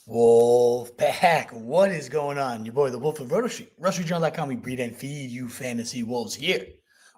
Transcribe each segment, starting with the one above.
Wolf Pack, what is going on? Your boy, the Wolf of Roto Street. RotoStreetJournal.com, we breed and feed you fantasy wolves here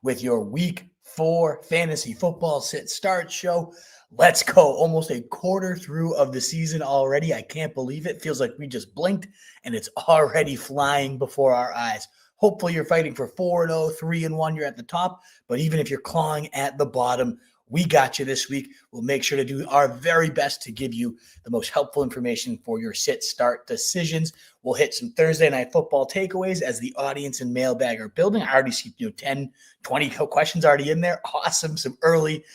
with your week 4 fantasy football sit start show. Let's go. Almost a quarter through of the season already. I can't believe it. Feels like we just blinked and it's already flying before our eyes. Hopefully you're fighting for 4-0, 3-1. You're at the top. But even if you're clawing at the bottom, we got you this week. We'll make sure to do our very best to give you the most helpful information for your sit-start decisions. We'll hit some Thursday night football takeaways as the audience and mailbag are building. I already see 10, 20 questions already in there. Awesome. Some early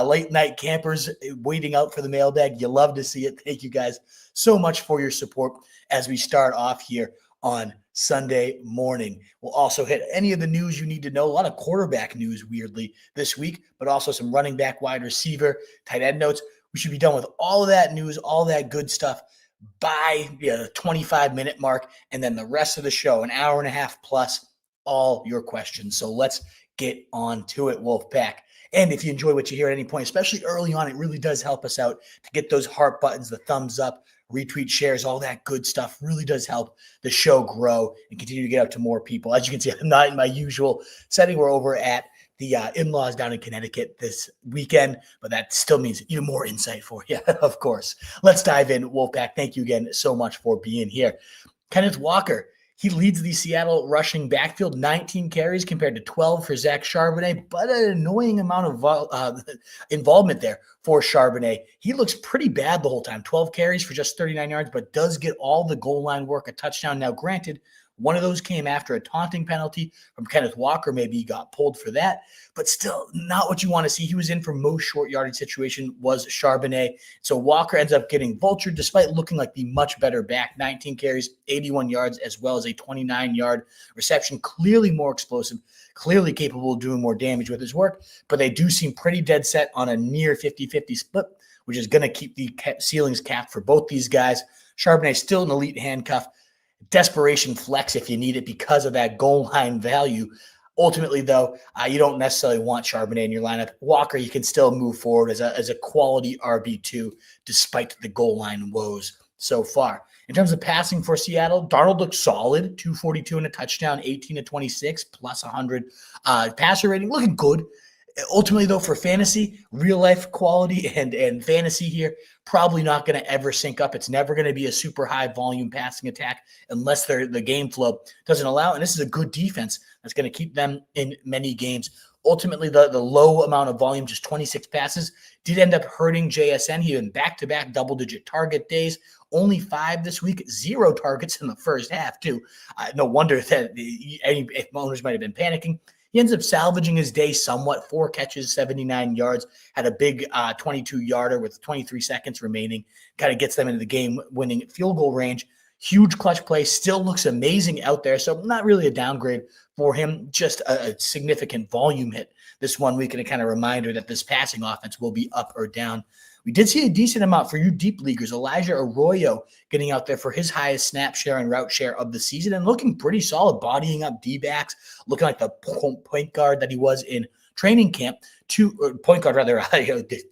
late night campers waiting out for the mailbag. You love to see it. Thank you guys so much for your support as we start off here on Sunday morning. We'll also hit any of the news you need to know. A lot of quarterback news, weirdly, this week, but also some running back, wide receiver, tight end notes. We should be done with all of that news, all that good stuff by the 25-minute mark, and then the rest of the show, an hour and a half plus, all your questions. So let's get on to it, Wolfpack. And if you enjoy what you hear at any point, especially early on, it really does help us out to get those heart buttons, the thumbs up, retweet, shares, all that good stuff really does help the show grow and continue to get out to more people. As you can see, I'm not in my usual setting. We're over at the in-laws down in Connecticut this weekend, but that still means even more insight for you, of course. Let's dive in, Wolfpack. Thank you again so much for being here. Kenneth Walker, he leads the Seattle rushing backfield, 19 carries compared to 12 for Zach Charbonnet, but an annoying amount of involvement there for Charbonnet. He looks pretty bad the whole time, 12 carries for just 39 yards, but does get all the goal line work, a touchdown. Now, granted, one of those came after a taunting penalty from Kenneth Walker. Maybe he got pulled for that, but still not what you want to see. He was in for most short yardage situation was Charbonnet. So Walker ends up getting vultured despite looking like the much better back. 19 carries, 81 yards, as well as a 29-yard reception. Clearly more explosive, clearly capable of doing more damage with his work, but they do seem pretty dead set on a near 50-50 split, which is going to keep the ceilings capped for both these guys. Charbonnet still an elite handcuff. Desperation flex if you need it because of that goal line value. Ultimately, though, you don't necessarily want Charbonnet in your lineup. Walker, you can still move forward as a quality RB2 despite the goal line woes so far. In terms of passing for Seattle, Darnold looked solid, 242 and a touchdown, 18-26, plus 100 passer rating, looking good. Ultimately, though, for fantasy, real life quality and fantasy here, probably not going to ever sync up. It's never going to be a super high volume passing attack unless the game flow doesn't allow. And this is a good defense that's going to keep them in many games. Ultimately, the low amount of volume, just 26 passes, did end up hurting JSN. He had back-to-back double-digit target days, only 5 this week, 0 targets in the first half, too. No wonder that any owners might have been panicking. He ends up salvaging his day somewhat, 4 catches, 79 yards, had a big 22-yarder with 23 seconds remaining, kind of gets them into the game-winning field goal range. Huge clutch play, still looks amazing out there, so not really a downgrade for him, just a significant volume hit this 1 week and a kind of reminder that this passing offense will be up or down. We did see a decent amount for you deep leaguers. Elijah Arroyo getting out there for his highest snap share and route share of the season and looking pretty solid, bodying up D-backs, looking like the point guard that he was in training camp. Point guard, rather,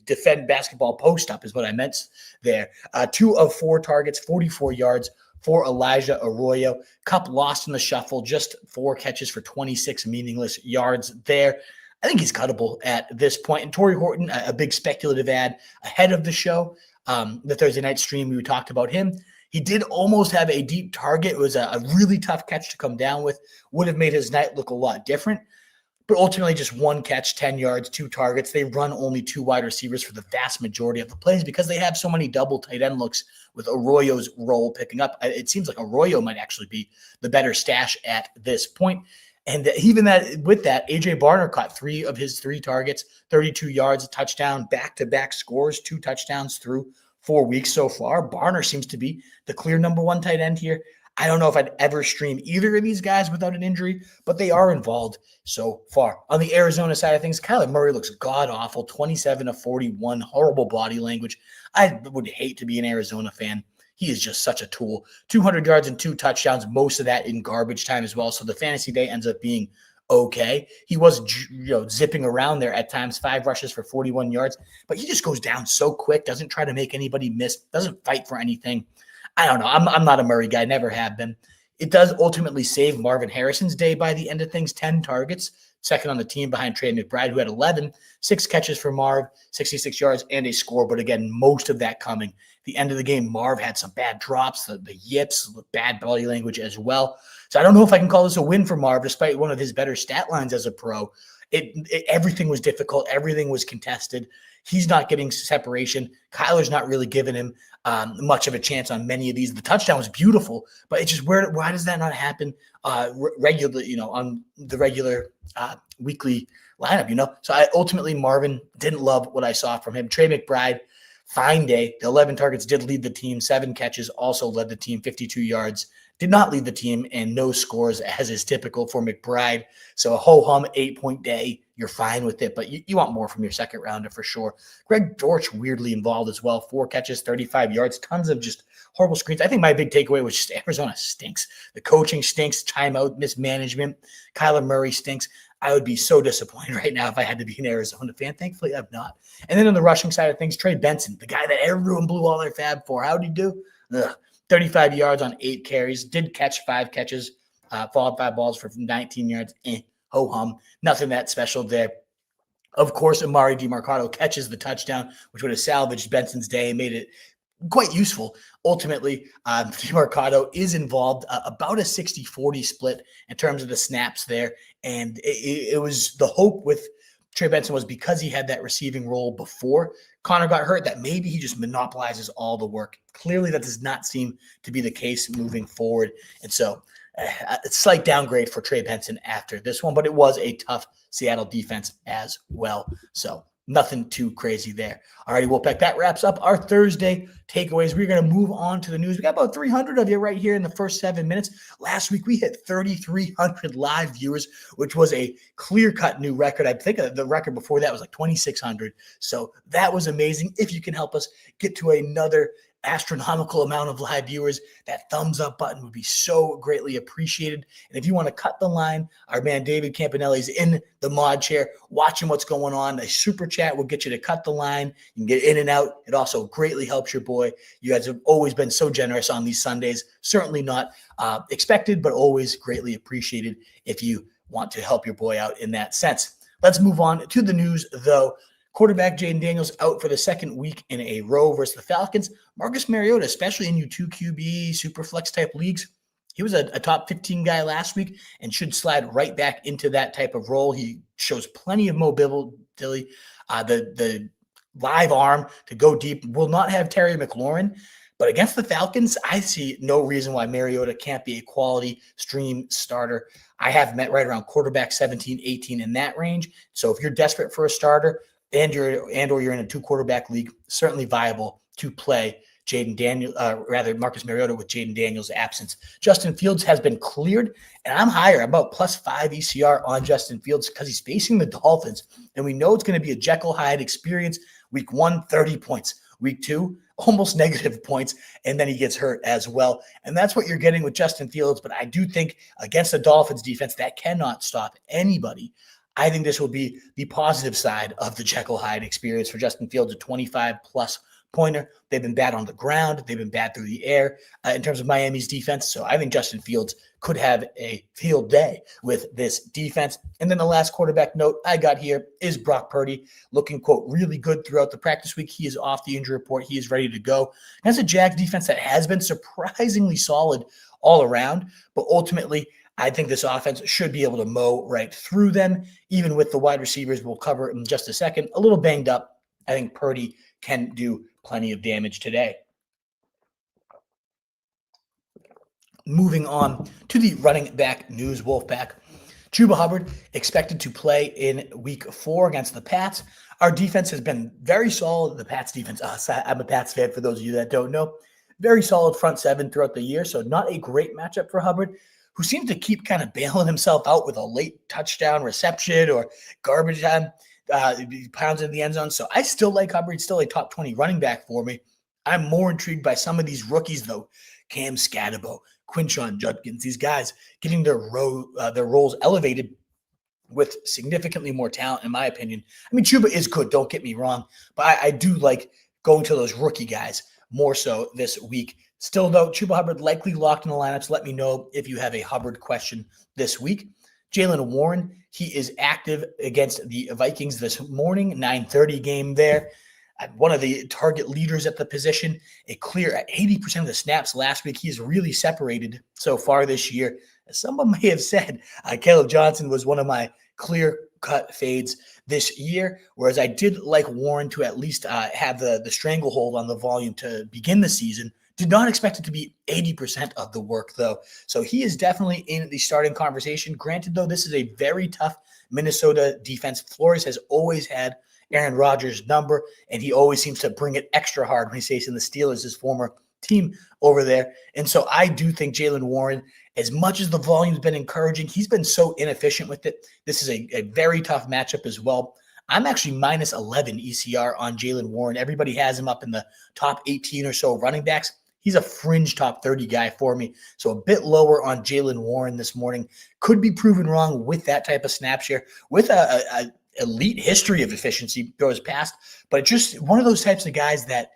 defend basketball post-up is what I meant there. 2 of 4 targets, 44 yards for Elijah Arroyo. Cup lost in the shuffle, just 4 catches for 26 meaningless yards there. I think he's cuttable at this point. And Torrey Horton, a big speculative ad ahead of the show. The Thursday night stream, we talked about him. He did almost have a deep target. It was a really tough catch to come down with. Would have made his night look a lot different. But ultimately, just 1 catch, 10 yards, 2 targets. They run only 2 wide receivers for the vast majority of the plays because they have so many double tight end looks with Arroyo's role picking up. It seems like Arroyo might actually be the better stash at this point. And even with that, A.J. Barner caught 3 of his 3 targets, 32 yards, a touchdown, back-to-back scores, 2 touchdowns through 4 weeks so far. Barner seems to be the clear number 1 tight end here. I don't know if I'd ever stream either of these guys without an injury, but they are involved so far. On the Arizona side of things, Kyler Murray looks god-awful, 27 of 41, horrible body language. I would hate to be an Arizona fan. He is just such a tool. 200 yards and 2 touchdowns, most of that in garbage time as well. So the fantasy day ends up being okay. He was zipping around there at times, 5 rushes for 41 yards, but he just goes down so quick, doesn't try to make anybody miss, doesn't fight for anything. I don't know. I'm not a Murray guy, never have been. It does ultimately save Marvin Harrison's day by the end of things, 10 targets, second on the team behind Trey McBride, who had 11, 6 catches for Marv, 66 yards, and a score. But again, most of that coming. The end of the game, Marv had some bad drops, the yips, bad body language as well. So I don't know if I can call this a win for Marv, despite one of his better stat lines as a pro. Everything was difficult. Everything was contested. He's not getting separation. Kyler's not really giving him much of a chance on many of these. The touchdown was beautiful, but it's just why does that not happen regularly, on the regular weekly lineup, So ultimately, Marvin didn't love what I saw from him. Trey McBride, fine day. The 11 targets did lead the team. 7 catches also led the team, 52 yards. Did not lead the team, and no scores as is typical for McBride. So a ho-hum 8-point day, you're fine with it, but you want more from your second rounder for sure. Greg Dortch weirdly involved as well. 4 catches, 35 yards, tons of just horrible screens. I think my big takeaway was just Arizona stinks. The coaching stinks, timeout, mismanagement. Kyler Murray stinks. I would be so disappointed right now if I had to be an Arizona fan. Thankfully, I'm not. And then on the rushing side of things, Trey Benson, the guy that everyone blew all their fab for. How'd he do? 35 yards on 8 carries, did catch 5 catches, followed 5 balls for 19 yards. Ho-hum. Nothing that special there. Of course, Amari DiMercato catches the touchdown, which would have salvaged Benson's day and made it quite useful. Ultimately, DiMercato is involved about a 60-40 split in terms of the snaps there. And it was the hope with Trey Benson was because he had that receiving role before Connor got hurt that maybe he just monopolizes all the work. Clearly, that does not seem to be the case moving forward. And so a slight downgrade for Trey Benson after this one, but it was a tough Seattle defense as well. So nothing too crazy there. All righty, Wolfpack, that wraps up our Thursday takeaways. We're going to move on to the news. We got about 300 of you right here in the first 7 minutes. Last week, we hit 3,300 live viewers, which was a clear-cut new record. I think the record before that was like 2,600. So that was amazing. If you can help us get to another astronomical amount of live viewers, that thumbs up button would be so greatly appreciated. And if you want to cut the line, our man David Campanelli is in the mod chair watching what's going on. A super chat will get you to cut the line. You can get in and out. It also greatly helps your boy. You guys have always been so generous on these Sundays. Certainly not expected, but always greatly appreciated if you want to help your boy out in that sense. Let's move on to the news, though. Quarterback Jayden Daniels out for the second week in a row versus the Falcons. Marcus Mariota, especially in you 2 QB super flex type leagues, he was a top 15 guy last week and should slide right back into that type of role. He shows plenty of mobility. The live arm to go deep. Will not have Terry McLaurin, but against the Falcons, I see no reason why Mariota can't be a quality stream starter. I have met right around quarterback 17, 18 in that range. So if you're desperate for a starter, or you're in a 2 quarterback league, certainly viable to play Marcus Mariota with Jayden Daniels' absence. Justin Fields has been cleared, and I'm higher, about +5 ECR on Justin Fields because he's facing the Dolphins, and we know it's going to be a Jekyll Hyde experience. Week 1, 30 points. Week 2, almost negative points, and then he gets hurt as well. And that's what you're getting with Justin Fields, but I do think against the Dolphins defense, that cannot stop anybody. I think this will be the positive side of the Jekyll Hyde experience for Justin Fields, a 25-plus pointer. They've been bad on the ground. They've been bad through the air in terms of Miami's defense. So I think Justin Fields could have a field day with this defense. And then the last quarterback note I got here is Brock Purdy looking, quote, really good throughout the practice week. He is off the injury report. He is ready to go. That's a Jags defense that has been surprisingly solid all around, but ultimately I think this offense should be able to mow right through them, even with the wide receivers we'll cover in just a second. A little banged up. I think Purdy can do plenty of damage today. Moving on to the running back news, Wolfpack. Chuba Hubbard expected to play in week 4 against the Pats. Our defense has been very solid. The Pats defense, I'm a Pats fan for those of you that don't know. Very solid front 7 throughout the year, so not a great matchup for Hubbard, who seems to keep kind of bailing himself out with a late touchdown reception or garbage time. Pounds in the end zone. So I still like Hubbard, still a top 20 running back for me. I'm more intrigued by some of these rookies, though. Cam Skattebo, Quinshon Judkins, these guys getting their roles elevated with significantly more talent, in my opinion. I mean, Chuba is good, don't get me wrong, but I do like going to those rookie guys more so this week. Still, though, Chuba Hubbard likely locked in the lineups. Let me know if you have a Hubbard question this week. Jaylen Warren, he is active against the Vikings this morning, 9:30 game there. One of the target leaders at the position, a clear at 80% of the snaps last week. He has really separated so far this year. As someone may have said, Caleb Johnson was one of my clear-cut fades this year, whereas I did like Warren to at least have the stranglehold on the volume to begin the season. Did not expect it to be 80% of the work, though. So he is definitely in the starting conversation. Granted, though, this is a very tough Minnesota defense. Flores has always had Aaron Rodgers' number, and he always seems to bring it extra hard when he's facing the Steelers, his former team over there. And so I do think Jaylen Warren, as much as the volume's been encouraging, he's been so inefficient with it. This is a very tough matchup as well. I'm actually minus 11 ECR on Jaylen Warren. Everybody has him up in the top 18 or so running backs. He's a fringe top 30 guy for me. So a bit lower on Jaylen Warren this morning. Could be proven wrong with that type of snap share, with a elite history of efficiency goes past, but just one of those types of guys that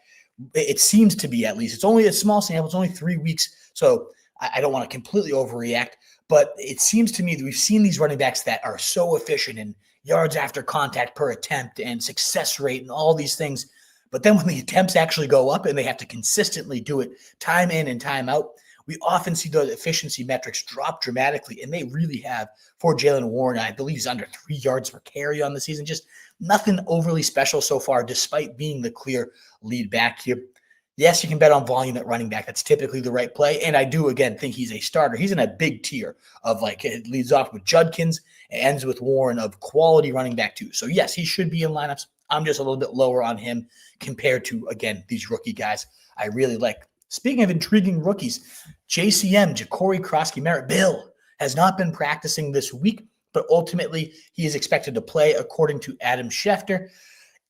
it seems to be, at least. It's only a small sample. It's only 3 weeks. So I don't want to completely overreact, but it seems to me that we've seen these running backs that are so efficient in yards after contact per attempt and success rate and all these things. But then when the attempts actually go up and they have to consistently do it time in and time out, we often see those efficiency metrics drop dramatically, and they really have for Jaylen Warren. I believe he's under 3 yards per carry on the season. Just nothing overly special so far, despite being the clear lead back here. Yes, you can bet on volume at running back. That's typically the right play. And I do, again, think he's a starter. He's in a big tier of, like, it leads off with Judkins and ends with Warren of quality running back too. So yes, he should be in lineups. I'm just a little bit lower on him compared to, again, these rookie guys I really like. Speaking of intriguing rookies, JCM, Croskey-Merritt, Bill, has not been practicing this week, but ultimately he is expected to play according to Adam Schefter.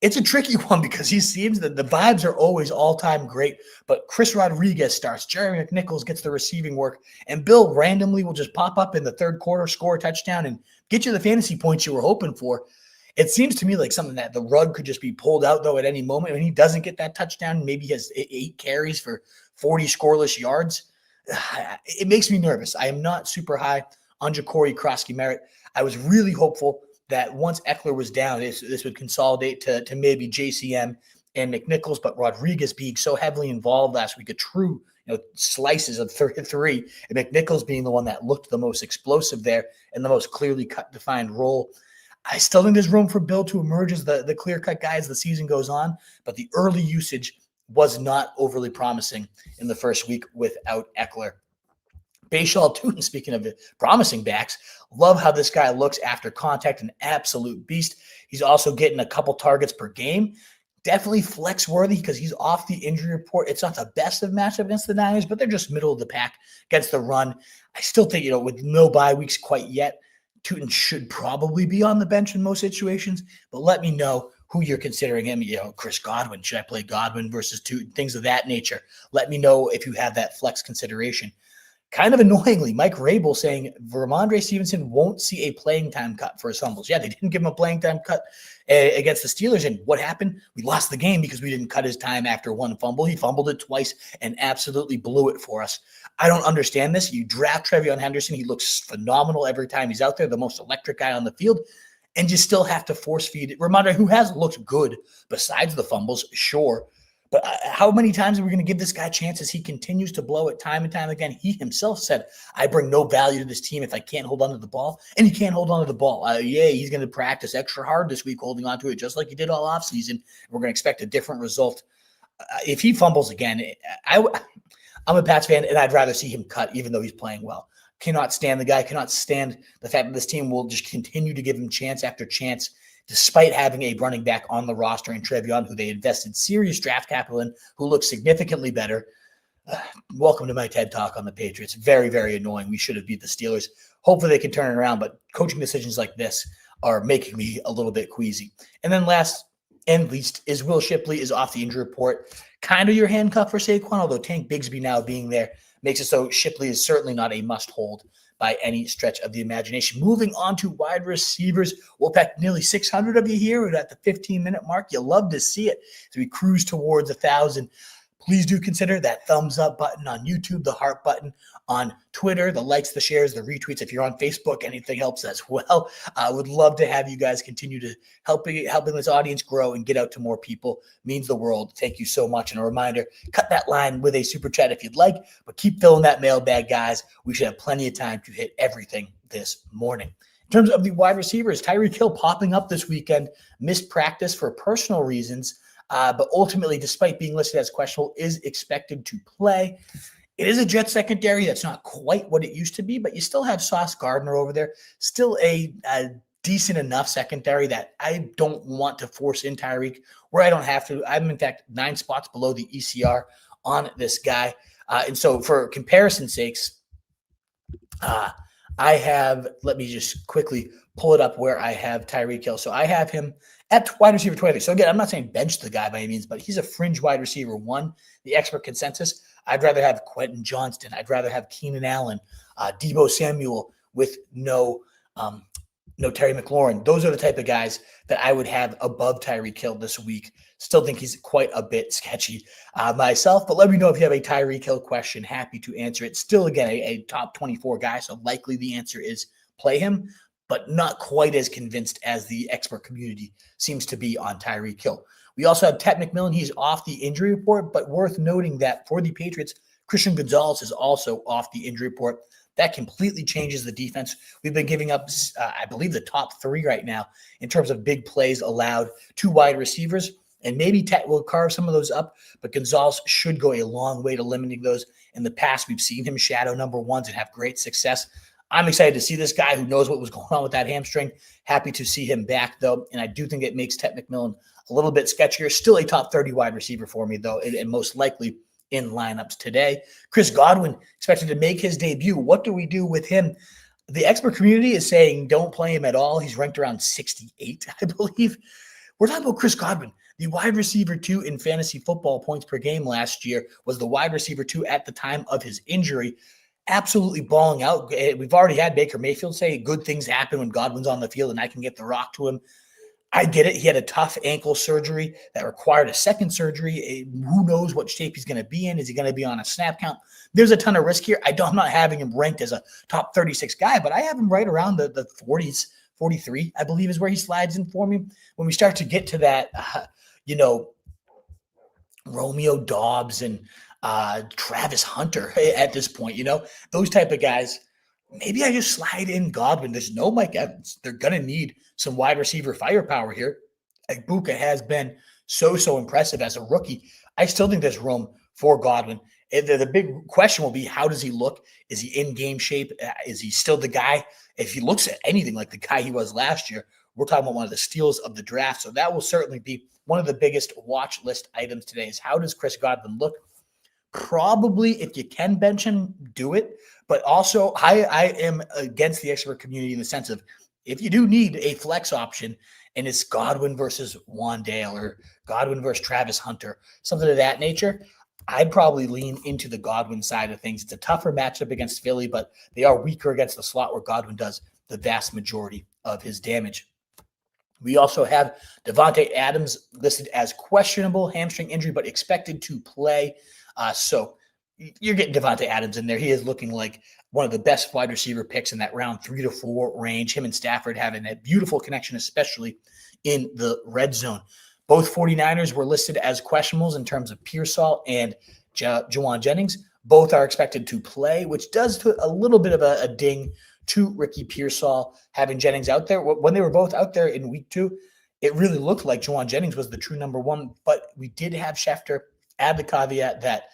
It's a tricky one because he seems that the vibes are always all-time great, but Chris Rodriguez starts, Jerry McNichols gets the receiving work, and Bill randomly will just pop up in the third quarter, score a touchdown, and get you the fantasy points you were hoping for. It seems to me like something that the rug could just be pulled out, though, at any moment. When he doesn't get that touchdown, maybe he has 8 carries for 40 scoreless yards. It makes me nervous. I am not super high on Croskey-Merritt. I was really hopeful that once Eckler was down, this would consolidate to maybe JCM and McNichols, but Rodriguez being so heavily involved last week, a true slices of 33, and McNichols being the one that looked the most explosive there and the most clearly defined role. I still think there's room for Bill to emerge as the clear-cut guy as the season goes on, but the early usage was not overly promising in the first week without Eckler. Bashal Tootin, speaking of promising backs, love how this guy looks after contact, an absolute beast. He's also getting a couple targets per game. Definitely flex-worthy because he's off the injury report. It's not the best of matchup against the Niners, but they're just middle of the pack against the run. I still think, with no bye weeks quite yet, Tootin should probably be on the bench in most situations, but let me know who you're considering him. Chris Godwin. Should I play Godwin versus Tootin? Things of that nature. Let me know if you have that flex consideration. Kind of annoyingly, Mike Rabel saying Ramondre Stevenson won't see a playing time cut for his fumbles. Yeah, they didn't give him a playing time cut against the Steelers. And what happened? We lost the game because we didn't cut his time after one fumble. He fumbled it twice and absolutely blew it for us. I don't understand this. You draft Trevion Henderson. He looks phenomenal every time he's out there, the most electric guy on the field. And you still have to force feed Ramondre, who has looked good besides the fumbles, sure. But how many times are we going to give this guy chances? He continues to blow it time and time again. He himself said, I bring no value to this team if I can't hold on to the ball. And he can't hold on to the ball. He's going to practice extra hard this week holding on to it, just like he did all offseason. We're going to expect a different result. If he fumbles again, I'm a Pats fan, and I'd rather see him cut, even though he's playing well. Cannot stand the guy, cannot stand the fact that this team will just continue to give him chance after chance, despite having a running back on the roster in Trevion, who they invested serious draft capital in, who looks significantly better. Welcome to my TED Talk on the Patriots. Very, very annoying. We should have beat the Steelers. Hopefully they can turn it around, but coaching decisions like this are making me a little bit queasy. And then last and least is Will Shipley is off the injury report. Kind of your handcuff for Saquon, although Tank Bigsby now being there makes it so Shipley is certainly not a must-hold by any stretch of the imagination. Moving on to wide receivers. Wolfpack, nearly 600 of you here. We're at the 15-minute mark. You love to see it as we cruise towards 1,000. please do consider that thumbs up button on YouTube, the heart button on Twitter, the likes, the shares, the retweets. If you're on Facebook, anything helps as well. I would love to have you guys continue to helping this audience grow and get out to more people. It means the world. Thank you so much. And a reminder, cut that line with a super chat if you'd like, but keep filling that mailbag, guys. We should have plenty of time to hit everything this morning. In terms of the wide receivers, Tyreek Hill popping up this weekend, missed practice for personal reasons, but ultimately, despite being listed as questionable, is expected to play. It is a Jet secondary that's not quite what it used to be, but you still have Sauce Gardner over there. Still a decent enough secondary that I don't want to force in Tyreek where I don't have to. I'm, in fact, 9 spots below the ECR on this guy. And so for comparison's sakes, I have, let me just quickly pull it up where I have Tyreek Hill. So I have him at wide receiver 23. So again, I'm not saying bench the guy by any means, but he's a fringe wide receiver 1, the expert consensus. I'd rather have Quentin Johnston. I'd rather have Keenan Allen, Deebo Samuel with no Terry McLaurin. Those are the type of guys that I would have above Tyreek Hill this week. Still think he's quite a bit sketchy myself, but let me know if you have a Tyreek Hill question. Happy to answer it. Still, again, a top 24 guy, so likely the answer is play him, but not quite as convinced as the expert community seems to be on Tyreek Hill. We also have Ted McMillan. He's off the injury report, but worth noting that for the Patriots, Christian Gonzalez is also off the injury report. That completely changes the defense. We've been giving up, I believe, the top 3 right now in terms of big plays allowed to wide receivers. And maybe Tet will carve some of those up, but Gonzalez should go a long way to limiting those. In the past, we've seen him shadow number 1s and have great success. I'm excited to see this guy who knows what was going on with that hamstring. Happy to see him back, though. And I do think it makes Tet McMillan a little bit sketchier. Still a top 30 wide receiver for me, though, and most likely in lineups today. Chris Godwin expected to make his debut. What do we do with him? The expert community is saying don't play him at all. He's ranked around 68, I believe. We're talking about Chris Godwin, the wide receiver 2 in fantasy football points per game last year, was the wide receiver 2 at the time of his injury. Absolutely balling out. We've already had Baker Mayfield say good things happen when Godwin's on the field and I can get the rock to him. I get it. He had a tough ankle surgery that required a second surgery. Who knows what shape he's going to be in? Is he going to be on a snap count? There's a ton of risk here. I'm not having him ranked as a top 36 guy, but I have him right around the 40s. 43, I believe, is where he slides in for me. When we start to get to that, Romeo Dobbs and Travis Hunter at this point, those type of guys, maybe I just slide in Godwin. There's no Mike Evans. They're going to need some wide receiver firepower here. Ibuka has been so impressive as a rookie. I still think there's room for Godwin. The big question will be, how does he look? Is he in game shape? Is he still the guy? If he looks at anything like the guy he was last year, we're talking about one of the steals of the draft. So that will certainly be one of the biggest watch list items today is how does Chris Godwin look? Probably if you can bench him, do it. But also I am against the expert community in the sense of if you do need a flex option and it's Godwin versus Wandale or Godwin versus Travis Hunter, something of that nature, I'd probably lean into the Godwin side of things. It's a tougher matchup against Philly, but they are weaker against the slot where Godwin does the vast majority of his damage. We also have Davante Adams listed as questionable hamstring injury, but expected to play. So you're getting Davante Adams in there. He is looking like one of the best wide receiver picks in that round 3 to 4 range. Him and Stafford having a beautiful connection, especially in the red zone. Both 49ers were listed as questionables in terms of Pearsall and Jauan Jennings. Both are expected to play, which does put a little bit of a ding to Ricky Pearsall having Jennings out there. When they were both out there in week 2, it really looked like Jauan Jennings was the true number 1, but we did have Schefter add the caveat that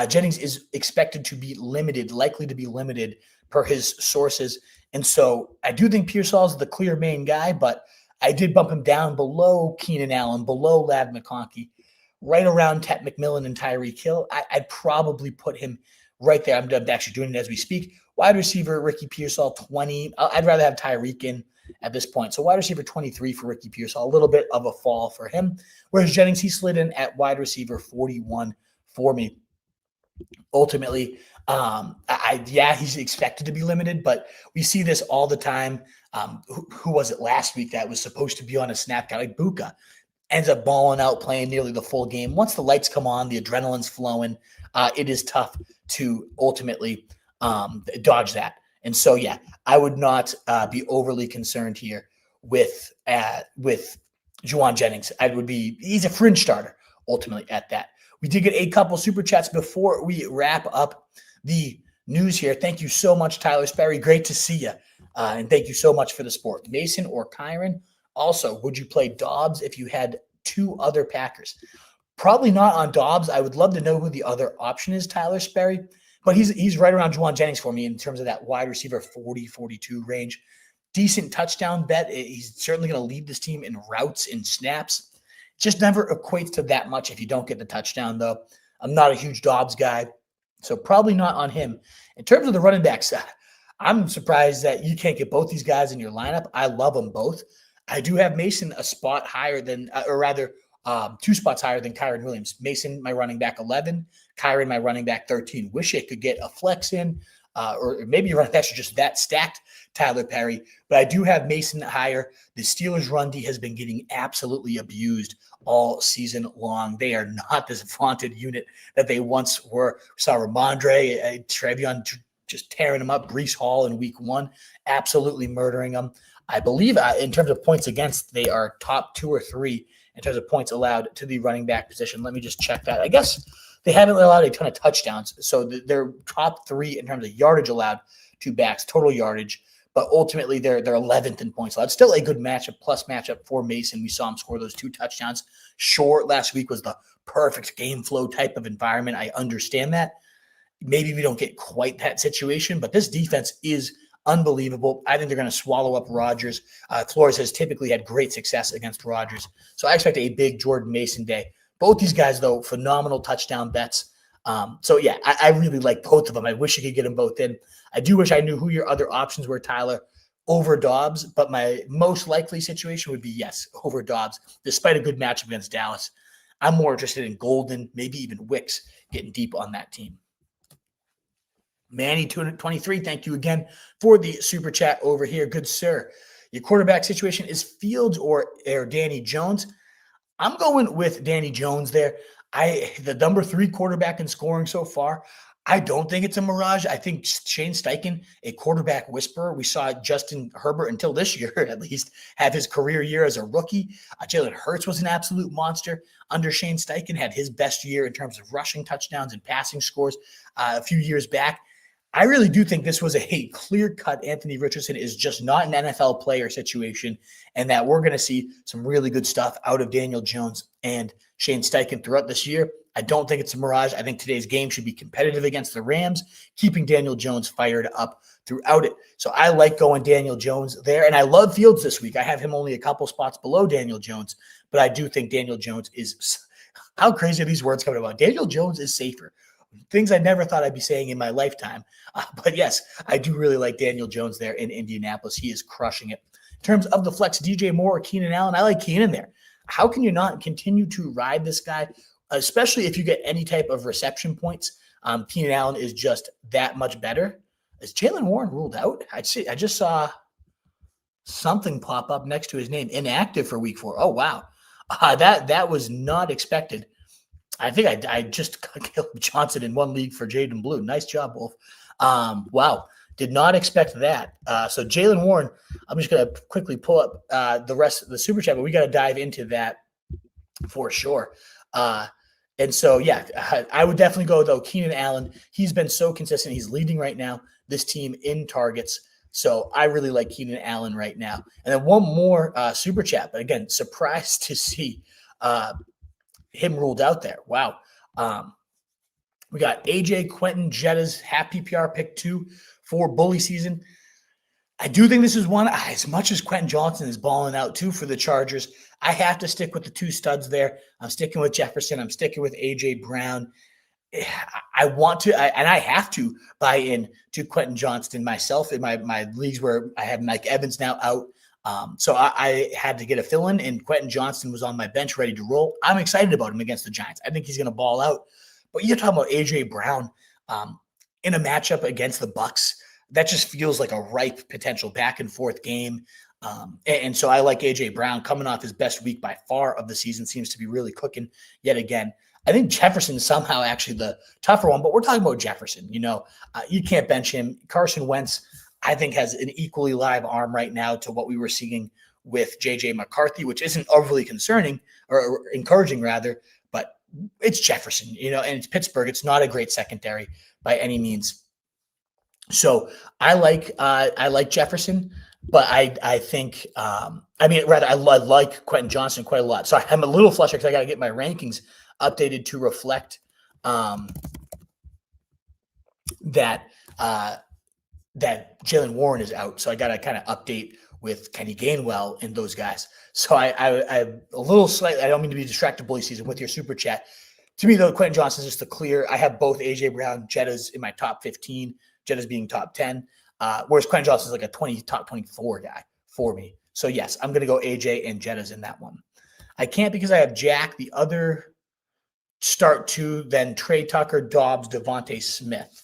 Jennings is expected to be limited, likely to be limited per his sources. And so I do think Pearsall is the clear main guy, but I did bump him down below Keenan Allen, below Ladd McConkey, right around Tet McMillan and Tyreek Hill. I'd probably put him right there. I'm actually doing it as we speak. Wide receiver, Ricky Pearsall, 20. I'd rather have Tyreek in at this point. So wide receiver 23 for Ricky Pearsall, a little bit of a fall for him. Whereas Jennings, he slid in at wide receiver 41 for me. Ultimately, he's expected to be limited, but we see this all the time. Who was it last week that was supposed to be on a snap count? Like Buka. ends up balling out, playing nearly the full game. Once the lights come on, the adrenaline's flowing. It is tough to ultimately dodge that. And so, yeah, I would not be overly concerned here with Jauan Jennings. He's a fringe starter ultimately at that. We did get a couple super chats before we wrap up the news here. Thank you so much, Tyler Sperry. Great to see you. And thank you so much for the support. Mason or Kyron? Also, would you play Dobbs if you had two other Packers? Probably not on Dobbs. I would love to know who the other option is, Tyler Sperry. But he's right around Jauan Jennings for me in terms of that wide receiver 40, 42 range. Decent touchdown bet. He's certainly going to lead this team in routes and snaps. Just never equates to that much if you don't get the touchdown, though. I'm not a huge Dobbs guy, so probably not on him. In terms of the running backs, I'm surprised that you can't get both these guys in your lineup. I love them both. I do have Mason a spot higher than, or rather, 2 spots higher than Kyron Williams. Mason, my running back 11. Kyron, my running back 13. Wish I could get a flex in, or maybe your running backs are just that stacked, Tyler Perry. But I do have Mason higher. The Steelers' run D has been getting absolutely abused all season long. They are not this vaunted unit that they once were. We saw Ramondre, Trevion just tearing them up. Breece Hall in week 1, absolutely murdering them. I believe in terms of points against, they are top 2 or 3 in terms of points allowed to the running back position. Let me just check that. I guess they haven't allowed a ton of touchdowns, so they're top 3 in terms of yardage allowed to backs, total yardage, but ultimately they're 11th in points allowed. Still a good plus matchup for Mason. We saw him score those 2 touchdowns. Sure, last week was the perfect game flow type of environment. I understand that. Maybe we don't get quite that situation, but this defense is unbelievable. I think they're going to swallow up Rodgers. Flores has typically had great success against Rodgers. So I expect a big Jordan Mason day. Both these guys, though, phenomenal touchdown bets. So, yeah, I really like both of them. I wish I could get them both in. I do wish I knew who your other options were, Tyler, over Dobbs. But my most likely situation would be, yes, over Dobbs, despite a good matchup against Dallas. I'm more interested in Golden, maybe even Wicks, getting deep on that team. Manny223, thank you again for the super chat over here. Good sir. Your quarterback situation is Fields or Danny Jones? I'm going with Danny Jones there. The number 3 quarterback in scoring so far. I don't think it's a mirage. I think Shane Steichen, a quarterback whisperer. We saw Justin Herbert until this year, at least, have his career year as a rookie. Jalen Hurts was an absolute monster under Shane Steichen, had his best year in terms of rushing touchdowns and passing scores a few years back. I really do think this was a clear-cut Anthony Richardson is just not an NFL player situation, and that we're going to see some really good stuff out of Daniel Jones and Shane Steichen throughout this year. I don't think it's a mirage. I think today's game should be competitive against the Rams, keeping Daniel Jones fired up throughout it. So I like going Daniel Jones there, and I love Fields this week. I have him only a couple spots below Daniel Jones, but I do think Daniel Jones is – how crazy are these words coming about? Daniel Jones is safer. Things I never thought I'd be saying in my lifetime. But yes, I do really like Daniel Jones there in Indianapolis. He is crushing it. In terms of the flex, DJ Moore or Keenan Allen, I like Keenan there. How can you not continue to ride this guy, especially if you get any type of reception points? Keenan Allen is just that much better. Is Jaylen Warren ruled out? I just saw something pop up next to his name, inactive for week 4. Oh, wow. That was not expected. I think I just killed Johnson in one league for Jayden Blue. Nice job, Wolf. Wow. Did not expect that. So Jaylen Warren, I'm just going to quickly pull up the rest of the super chat, but we got to dive into that for sure. And so, yeah, I would definitely go, though, Keenan Allen. He's been so consistent. He's leading right now this team in targets. So I really like Keenan Allen right now. And then one more super chat. But again, surprised to see him ruled out there. Wow. We got AJ Quentin Jetta's half PPR pick 2 for bully season. I do think this is one, as much as Quentin Johnson is balling out too for the Chargers, I have to stick with the 2 studs there. I'm sticking with Jefferson. I'm sticking with AJ Brown. I want to, and I have to buy in to Quentin Johnston myself in my leagues where I have Mike Evans now out. So I had to get a fill-in, and Quentin Johnston was on my bench ready to roll. I'm excited about him against the Giants. I think he's going to ball out. But you're talking about A.J. Brown in a matchup against the Bucs. That just feels like a ripe potential back-and-forth game. And so I like A.J. Brown coming off his best week by far of the season, seems to be really cooking yet again. I think Jefferson is somehow actually the tougher one, but we're talking about Jefferson. You can't bench him. Carson Wentz, I think, has an equally live arm right now to what we were seeing with J.J. McCarthy, which isn't overly concerning or encouraging, rather, but it's Jefferson, and it's Pittsburgh. It's not a great secondary by any means. So I like Jefferson, but I think I like Quentin Johnston quite a lot. So I'm a little flustered because I got to get my rankings updated to reflect that Jaylen Warren is out. So I got to kind of update with Kenny Gainwell and those guys. So I'm a little slightly, I don't mean to be distracted bully season with your super chat. To me, though, Quentin Johnston is just the clear. I have both A.J. Brown, Jetta's in my top 15, Jetta's being top 10, whereas Quentin Johnston is like a top 24 guy for me. So, yes, I'm going to go A.J. and Jetta's in that one. I can't because I have Jack, the other start two, then Trey Tucker, Dobbs, Davante Smith.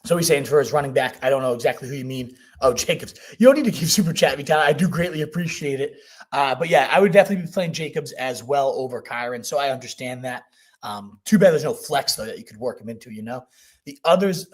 So he's saying for his running back, I don't know exactly who you mean. Oh, Jacobs. You don't need to keep super chat me, Tyler. I do greatly appreciate it. But yeah, I would definitely be playing Jacobs as well over Kyron. So I understand that. Too bad there's no flex, though, that you could work him into, The others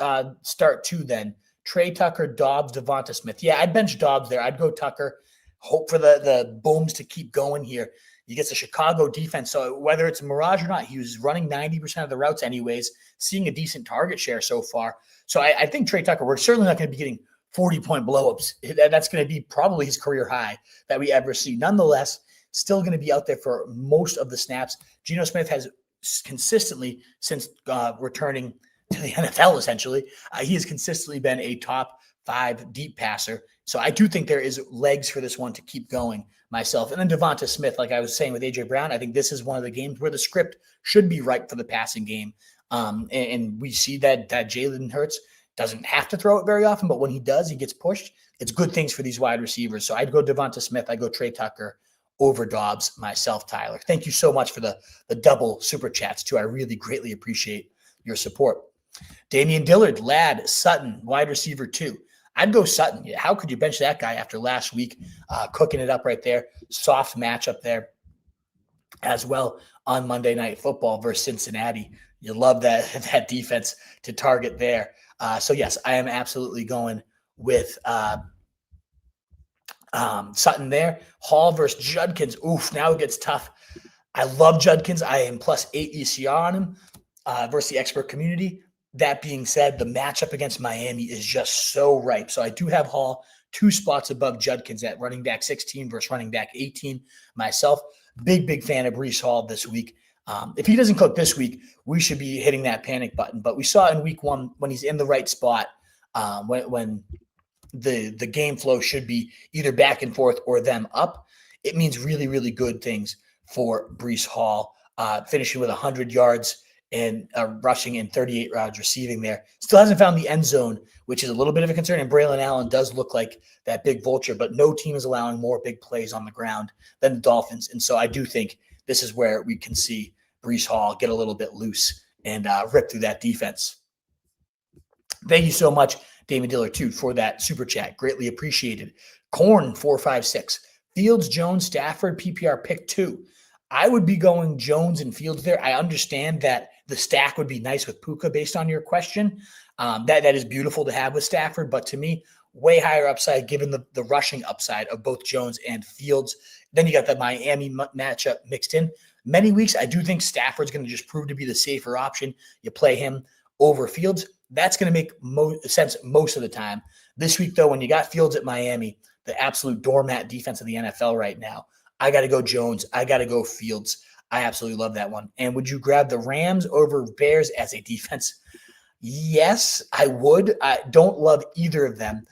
start two then. Trey Tucker, Dobbs, Devonta Smith. Yeah, I'd bench Dobbs there. I'd go Tucker. Hope for the Booms to keep going here. You get the Chicago defense. So whether it's a mirage or not, he was running 90% of the routes anyways, seeing a decent target share so far. So I think Trey Tucker, we're certainly not going to be getting 40-point blowups. That's going to be probably his career high that we ever see. Nonetheless, still going to be out there for most of the snaps. Geno Smith has consistently, since returning to the NFL, essentially, he has consistently been a top 5 deep passer. So I do think there is legs for this one to keep going myself. And then Devonta Smith, like I was saying with A.J. Brown, I think this is one of the games where the script should be right for the passing game. And we see that Jalen Hurts doesn't have to throw it very often, but when he does, he gets pushed. It's good things for these wide receivers. So I'd go Devonta Smith. I'd go Trey Tucker over Dobbs myself, Tyler. Thank you so much for the double super chats, too. I really greatly appreciate your support. Damian Dillard, Ladd, Sutton, wide receiver 2. I'd go Sutton. How could you bench that guy after last week? Cooking it up right there. Soft matchup there as well on Monday Night Football versus Cincinnati. You love that defense to target there. So, yes, I am absolutely going with Sutton there. Hall versus Judkins. Oof, now it gets tough. I love Judkins. I am +8 ECR on him versus the expert community. That being said, the matchup against Miami is just so ripe. So I do have Hall 2 spots above Judkins at running back 16 versus running back 18 myself. Big fan of Breece Hall this week. If he doesn't cook this week, we should be hitting that panic button. But we saw in week 1 when he's in the right spot, when the game flow should be either back and forth or them up, it means really good things for Breece Hall, finishing with 100 yards and rushing and 38 yards receiving there. Still hasn't found the end zone, which is a little bit of a concern. And Braylon Allen does look like that big vulture, but no team is allowing more big plays on the ground than the Dolphins. And so I do think this is where we can see Breece Hall get a little bit loose and rip through that defense. Thank you so much, Damon Dillard, too, for that super chat. Greatly appreciated. Corn 456. Fields, Jones, Stafford, PPR pick 2. I would be going Jones and Fields there. I understand that the stack would be nice with Puka based on your question. That is beautiful to have with Stafford, but to me, way higher upside given the rushing upside of both Jones and Fields. Then you got the Miami matchup mixed in. Many weeks, I do think Stafford's going to just prove to be the safer option. You play him over Fields. That's going to make sense most of the time. This week, though, when you got Fields at Miami, the absolute doormat defense of the NFL right now, I got to go Jones. I got to go Fields. I absolutely love that one. And would you grab the Rams over Bears as a defense? Yes, I would. I don't love either of them.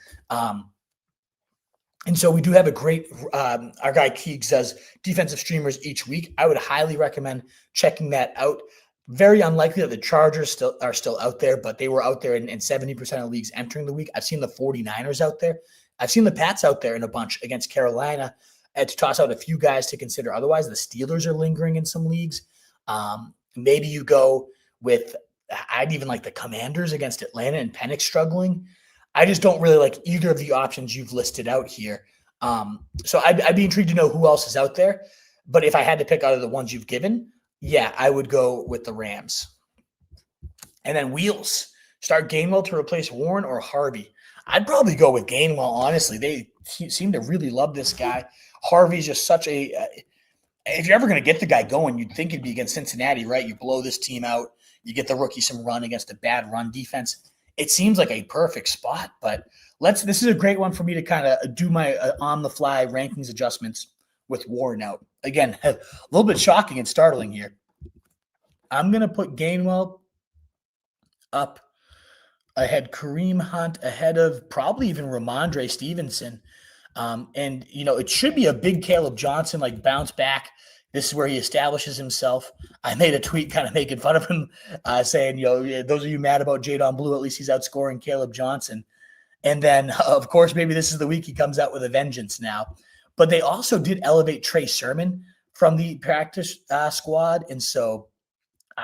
And so we do have a great our guy Keegs does defensive streamers each week. I would highly recommend checking that out. Very unlikely that the Chargers are still out there, but they were out there in 70% of leagues entering the week. I've seen the 49ers out there. I've seen the Pats out there in a bunch against Carolina. And to toss out a few guys to consider. Otherwise, the Steelers are lingering in some leagues. Maybe you go with, I'd even like the Commanders against Atlanta and Penix struggling. I just don't really like either of the options you've listed out here. So I'd be intrigued to know who else is out there. But if I had to pick out of the ones you've given, yeah, I would go with the Rams. And then Wheels, start Gainwell to replace Warren or Harvey. I'd probably go with Gainwell, honestly. They seem to really love this guy. Harvey's just such a if you're ever going to get the guy going, you'd think it'd be against Cincinnati, right? You blow this team out. You get the rookie some run against a bad run defense. It seems like a perfect spot, but this is a great one for me to kind of do my on-the-fly rankings adjustments with Warren out. Again, a little bit shocking and startling here. I'm going to put Gainwell up ahead, Kareem Hunt ahead of probably even Ramondre Stevenson. And, it should be a big Caleb Johnson, like bounce back. This is where he establishes himself. I made a tweet kind of making fun of him, saying, those of you mad about Jadon Blue, at least he's outscoring Caleb Johnson. And then, of course, maybe this is the week he comes out with a vengeance now. But they also did elevate Trey Sermon from the practice squad. And so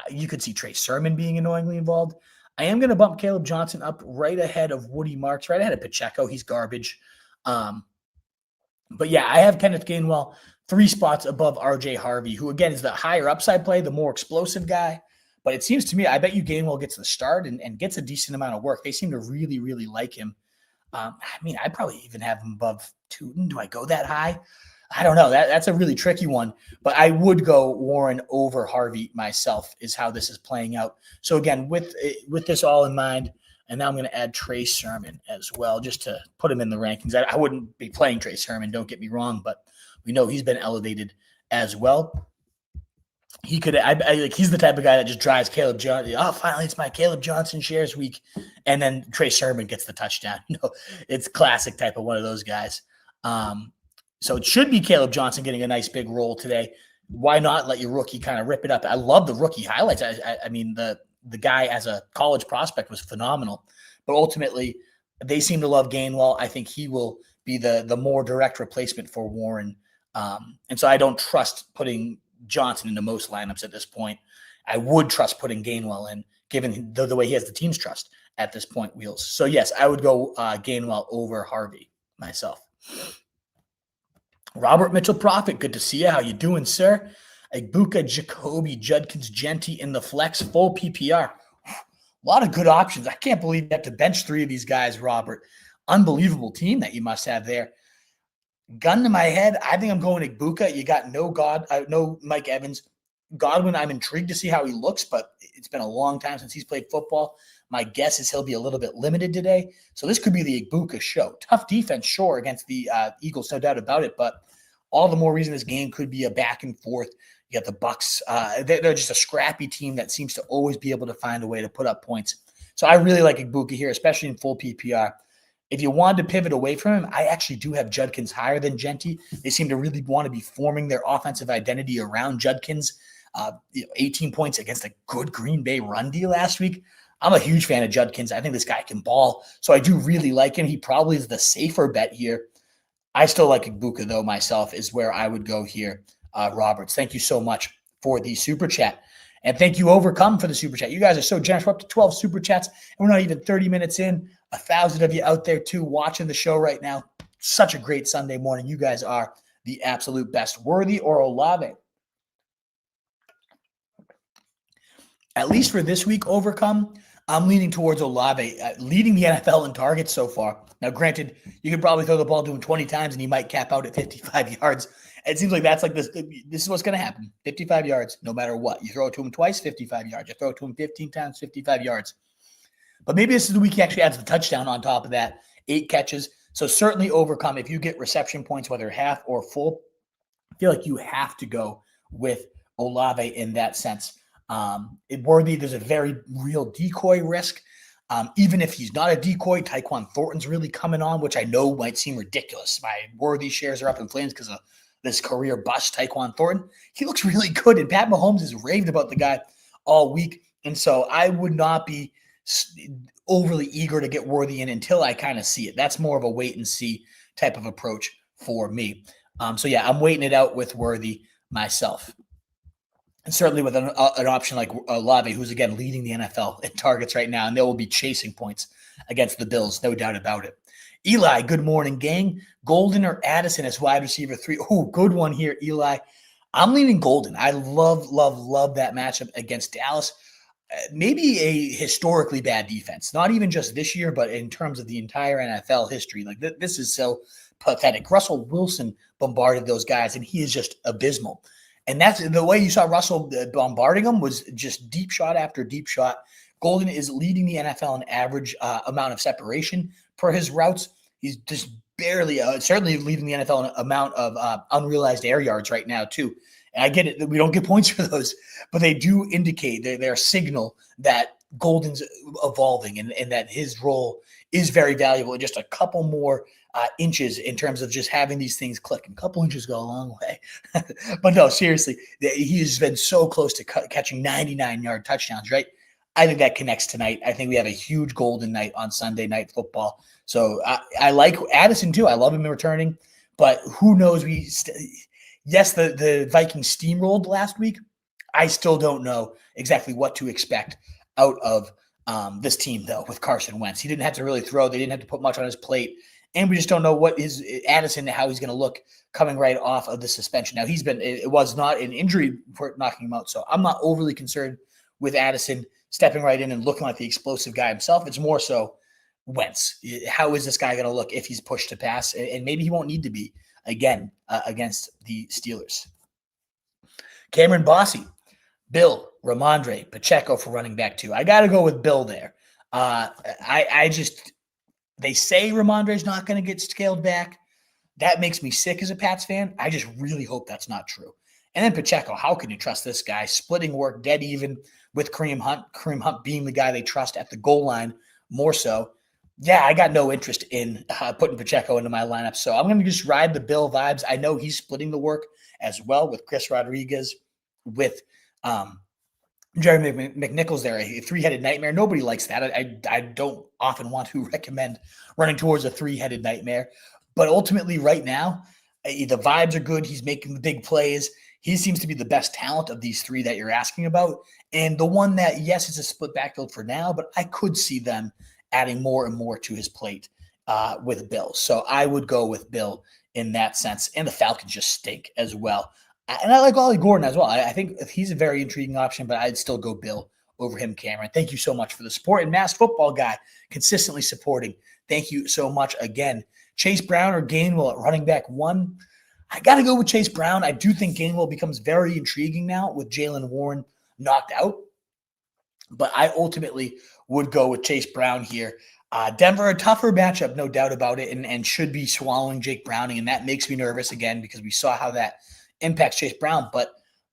you could see Trey Sermon being annoyingly involved. I am going to bump Caleb Johnson up right ahead of Woody Marks, right ahead of Pacheco. He's garbage. But yeah, I have Kenneth Gainwell 3 spots above RJ Harvey, who again is the higher upside play, the more explosive guy. But it seems to me, I bet you Gainwell gets the start and gets a decent amount of work. They seem to really, really like him. I'd probably even have him above Tootin. Do I go that high? I don't know. That's a really tricky one. But I would go Warren over Harvey myself is how this is playing out. So again, with this all in mind, and now I'm going to add Trey Sermon as well, just to put him in the rankings. I wouldn't be playing Trey Sermon, don't get me wrong, but we know he's been elevated as well. He could, he's the type of guy that just drives Caleb Johnson. Oh, finally, it's my Caleb Johnson shares week, and then Trey Sermon gets the touchdown. It's classic type of one of those guys. So it should be Caleb Johnson getting a nice big role today. Why not let your rookie kind of rip it up? I love the rookie highlights. I mean, the guy as a college prospect was phenomenal, but ultimately they seem to love Gainwell. I think he will be the more direct replacement for Warren. And so I don't trust putting Johnson into most lineups at this point. I would trust putting Gainwell in, given the way he has the team's trust at this point, Wheels. So yes, I would go Gainwell over Harvey myself. Robert Mitchell Prophet, good to see you. How you doing, sir? Ibuka, Jacoby, Judkins, Genty in the flex, full PPR. A lot of good options. I can't believe you have to bench 3 of these guys, Robert. Unbelievable team that you must have there. Gun to my head, I think I'm going Ibuka. You got no Mike Evans. Godwin, I'm intrigued to see how he looks, but it's been a long time since he's played football. My guess is he'll be a little bit limited today. So this could be the Ibuka show. Tough defense, sure, against the Eagles, no doubt about it, but all the more reason this game could be a back and forth. You got the Bucks. They're just a scrappy team that seems to always be able to find a way to put up points. So I really like Ibuka here, especially in full PPR. If you wanted to pivot away from him, I actually do have Judkins higher than Genty. They seem to really want to be forming their offensive identity around Judkins. 18 points against a good Green Bay run D last week. I'm a huge fan of Judkins. I think this guy can ball. So I do really like him. He probably is the safer bet here. I still like Ibuka, though, myself, is where I would go here. Roberts, thank you so much for the super chat. And thank you, Overcome, for the super chat. You guys are so generous. We're up to 12 super chats, and we're not even 30 minutes in. 1,000 of you out there, too, watching the show right now. Such a great Sunday morning. You guys are the absolute best. Worthy or Olave? At least for this week, Overcome, I'm leaning towards Olave, leading the NFL in targets so far. Now, granted, you could probably throw the ball to him 20 times, and he might cap out at 55 yards. It seems like that's like this. This is what's going to happen. 55 yards, no matter what. You throw it to him twice, 55 yards. You throw it to him 15 times, 55 yards. But maybe this is the week he actually adds the touchdown on top of that. 8 catches. So certainly Overcome. If you get reception points, whether half or full, I feel like you have to go with Olave in that sense. Worthy, there's a very real decoy risk. Even if he's not a decoy, Tyquan Thornton's really coming on, which I know might seem ridiculous. My Worthy shares are up in flames because of this career bust, Tyquan Thornton. He looks really good, and Pat Mahomes has raved about the guy all week. And so I would not be overly eager to get Worthy in until I kind of see it. That's more of a wait and see type of approach for me. So yeah, I'm waiting it out with Worthy myself. And certainly with an option like Olave, who's again leading the NFL in targets right now, and they will be chasing points against the Bills, no doubt about it. Eli, good morning, gang. Golden or Addison as wide receiver 3? Oh, good one here, Eli. I'm leaning Golden. I love that matchup against Dallas. Maybe a historically bad defense, not even just this year, but in terms of the entire NFL history. Like this is so pathetic. Russell Wilson bombarded those guys, and he is just abysmal. And that's the way you saw Russell bombarding them, was just deep shot after deep shot. Golden is leading the NFL in average amount of separation per his routes. He's just barely, certainly leading the NFL in amount of unrealized air yards right now too. And I get it that we don't get points for those, but they do indicate they're a signal that Golden's evolving and that his role is very valuable. And just a couple more inches in terms of just having these things click. And a couple inches go a long way. But no, seriously, he has been so close to catching 99-yard touchdowns, right? I think that connects tonight. I think we have a huge Golden night on Sunday Night Football. So I like Addison too. I love him returning, but who knows? Yes, the Vikings steamrolled last week. I still don't know exactly what to expect out of this team, though, with Carson Wentz. He didn't have to really throw. They didn't have to put much on his plate. And we just don't know what is Addison, how he's going to look coming right off of the suspension. Now, it was not an injury for knocking him out, so I'm not overly concerned with Addison stepping right in and looking like the explosive guy himself. It's more so Wentz. How is this guy going to look if he's pushed to pass? And maybe he won't need to be again against the Steelers. Cameron Bossy, Bill, Ramondre, Pacheco for running back 2. I got to go with Bill there. They say Ramondre's not going to get scaled back. That makes me sick as a Pats fan. I just really hope that's not true. And then Pacheco, how can you trust this guy? Splitting work, dead even with Kareem Hunt. Kareem Hunt being the guy they trust at the goal line more so. Yeah, I got no interest in putting Pacheco into my lineup. So I'm going to just ride the Bill vibes. I know he's splitting the work as well with Chris Rodriguez, with Jerry McNichols there, a 3-headed nightmare. Nobody likes that. I don't often want to recommend running towards a 3-headed nightmare. But ultimately right now, the vibes are good. He's making the big plays. He seems to be the best talent of these 3 that you're asking about. And the one that, yes, it's a split backfield for now, but I could see them adding more and more to his plate with Bill. So I would go with Bill in that sense. And the Falcons just stink as well. And I like Ollie Gordon as well. I think he's a very intriguing option, but I'd still go Bill over him, Cameron. Thank you so much for the support. And Mass Football Guy, consistently supporting. Thank you so much again. Chase Brown or Gainwell at running back 1? I got to go with Chase Brown. I do think Gainwell becomes very intriguing now with Jaylen Warren knocked out. But I ultimately would go with Chase Brown here. Denver, a tougher matchup, no doubt about it, and should be swallowing Jake Browning. And that makes me nervous again because we saw how that impacts Chase Brown. But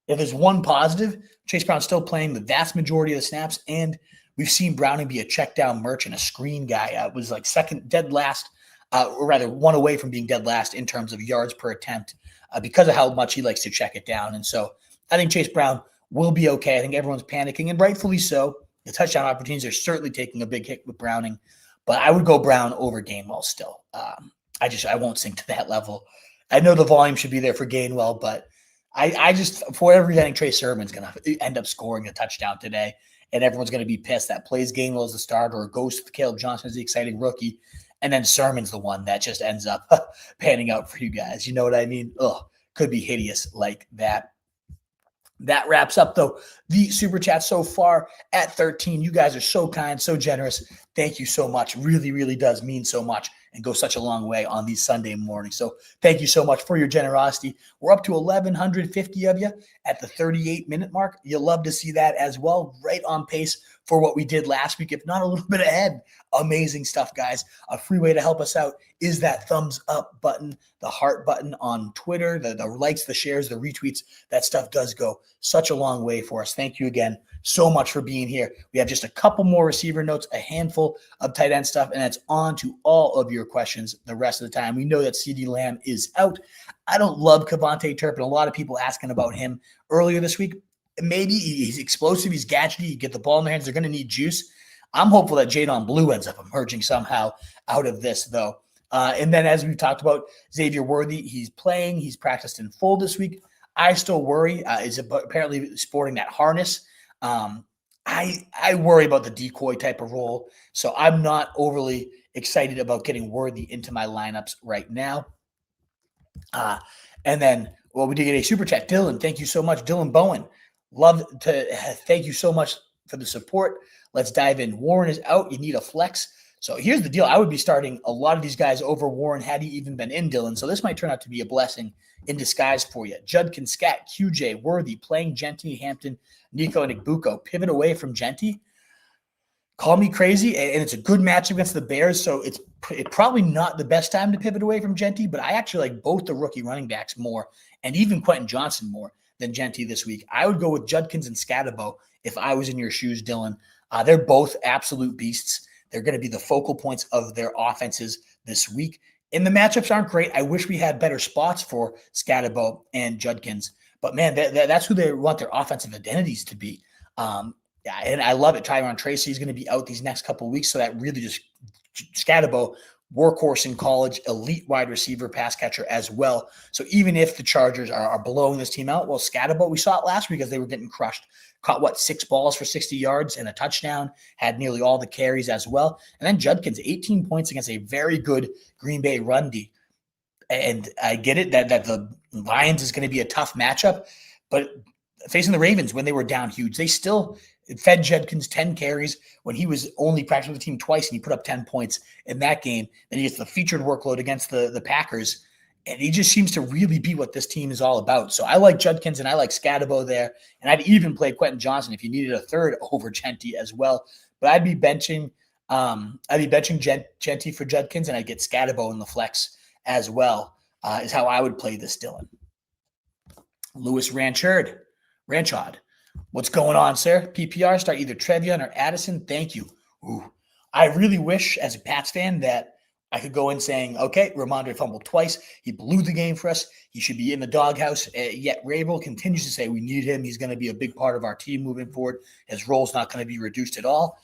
if there's one positive, Chase Brown's still playing the vast majority of the snaps, and we've seen Browning be a check down merchant, a screen guy. Was like dead last, or rather one away from being dead last in terms of yards per attempt because of how much he likes to check it down. And so I think Chase Brown will be okay. I think everyone's panicking, and rightfully so. The touchdown opportunities are certainly taking a big hit with Browning, but I would go Brown over Gainwell still. I won't sink to that level. I know the volume should be there for Gainwell, but I just, for whatever reason, I think Trey Sermon's going to end up scoring a touchdown today, and everyone's going to be pissed that plays Gainwell as the starter or goes to Caleb Johnson as the exciting rookie, and then Sermon's the one that just ends up panning out for you guys. You know what I mean? Could be hideous like that. That wraps up, though, the Super Chat so far at 13. You guys are so kind, so generous. Thank you so much. Really, really does mean so much and go such a long way on these Sunday mornings. So thank you so much for your generosity. We're up to 1,150 of you at the 38-minute mark. You'll love to see that as well. Right on pace for what we did last week, if not a little bit ahead. Amazing stuff, guys. A free way to help us out is that thumbs up button, the heart button on Twitter, the likes, the shares, the retweets. That stuff does go such a long way for us. Thank you again so much for being here. We have just a couple more receiver notes, a handful of tight end stuff, and that's on to all of your questions the rest of the time. We know that CeeDee Lamb is out. I don't love Kevontae Turpin. A lot of people asking about him earlier this week. Maybe he's explosive, he's gadgety, you get the ball in their hands, they're going to need juice. I'm hopeful that Jadon Blue ends up emerging somehow out of this, though. And then as we've talked about, Xavier Worthy, he's playing. He's practiced in full this week. I still worry. Is apparently sporting that harness. I worry about the decoy type of role, so I'm not overly excited about getting Worthy into my lineups right now. And then, well, we did get a super chat. Dylan, thank you so much. Dylan Bowen, love to thank you so much for the support. Let's dive in. Warren is out. You need a flex. So here's the deal. I would be starting a lot of these guys over Warren had he even been in, Dylan. So this might turn out to be a blessing in disguise for you. Judkins, Scat, QJ, Worthy, playing Genty, Hampton, Nico, and Igbuko. Pivot away from Genty. Call me crazy, and it's a good match against the Bears, so it's probably not the best time to pivot away from Genty, but I actually like both the rookie running backs more, and even Quentin Johnson more than Genty this week. I would go with Judkins and Skattebo if I was in your shoes, Dylan. They're both absolute beasts. They're going to be the focal points of their offenses this week. And the matchups aren't great. I wish we had better spots for Skattebo and Judkins, but man, that's who they want their offensive identities to be. Yeah, and I love it. Tyron Tracy is going to be out these next couple of weeks, so that really just Skattebo, workhorse in college, elite wide receiver, pass catcher as well. So even if the Chargers are blowing this team out, well, Skattebo, we saw it last week as they were getting crushed. Caught, 6 balls for 60 yards and a touchdown, had nearly all the carries as well. And then Judkins, 18 points against a very good Green Bay run D. And I get it that the Lions is going to be a tough matchup, but facing the Ravens when they were down huge, they still fed Judkins 10 carries when he was only practicing with the team twice, and he put up 10 points in that game. Then he gets the featured workload against the Packers, and he just seems to really be what this team is all about. So I like Judkins and I like Skattebo there, and I'd even play Quentin Johnson if you needed a third over Genty as well. But I'd be benching Genty for Judkins, and I'd get Skattebo in the flex as well. Is how I would play this, Dylan. Louis Ranchard. What's going on, sir? PPR, start either Trevion or Addison. Thank you. Ooh. I really wish, as a Pats fan, that I could go in saying, okay, Ramondre fumbled twice. He blew the game for us. He should be in the doghouse. Yet Rabel continues to say we need him. He's going to be a big part of our team moving forward. His role's not going to be reduced at all.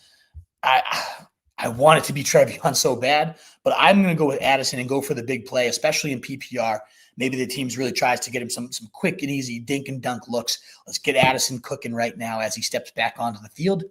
I want it to be Trevion so bad, but I'm going to go with Addison and go for the big play, especially in PPR. Maybe the team's really tries to get him some quick and easy dink and dunk looks. Let's get Addison cooking right now as he steps back onto the field.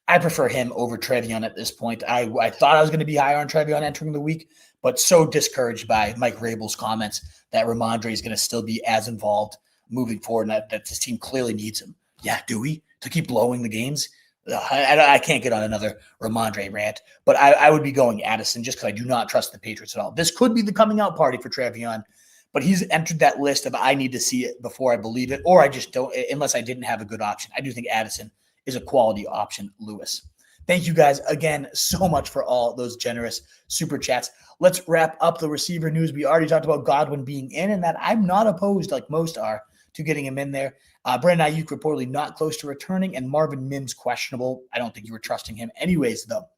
I prefer him over Trevion at this point. I thought I was going to be higher on Trevion entering the week, but so discouraged by Mike Rabel's comments that Ramondre is going to still be as involved moving forward and that this team clearly needs him. Yeah, do we? To keep blowing the games? I can't get on another Ramondre rant, but I would be going Addison just because I do not trust the Patriots at all. This could be the coming out party for Trevion, but he's entered that list of I need to see it before I believe it, or I just don't, unless I didn't have a good option. I do think Addison is a quality option, Lewis. Thank you guys again so much for all those generous super chats. Let's wrap up the receiver news. We already talked about Godwin being in, and that I'm not opposed, like most are, to getting him in there. Brandon Ayuk reportedly not close to returning, and Marvin Mims questionable. I don't think you were trusting him anyways, though.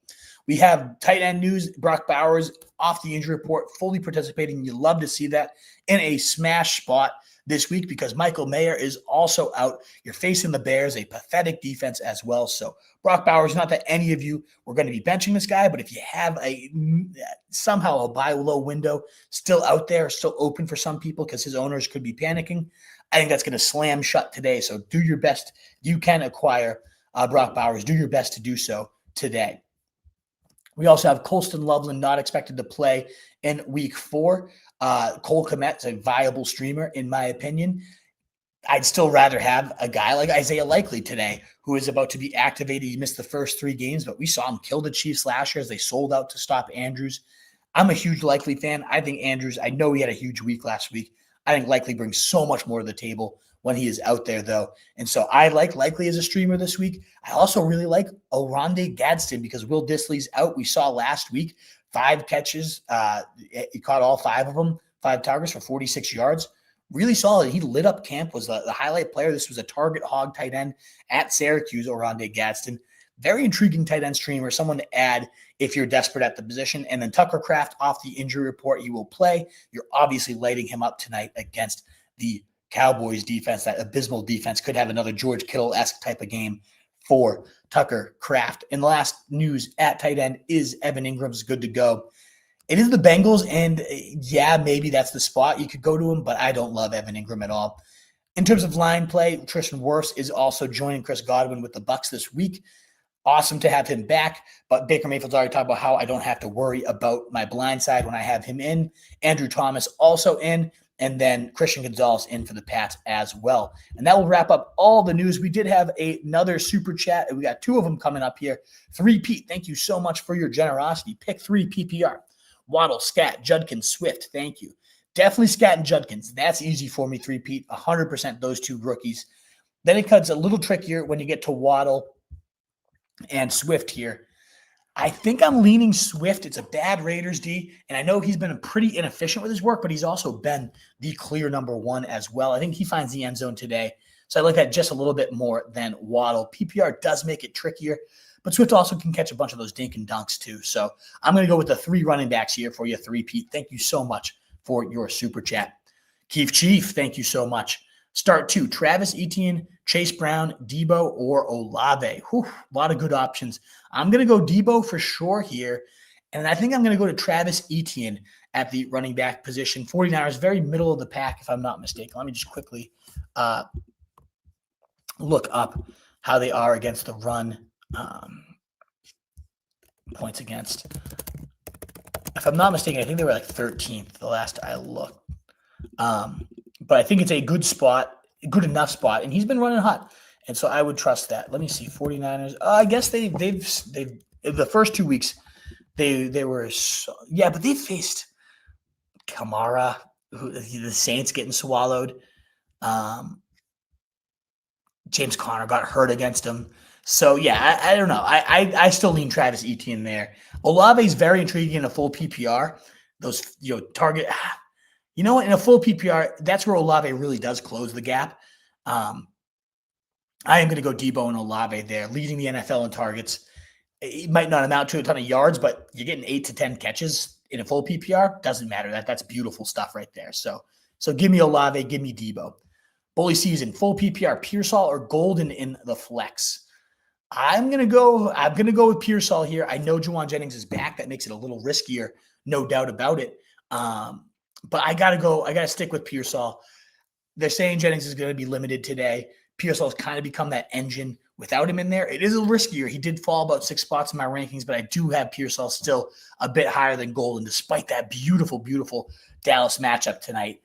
We have tight end news. Brock Bowers off the injury report, fully participating. You love to see that in a smash spot this week because Michael Mayer is also out. You're facing the Bears, a pathetic defense as well. So Brock Bowers, not that any of you were going to be benching this guy, but if you have somehow a buy low window still out there, still open for some people because his owners could be panicking, I think that's going to slam shut today. So do your best. You can acquire Brock Bowers. Do your best to do so today. We also have Colston Loveland not expected to play in week 4. Cole Kmet's a viable streamer, in my opinion. I'd still rather have a guy like Isaiah Likely today, who is about to be activated. He missed the first 3 games, but we saw him kill the Chiefs last year as they sold out to stop Andrews. I'm a huge Likely fan. I think Andrews, I know he had a huge week last week. I think Likely brings so much more to the table when he is out there, though. And so I like Likely as a streamer this week. I also really like Oronde Gadsden because Will Dissly's out. We saw last week 5 catches. He caught all 5 of them, 5 targets for 46 yards. Really solid. He lit up camp, was the highlight player. This was a target hog tight end at Syracuse, Oronde Gadsden. Very intriguing tight end streamer, someone to add if you're desperate at the position. And then Tucker Kraft off the injury report, he will play. You're obviously lighting him up tonight against the Cowboys defense. That abysmal defense could have another George Kittle-esque type of game for Tucker Kraft. And the last news at tight end is Evan Ingram's good to go. It is the Bengals, and yeah, maybe that's the spot you could go to him, but I don't love Evan Ingram at all. In terms of line play, Tristan Wirfs is also joining Chris Godwin with the Bucs this week. Awesome to have him back, but Baker Mayfield's already talked about how I don't have to worry about my blind side when I have him in. Andrew Thomas also in, and then Christian Gonzalez in for the Pats as well. And that will wrap up all the news. We did have another super chat, and we got 2 of them coming up here. 3 Pete, thank you so much for your generosity. Pick 3 PPR. Waddle, Scat, Judkins, Swift, thank you. Definitely Scat and Judkins. That's easy for me, 3 Pete. 100% those 2 rookies. Then it cuts a little trickier when you get to Waddle and Swift here. I think I'm leaning Swift. It's a bad Raiders D, and I know he's been pretty inefficient with his work, but he's also been the clear number 1 as well. I think he finds the end zone today, so I like that just a little bit more than Waddle. PPR does make it trickier, but Swift also can catch a bunch of those dink and dunks too. So I'm going to go with the 3 running backs here for you, 3 Pete. Thank you so much for your super chat. Keith Chief, thank you so much. Start 2, Travis Etienne, Chase Brown, Deebo, or Olave. Whew, a lot of good options. I'm going to go Deebo for sure here, and I think I'm going to go to Travis Etienne at the running back position. 49ers, very middle of the pack, if I'm not mistaken. Let me just quickly look up how they are against the run, points against. If I'm not mistaken, I think they were like 13th the last I looked. But I think it's a good spot, good enough spot, and he's been running hot, and so I would trust that. Let me see, 49ers. I guess they've the first 2 weeks they were but they faced Kamara, the Saints getting swallowed. James Conner got hurt against him. So, yeah, I don't know. I still lean Travis Etienne there. Olave is very intriguing in a full PPR. Those, target – you know what? In a full PPR, that's where Olave really does close the gap. I am going to go Deebo and Olave there, leading the NFL in targets. It might not amount to a ton of yards, but you're getting 8 to 10 catches in a full PPR. Doesn't matter. That's beautiful stuff right there. So give me Olave, give me Deebo. Bully season, full PPR, Pearsall or Golden in the flex. I'm gonna go with Pearsall here. I know Jauan Jennings is back. That makes it a little riskier, no doubt about it. But I gotta stick with Pearsall. They're saying Jennings is going to be limited today. Pearsall's kind of become that engine without him in there. It is a little riskier. He did fall about 6 spots in my rankings, but I do have Pearsall still a bit higher than Golden, despite that beautiful, beautiful Dallas matchup tonight.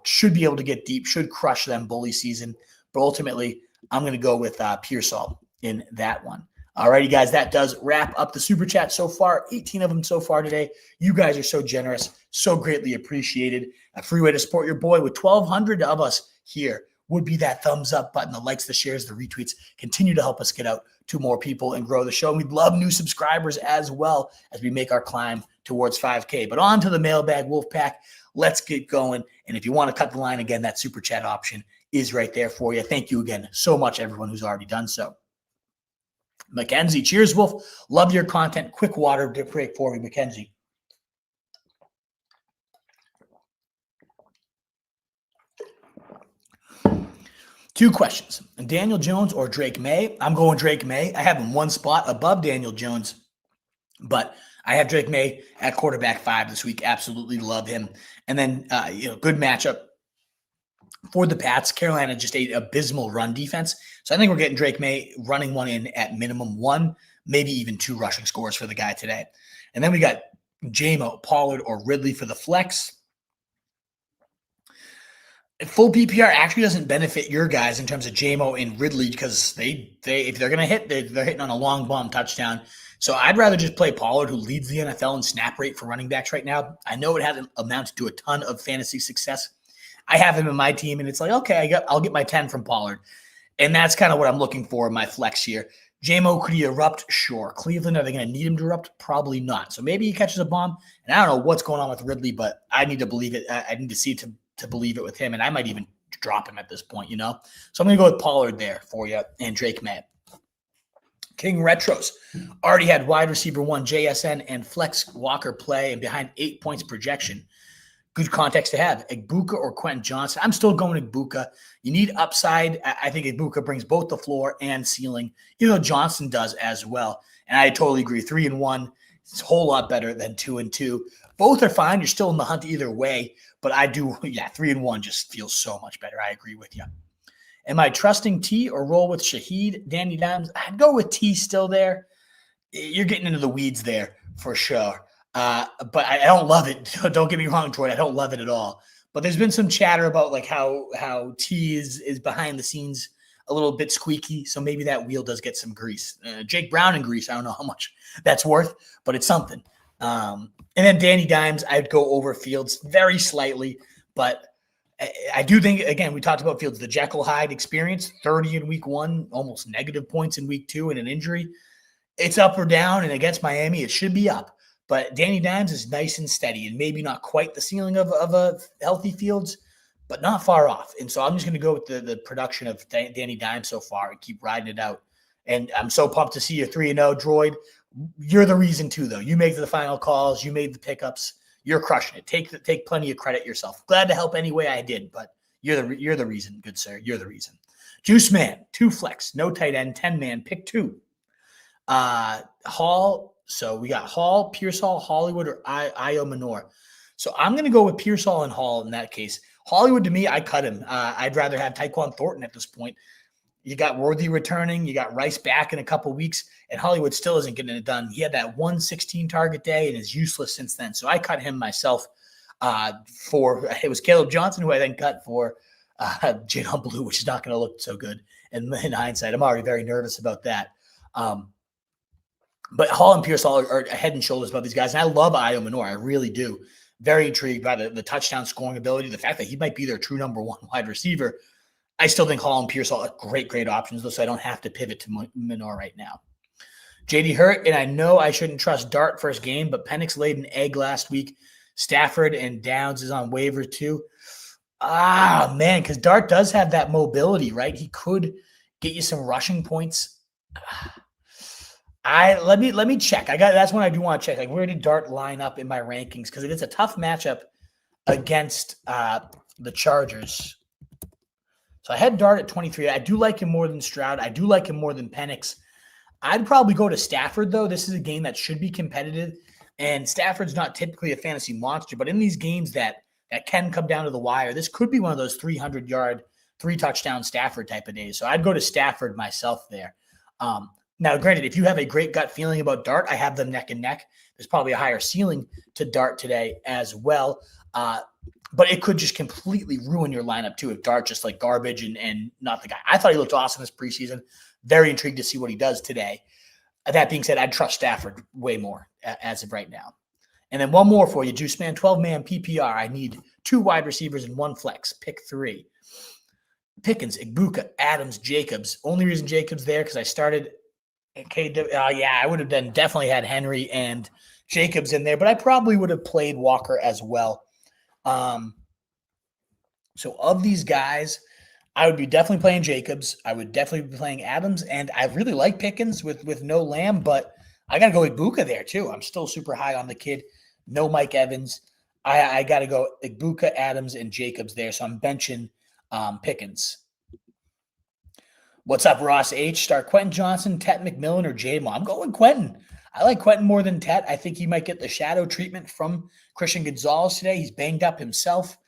Should be able to get deep, should crush them bully season. But ultimately, I'm going to go with Pearsall in that one. All righty, guys, that does wrap up the Super Chat so far. 18 of them so far today. You guys are so generous, so greatly appreciated. A free way to support your boy with 1,200 of us here would be that thumbs up button, the likes, the shares, the retweets. Continue to help us get out to more people and grow the show. And we'd love new subscribers as well as we make our climb towards 5K. But on to the mailbag, Wolfpack. Let's get going. And if you want to cut the line again, that Super Chat option is right there for you. Thank you again so much, everyone who's already done so. Mackenzie, cheers, Wolf. Love your content. Quick water break for me, Mackenzie. Two questions. Daniel Jones or Drake May? I'm going Drake May. I have him one spot above Daniel Jones, but I have Drake May at quarterback 5 this week. Absolutely love him. And then, good matchup for the Pats. Carolina just an abysmal run defense. So I think we're getting Drake May running one in at minimum 1, maybe even 2 rushing scores for the guy today. And then we got J-Mo, Pollard, or Ridley for the flex. Full PPR actually doesn't benefit your guys in terms of J-Mo and Ridley because they if they're going to hit, they're hitting on a long bomb touchdown. So I'd rather just play Pollard, who leads the NFL in snap rate for running backs right now. I know it hasn't amounted to a ton of fantasy success. I have him in my team, and it's like, okay, I'll get my 10 from Pollard. And that's kind of what I'm looking for in my flex here. J-Mo, could he erupt? Sure. Cleveland, are they going to need him to erupt? Probably not. So maybe he catches a bomb. And I don't know what's going on with Ridley, but I need to believe it. I need to see to believe it with him, and I might even drop him at this point, So I'm going to go with Pollard there for you and Drake May. King Retros already had wide receiver 1, JSN, and flex Walker play and behind 8 points projection. Good context to have. Egbuka or Quentin Johnson. I'm still going Egbuka. You need upside. I think Egbuka brings both the floor and ceiling. Johnson does as well. And I totally agree. 3-1. It's a whole lot better than 2-2. Both are fine. You're still in the hunt either way. But I do, 3-1 just feels so much better. I agree with you. Am I trusting T or roll with Shaheed, Danny Dimes? I'd go with T still there. You're getting into the weeds there for sure. But I don't love it. Don't get me wrong, Troy. I don't love it at all. But there's been some chatter about like how T is behind the scenes a little bit squeaky. So maybe that wheel does get some grease. Jake Brown and grease. I don't know how much that's worth, but it's something. And then Danny Dimes, I'd go over Fields very slightly, but I do think, again, we talked about Fields, the Jekyll Hyde experience, 30 in week 1, almost negative points in week 2 and an injury. It's up or down, and against Miami, it should be up. But Danny Dimes is nice and steady, and maybe not quite the ceiling of a healthy Fields, but not far off. And so I'm just going to go with the production of Danny Dimes so far and keep riding it out. And I'm so pumped to see you 3-0, Droid. You're the reason too, though. You make the final calls. You made the pickups. You're crushing it. Take plenty of credit yourself. Glad to help any way I did, but you're the reason, good sir. You're the reason. Juice Man, 2 flex, no tight end, 10-man, pick 2. Hall. So we got Hall, Pearsall, Hollywood, or Io Manor. So I'm going to go with Pearsall and Hall in that case. Hollywood, to me, I cut him. I'd rather have Tyquan Thornton at this point. You got Worthy returning. You got Rice back in a couple weeks, and Hollywood still isn't getting it done. He had that 116 target day and is useless since then. So I cut him myself it was Caleb Johnson, who I then cut for Jayden Blue, which is not going to look so good in hindsight. I'm already very nervous about that. But Hall and Pearsall are head and shoulders above these guys. And I love Io Manor. I really do. Very intrigued by the touchdown scoring ability, the fact that he might be their true number 1 wide receiver. I still think Hall and Pearsall are great options, though, so I don't have to pivot to Manor right now. JD hurt, and I know I shouldn't trust Dart first game, but Penix laid an egg last week. Stafford and Downs is on waivers too. Man, because Dart does have that mobility, right? He could get you some rushing points. Let me check. That's one I do want to check. Like, where did Dart line up in my rankings? Because it is a tough matchup against the Chargers. So I had Dart at 23. I do like him more than Stroud. I do like him more than Penix. I'd probably go to Stafford, though. This is a game that should be competitive, and Stafford's not typically a fantasy monster, but in these games that can come down to the wire, this could be one of those 300-yard, 3-touchdown Stafford type of days. So I'd go to Stafford myself there. Now, granted, if you have a great gut feeling about Dart, I have them neck and neck. There's probably a higher ceiling to Dart today as well. But it could just completely ruin your lineup too if Dart just like garbage and not the guy. I thought he looked awesome this preseason. Very intrigued to see what he does today. That being said, I'd trust Stafford way more as of right now. And then one more for you, Juice Man, 12-man PPR. I need 2 wide receivers and 1 flex. Pick 3. Pickens, Igbuka, Adams, Jacobs. Only reason Jacobs there because I started I would have then definitely had Henry and Jacobs in there, but I probably would have played Walker as well. So of these guys, I would be definitely playing Jacobs. I would definitely be playing Adams, and I really like Pickens with no Lamb, but I got to go Igbuka there too. I'm still super high on the kid. No Mike Evans. I got to go Igbuka, Adams, and Jacobs there. So I'm benching Pickens. What's up, Ross H? Start Quentin Johnson, Tet McMillan, or J-Mo? I'm going Quentin. I like Quentin more than Tet. I think he might get the shadow treatment from Christian Gonzalez today. He's banged up himself.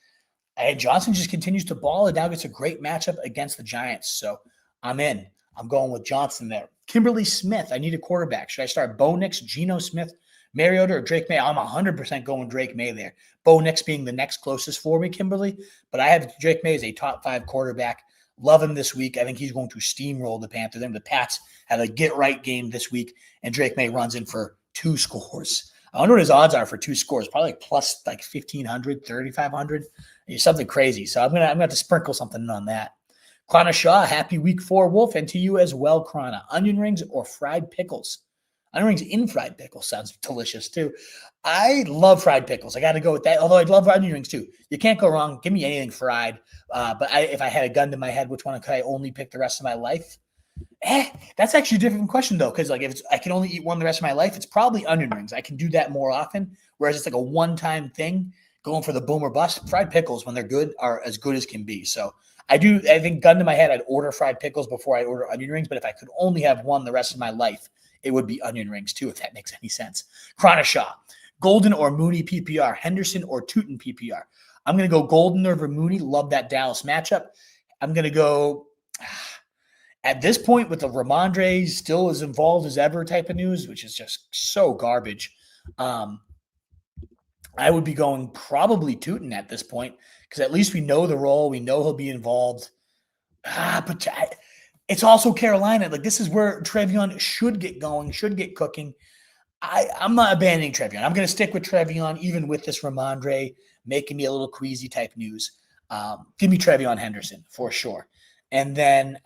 And Johnson just continues to ball and now gets a great matchup against the Giants. So I'm in. I'm going with Johnson there. Kimberly Smith. I need a quarterback. Should I start Bo Nix, Geno Smith, Mariota, or Drake May? I'm 100% going Drake May there. Bo Nix being the next closest for me, Kimberly. But I have Drake May as a top 5 quarterback. Love him this week. I think he's going to steamroll the Panthers. The Pats had a get-right game this week, and Drake May runs in for 2 scores. I wonder what his odds are for 2 scores. Probably plus like 1,500, 3,500. Something crazy. So I'm gonna have to sprinkle something on that. Krana Shaw, happy week 4, Wolf, and to you as well, Krana. Onion rings or fried pickles? Onion rings in fried pickles sounds delicious too. I love fried pickles. I got to go with that. Although I love onion rings too. You can't go wrong. Give me anything fried. But if I had a gun to my head, which one could I only pick the rest of my life? That's actually a different question though, because like if I can only eat one the rest of my life, it's probably onion rings. I can do that more often. Whereas it's like a one-time thing, going for the boom or bust. Fried pickles, when they're good, are as good as can be. So I think gun to my head, I'd order fried pickles before I order onion rings. But if I could only have one the rest of my life, it would be onion rings too, if that makes any sense. Cronishaw, Golden or Mooney PPR, Henderson or Tootin PPR. I'm going to go Golden over Mooney. Love that Dallas matchup. I'm going to go at this point with the Ramondre still as involved as ever type of news, which is just so garbage. I would be going probably Tootin at this point because at least we know the role. We know he'll be involved. But it's also Carolina. Like, this is where Trevion should get going, should get cooking. I'm not abandoning Trevion. I'm going to stick with Trevion even with this Ramondre making me a little queasy type news. Give me Trevion Henderson for sure. And then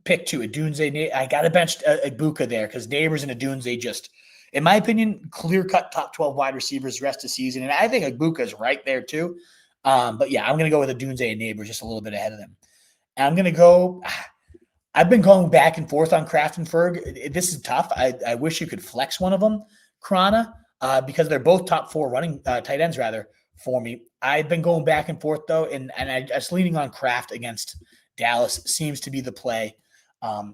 pick two. Adunze. I got to bench Ibuka there because Neighbors and Adunze just, in my opinion, clear-cut top 12 wide receivers the rest of the season. And I think Ibuka is right there too. But yeah, I'm going to go with Adunze and Neighbors just a little bit ahead of them. And I'm going to go – I've been going back and forth on Kraft and Ferg. This is tough. I wish you could flex one of them, Krana, because they're both top 4 running tight ends rather for me. I've been going back and forth though, and I was leaning on Kraft against Dallas. Seems to be the play. I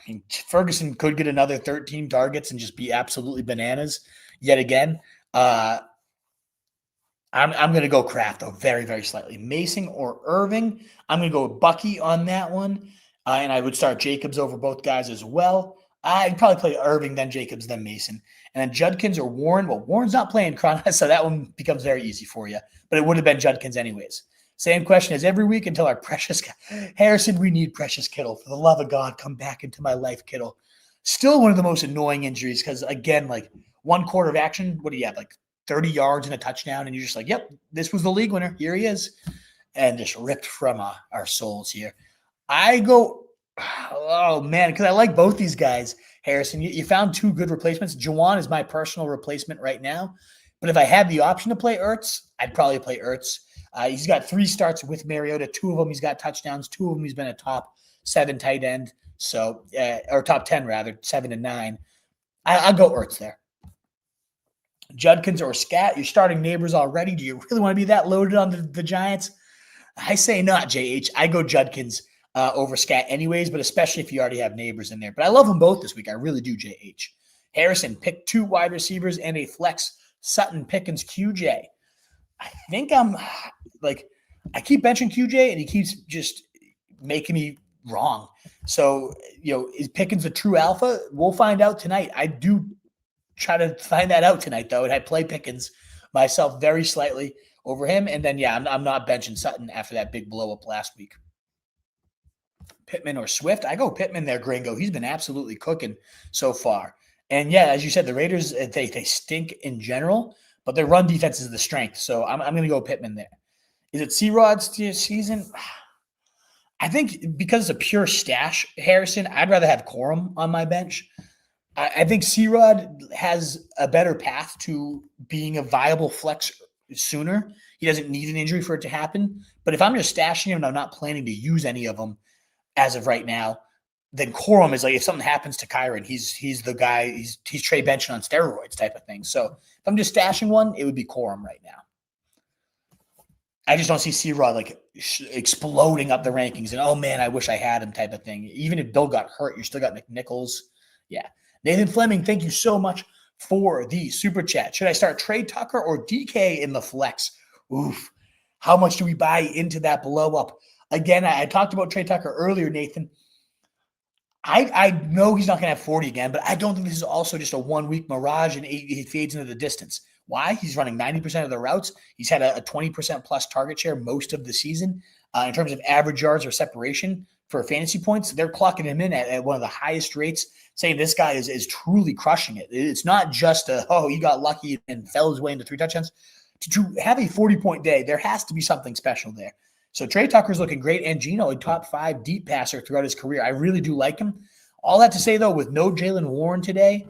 mean, Ferguson could get another 13 targets and just be absolutely bananas yet again. I'm going to go Kraft though, very, very slightly. Mason or Irving. I'm going to go with Bucky on that one. And I would start Jacobs over both guys as well. I'd probably play Irving, then Jacobs, then Mason. And then Judkins or Warren. Well, Warren's not playing Cron, so that one becomes very easy for you. But it would have been Judkins anyways. Same question as every week until our precious Harrison, we need precious Kittle. For the love of God, come back into my life, Kittle. Still one of the most annoying injuries because, again, like 1 quarter of action, what do you have, like 30 yards and a touchdown? And you're just like, yep, this was the league winner. Here he is. And just ripped from our souls here. I go, oh, man, because I like both these guys, Harrison. You found 2 good replacements. Jauan is my personal replacement right now. But if I had the option to play Ertz, I'd probably play Ertz. He's got 3 starts with Mariota. 2 of them he's got touchdowns. 2 of them he's been a top 7 tight end. So, or top 10 rather, 7 and 9. I'll go Ertz there. Judkins or Scat, you're starting Neighbors already. Do you really want to be that loaded on the Giants? I say not, JH. I go Judkins over Scat anyways, but especially if you already have Neighbors in there. But I love them both this week. I really do, JH. Harrison, pick 2 wide receivers and a flex. Sutton, Pickens, QJ. I think I'm like, I keep benching QJ and he keeps just making me wrong. So, is Pickens a true alpha? We'll find out tonight. I do try to find that out tonight, though, and I play Pickens myself very slightly over him. And then, yeah, I'm not benching Sutton after that big blow-up last week. Pittman or Swift? I go Pittman there, Gringo. He's been absolutely cooking so far. And, yeah, as you said, the Raiders, they stink in general, but their run defense is the strength. So I'm going to go Pittman there. Is it C-Rod's season? I think because it's a pure stash, Harrison, I'd rather have Corum on my bench. I think C-Rod has a better path to being a viable flex sooner. He doesn't need an injury for it to happen. But if I'm just stashing him and I'm not planning to use any of them as of right now, then Corum is like, if something happens to Kyron, he's the guy, he's Trey Benson on steroids type of thing. So if I'm just stashing one, it would be Corum right now. I just don't see C-Rod like exploding up the rankings and, oh man, I wish I had him type of thing. Even if Bill got hurt, you still got McNichols. Yeah. Nathan Fleming, thank you so much for the super chat. Should I start Trey Tucker or DK in the flex? Oof. How much do we buy into that blow up? Again, I talked about Trey Tucker earlier, Nathan. I know he's not going to have 40 again, but I don't think this is also just a 1-week mirage and he fades into the distance. Why? He's running 90% of the routes. He's had a 20% plus target share most of the season. In terms of average yards or separation for fantasy points, they're clocking him in at one of the highest rates, saying this guy is truly crushing it. It's not just he got lucky and fell his way into 3 touchdowns. To have a 40-point day, there has to be something special there. So Trey Tucker's looking great, and Gino, a top 5 deep passer throughout his career. I really do like him. All that to say, though, with no Jaylen Warren today,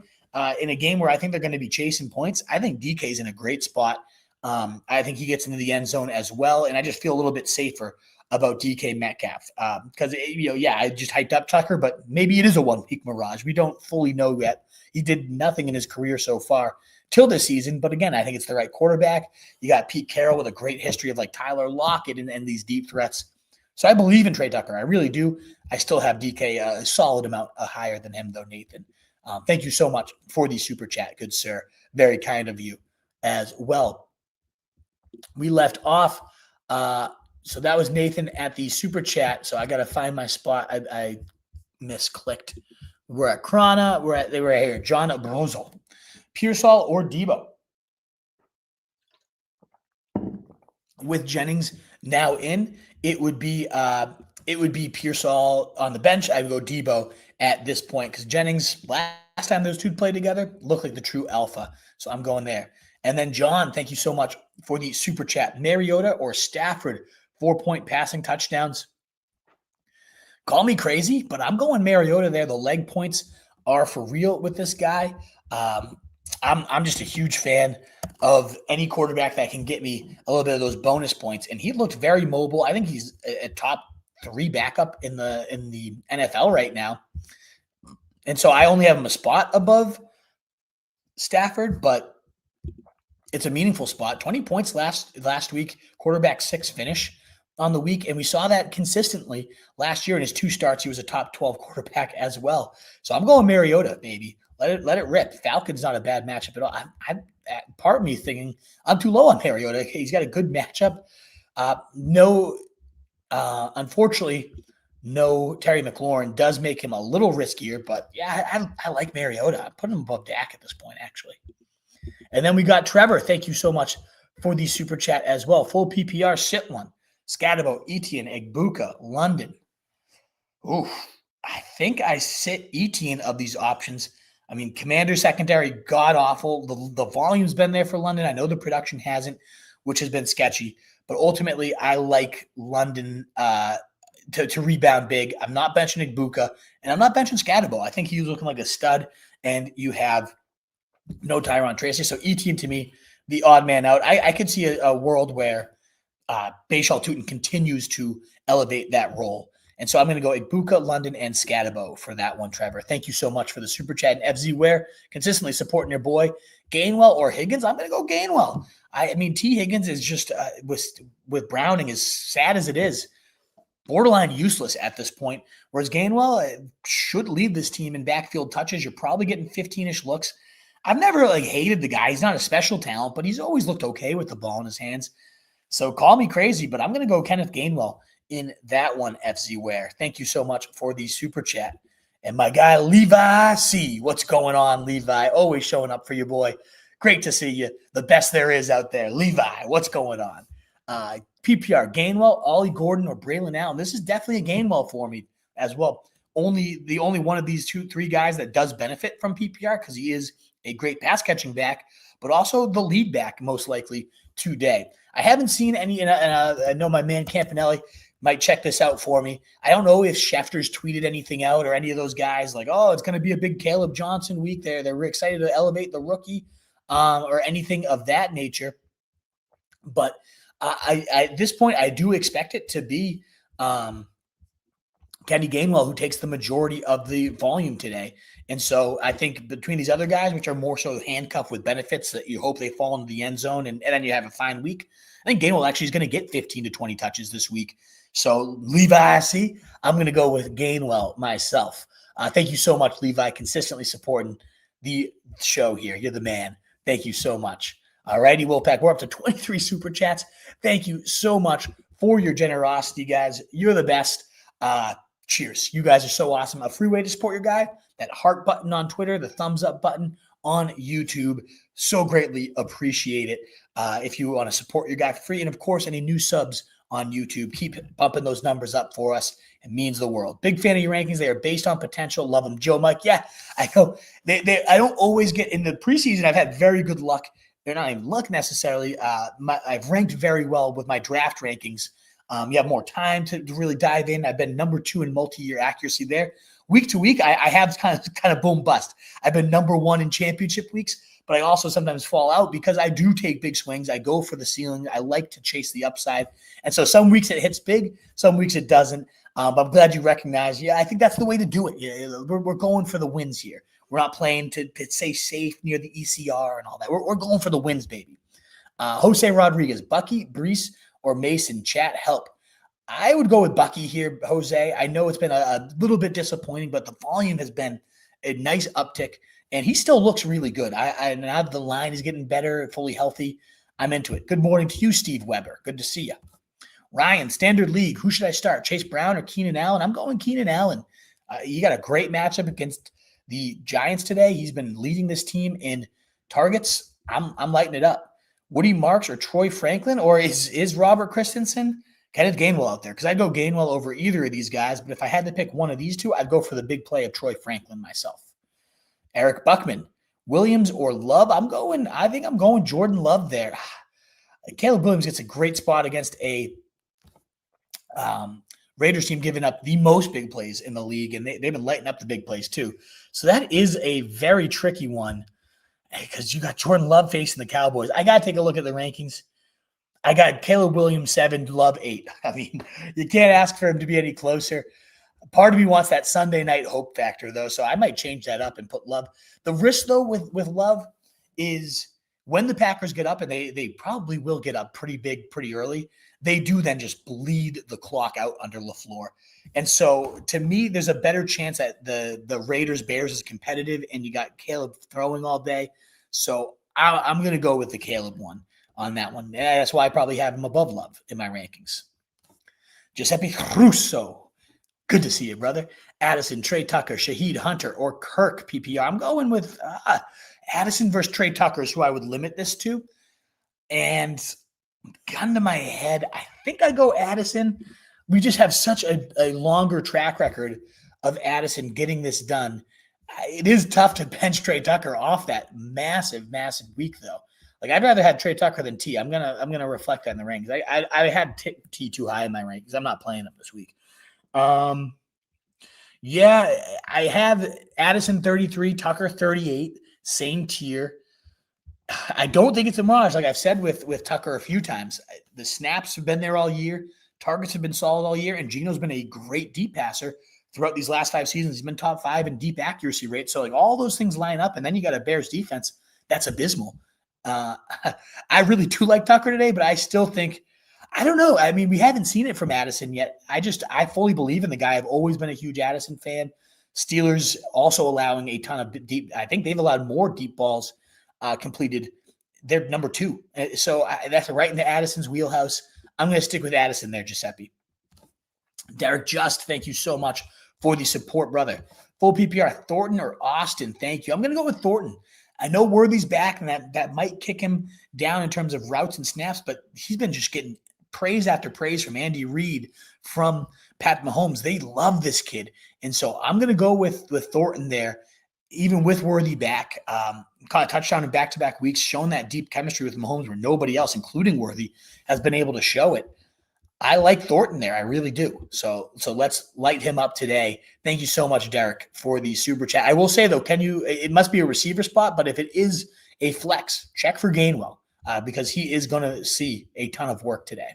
in a game where I think they're going to be chasing points, I think DK's in a great spot. I think he gets into the end zone as well, and I just feel a little bit safer about DK Metcalf because, I just hyped up Tucker, but maybe it is a 1-week mirage. We don't fully know yet. He did nothing in his career so far till this season, but again, I think it's the right quarterback. You got Pete Carroll with a great history of like Tyler Lockett and these deep threats. So I believe in Trey Tucker. I really do. I still have DK a solid amount higher than him, though, Nathan. Thank you so much for the super chat, good sir. Very kind of you as well. We left off. So that was Nathan at the super chat. So I got to find my spot. I misclicked. We're at Krana. They were here. John Brozo, Pearsall or Deebo. With Jennings now in, it would be Pearsall on the bench. I would go Deebo at this point because Jennings, last time those two played together, looked like the true alpha. So I'm going there. And then John, thank you so much for the super chat. Mariota or Stafford, 4-point passing touchdowns. Call me crazy, but I'm going Mariota there. The leg points are for real with this guy. I'm just a huge fan of any quarterback that can get me a little bit of those bonus points. And he looked very mobile. I think he's a top 3 backup in the NFL right now. And so I only have him a spot above Stafford, but it's a meaningful spot. 20 points last week, quarterback 6 finish on the week. And we saw that consistently last year in his 2 starts. He was a top 12 quarterback as well. So I'm going Mariota, baby. Let it rip. Falcons not a bad matchup at all. Part of me thinking I'm too low on Mariota. He's got a good matchup. Unfortunately, no Terry McLaurin does make him a little riskier. But yeah, I like Mariota. I'm putting him above Dak at this point, actually. And then we got Trevor. Thank you so much for the super chat as well. Full PPR, sit one. Skattebo, Etienne, Egbuka, London. Oof. I think I sit Etienne of these options. I mean, Commander secondary, god-awful. The volume's been there for London. I know the production hasn't, which has been sketchy. But ultimately, I like London to rebound big. I'm not benching Egbuka, and I'm not benching Skattebo. I think he's looking like a stud, and you have no Tyron Tracy. So Etienne, to me, the odd man out. I could see a world where Bashal Tutin continues to elevate that role. And so I'm going to go Egbuka, London, and Skattebo for that one, Trevor. Thank you so much for the super chat. And FZ Ware, consistently supporting your boy. Gainwell or Higgins? I'm going to go Gainwell. I mean, T. Higgins is just, with Browning, as sad as it is, borderline useless at this point. Whereas Gainwell should lead this team in backfield touches. You're probably getting 15-ish looks. I've never hated the guy. He's not a special talent, but he's always looked okay with the ball in his hands. So call me crazy, but I'm going to go Kenneth Gainwell in that one, FZ Ware. Thank you so much for the super chat. And my guy, Levi C. What's going on, Levi? Always showing up for your boy. Great to see you. The best there is out there. Levi, what's going on? PPR, Gainwell, Ollie Gordon, or Braylon Allen. This is definitely a Gainwell for me as well. The only one of these 2-3 guys that does benefit from PPR because he is a great pass-catching back, but also the lead back most likely today. I haven't seen any, and I know my man Campanelli might check this out for me. I don't know if Schefter's tweeted anything out or any of those guys like, oh, it's going to be a big Caleb Johnson week. They're excited to elevate the rookie or anything of that nature. But I at this point, I do expect it to be Kenny Gainwell who takes the majority of the volume today. And so I think between these other guys, which are more so handcuffed with benefits that you hope they fall into the end zone and then you have a fine week, I think Gainwell actually is going to get 15 to 20 touches this week. So Levi, see, I'm going to go with Gainwell myself. Thank you so much, Levi, consistently supporting the show here. You're the man. Thank you so much. All righty, Wolfpack, we're up to 23 super chats. Thank you so much for your generosity, guys. You're the best. Cheers. You guys are so awesome. A free way to support your guy, that heart button on Twitter, the thumbs up button on YouTube. So greatly appreciate it. If you want to support your guy for free. And of course, any new subs on YouTube, keep bumping those numbers up for us. It means the world. Big fan of your rankings. They are based on potential. Love them. Joe Mike. Yeah, I know. I don't always get in the preseason. I've had very good luck. They're not even luck necessarily. I've ranked very well with my draft rankings. You have more time to really dive in. I've been number 2 in multi-year accuracy there. Week to week, I have kind of boom bust. I've been number 1 in championship weeks, but I also sometimes fall out because I do take big swings. I go for the ceiling. I like to chase the upside. And so some weeks it hits big, some weeks it doesn't. But I'm glad you recognize, I think that's the way to do it. We're going for the wins here. We're not playing to stay safe near the ECR and all that. We're going for the wins, baby. Jose Rodriguez, Bucky, Brees, or Mason, chat help. I would go with Bucky here, Jose. I know it's been a little bit disappointing, but the volume has been a nice uptick, and he still looks really good. I now the line is getting better, fully healthy. I'm into it. Good morning to you, Steve Weber. Good to see you. Ryan, standard league. Who should I start? Chase Brown or Keenan Allen? I'm going Keenan Allen. He got a great matchup against the Giants today. He's been leading this team in targets. I'm lighting it up. Woody Marks or Troy Franklin, or is Robert Christensen? Kenneth Gainwell out there, because I'd go Gainwell over either of these guys, but if I had to pick one of these two, I'd go for the big play of Troy Franklin myself. Eric Buckman, Williams or Love? I think I'm going Jordan Love there. Caleb Williams gets a great spot against a Raiders team giving up the most big plays in the league, and they've been lighting up the big plays too. So that is a very tricky one because you got Jordan Love facing the Cowboys. I got to take a look at the rankings. I got Caleb Williams 7, Love 8. I mean, you can't ask for him to be any closer. Part of me wants that Sunday night hope factor, though, so I might change that up and put Love. The risk, though, with Love is when the Packers get up, and they probably will get up pretty big pretty early, they do then just bleed the clock out under LaFleur. And so, to me, there's a better chance that the Raiders-Bears is competitive, and you got Caleb throwing all day. So I'm going to go with the Caleb one on that one. Yeah, that's why I probably have him above Love in my rankings. Giuseppe Russo. Good to see you, brother. Addison, Trey Tucker, Shaheed Hunter, or Kirk PPR. I'm going with Addison versus Trey Tucker is who I would limit this to. And gun to my head, I think I go Addison. We just have such a longer track record of Addison getting this done. It is tough to bench Trey Tucker off that massive, massive week, though. Like, I'd rather have Trey Tucker than T. I'm gonna reflect that in the rankings. I had T too high in my rankings. I'm not playing him this week. Yeah, I have Addison 33, Tucker 38, same tier. I don't think it's a mirage. Like I've said with Tucker a few times, the snaps have been there all year. Targets have been solid all year, and Geno's been a great deep passer throughout these last 5 seasons. He's been top 5 in deep accuracy rate. So, like, all those things line up, and then you got a Bears defense that's abysmal. I really do like Tucker today, but I still think – I don't know. I mean, we haven't seen it from Addison yet. I fully believe in the guy. I've always been a huge Addison fan. Steelers also allowing a ton of deep – I think they've allowed more deep balls completed. They're number 2. So that's right into Addison's wheelhouse. I'm going to stick with Addison there, Giuseppe. Derek Just, thank you so much for the support, brother. Full PPR, Thornton or Austin, thank you. I'm going to go with Thornton. I know Worthy's back, and that might kick him down in terms of routes and snaps, but he's been just getting praise after praise from Andy Reid, from Pat Mahomes. They love this kid. And so I'm going to go with Thornton there, even with Worthy back. Caught a touchdown in back-to-back weeks, shown that deep chemistry with Mahomes where nobody else, including Worthy, has been able to show it. I like Thornton there. I really do. So let's light him up today. Thank you so much, Derek, for the super chat. I will say, though, it must be a receiver spot, but if it is a flex, check for Gainwell because he is going to see a ton of work today.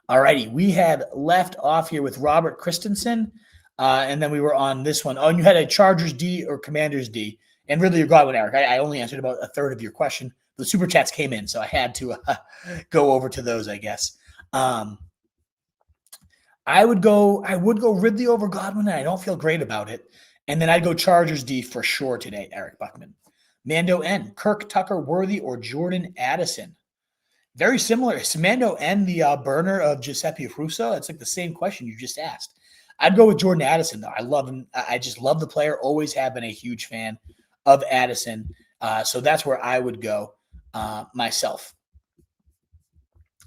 All righty. We had left off here with Robert Christensen, and then we were on this one. Oh, and you had a Chargers D or Commanders D. And really, you're Godwin, Eric. I only answered about a third of your question. The super chats came in, so I had to go over to those, I guess. I would go Ridley over Godwin, and I don't feel great about it. And then I'd go Chargers D for sure today, Eric Buckman. Mando N, Kirk, Tucker, Worthy, or Jordan Addison. Very similar. Is Mando N the burner of Giuseppe Russo? It's like the same question you just asked. I'd go with Jordan Addison, though. I love him. I just love the player. Always have been a huge fan of Addison. So that's where I would go myself.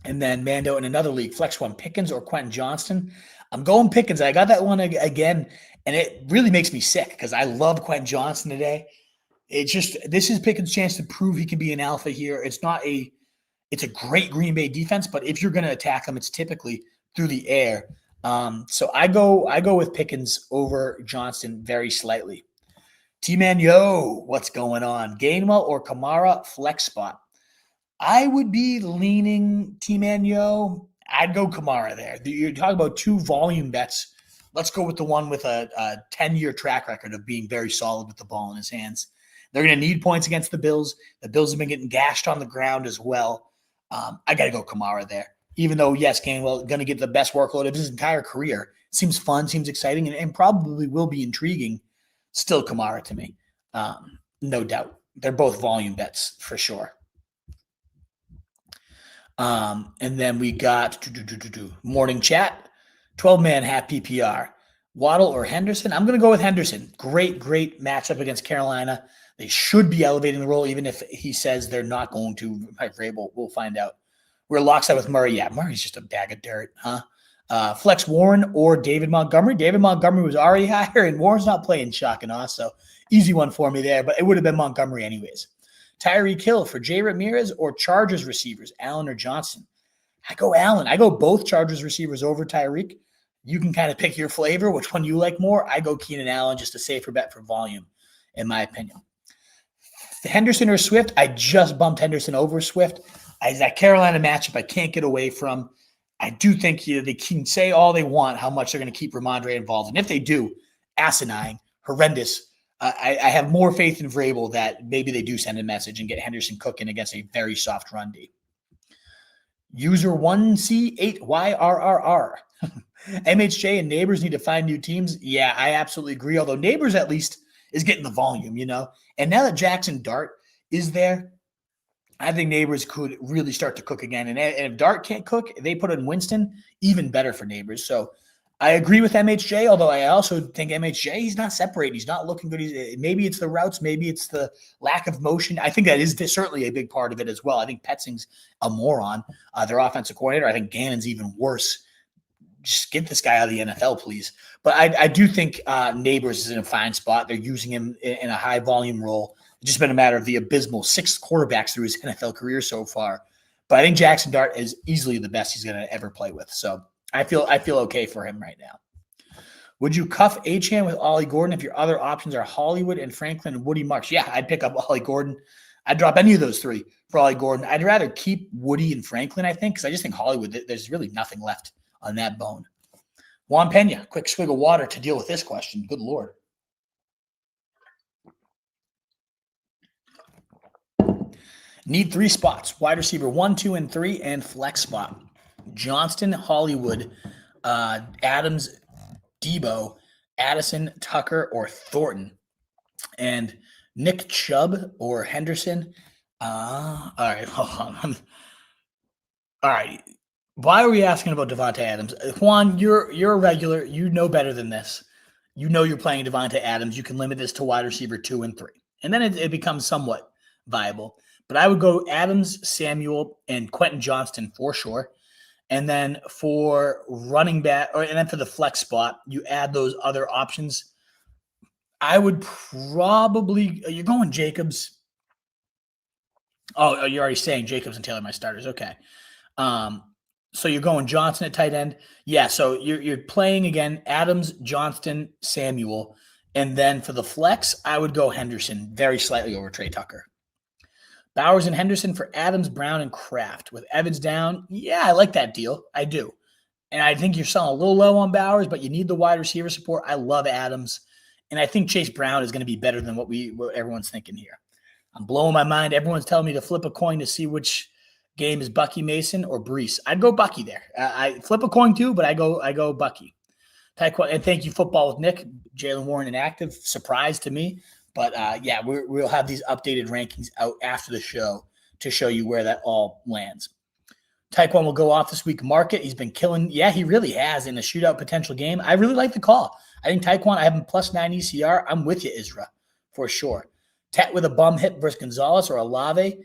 And then Mando in another league, Flex One, Pickens or Quentin Johnston. I'm going Pickens. I got that one again, and it really makes me sick because I love Quentin Johnston today. This is Pickens' chance to prove he can be an alpha here. It's a great Green Bay defense, but if you're going to attack them, it's typically through the air. So I go with Pickens over Johnston very slightly. T-Man, what's going on? Gainwell or Kamara flex spot? I would be leaning T-Man, I'd go Kamara there. You're talking about 2 volume bets. Let's go with the one with a 10-year track record of being very solid with the ball in his hands. They're going to need points against the Bills. The Bills have been getting gashed on the ground as well. I got to go Kamara there. Even though, yes, Gainwell going to get the best workload of his entire career. Seems fun, seems exciting, and probably will be intriguing. Still Kamara to me. No doubt. They're both volume bets for sure. And then we got morning chat, 12-man half PPR. Waddle or Henderson? I'm going to go with Henderson. Great matchup against Carolina. They should be elevating the role, even if he says they're not going to. We'll find out. We're lockstep with Murray. Yeah, Murray's just a bag of dirt, huh? Flex Warren or David Montgomery. David Montgomery was already higher, and Warren's not playing shock and awe, so easy one for me there, but it would have been Montgomery anyways. Tyreek Hill for Jay Ramirez or Chargers receivers, Allen or Johnson? I go Allen. I go both Chargers receivers over Tyreek. You can kind of pick your flavor, which one you like more. I go Keenan Allen, just a safer bet for volume, in my opinion. Henderson or Swift? I just bumped Henderson over Swift. That Carolina matchup I can't get away from. I do think they can say all they want how much they're going to keep Ramondre involved. And if they do, asinine, horrendous. I have more faith in Vrabel that maybe they do send a message and get Henderson cooking against a very soft run D. User 1C8YRRR. MHJ and Neighbors need to find new teams. Yeah, I absolutely agree. Although Neighbors at least is getting the volume, And now that Jackson Dart is there, I think Neighbors could really start to cook again. And if Dart can't cook, they put in Winston, even better for Neighbors. So I agree with MHJ, although I also think MHJ, he's not separating. He's not looking good. Maybe it's the routes. Maybe it's the lack of motion. I think that is certainly a big part of it as well. I think Petzing's a moron, their offensive coordinator. I think Gannon's even worse. Just get this guy out of the NFL, please. But I do think Neighbors is in a fine spot. They're using him in a high-volume role. It's just been a matter of the abysmal 6 quarterbacks through his NFL career so far. But I think Jackson Dart is easily the best he's going to ever play with. So I feel okay for him right now. Would you cuff Achane with Ollie Gordon if your other options are Hollywood and Franklin and Woody Marks? Yeah, I'd pick up Ollie Gordon. I'd drop any of those 3 for Ollie Gordon. I'd rather keep Woody and Franklin, I think, because I just think Hollywood, there's really nothing left on that bone. Juan Pena, quick swig of water to deal with this question. Good Lord. Need 3 spots. Wide receiver 1, 2, and 3, and flex spot. Johnston, Hollywood, Adams, Deebo, Addison, Tucker, or Thornton. And Nick Chubb or Henderson. All right, hold on. All right. Why are we asking about Davante Adams? Juan, you're a regular. You know better than this. You know you're playing Davante Adams. You can limit this to wide receiver 2 and 3. And then it becomes somewhat viable. But I would go Adams, Samuel, and Quentin Johnston for sure. And then for running back, and then for the flex spot, you add those other options. I would probably – you're going Jacobs. Oh, you're already saying Jacobs and Taylor, my starters. Okay. So you're going Johnson at tight end. Yeah, so you're playing again Adams, Johnston, Samuel. And then for the flex, I would go Henderson very slightly over Trey Tucker. Bowers and Henderson for Adams, Brown, and Kraft. With Evans down, yeah, I like that deal. I do. And I think you're selling a little low on Bowers, but you need the wide receiver support. I love Adams. And I think Chase Brown is going to be better than what everyone's thinking here. I'm blowing my mind. Everyone's telling me to flip a coin to see which game is Bucky Mason or Brees. I'd go Bucky there. I flip a coin too, but I go Bucky. And thank you, Football with Nick. Jaylen Warren inactive. Surprise to me. But, yeah, we'll have these updated rankings out after the show to show you where that all lands. Taekwon will go off this week. Market. He's been killing. Yeah, he really has in a shootout potential game. I really like the call. I think Taekwon, I have him +9 ECR. I'm with you, Isra, for sure. Tet with a bum hit versus Gonzalez or Olave.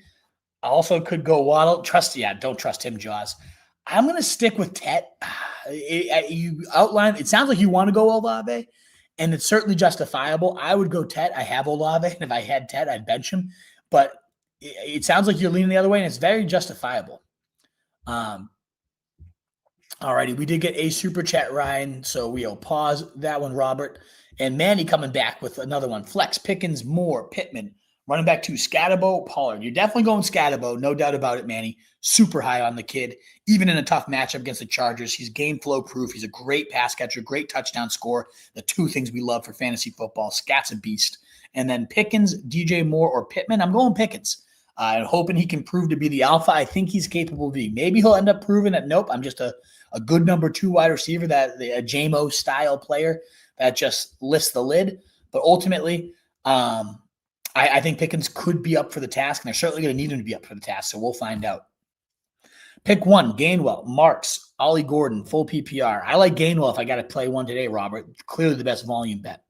I also could go Waddle. Don't trust him, Jaws. I'm going to stick with Tet. You outlined, it sounds like you want to go Olave. And it's certainly justifiable. I would go Tet. I have Olave, and if I had Tet, I'd bench him. But it sounds like you're leaning the other way, and it's very justifiable. All righty, we did get a super chat, Ryan, so we'll pause that one, Robert. And Manny coming back with another one. Flex, Pickens, Moore, Pittman. Running back to Skattebo, Pollard. You're definitely going Skattebo, no doubt about it, Manny. Super high on the kid. Even in a tough matchup against the Chargers, he's game flow proof. He's a great pass catcher, great touchdown scorer. The 2 things we love for fantasy football. Skat's a beast. And then Pickens, DJ Moore, or Pittman. I'm going Pickens. I'm hoping he can prove to be the alpha I think he's capable of being. Maybe he'll end up proving that, nope, I'm just a good number 2 wide receiver, that a JMO style player that just lifts the lid. But ultimately, I think Pickens could be up for the task, and they're certainly going to need him to be up for the task, so we'll find out. Pick 1, Gainwell, Marks, Ollie Gordon, full PPR. I like Gainwell if I got to play one today, Robert. Clearly the best volume bet.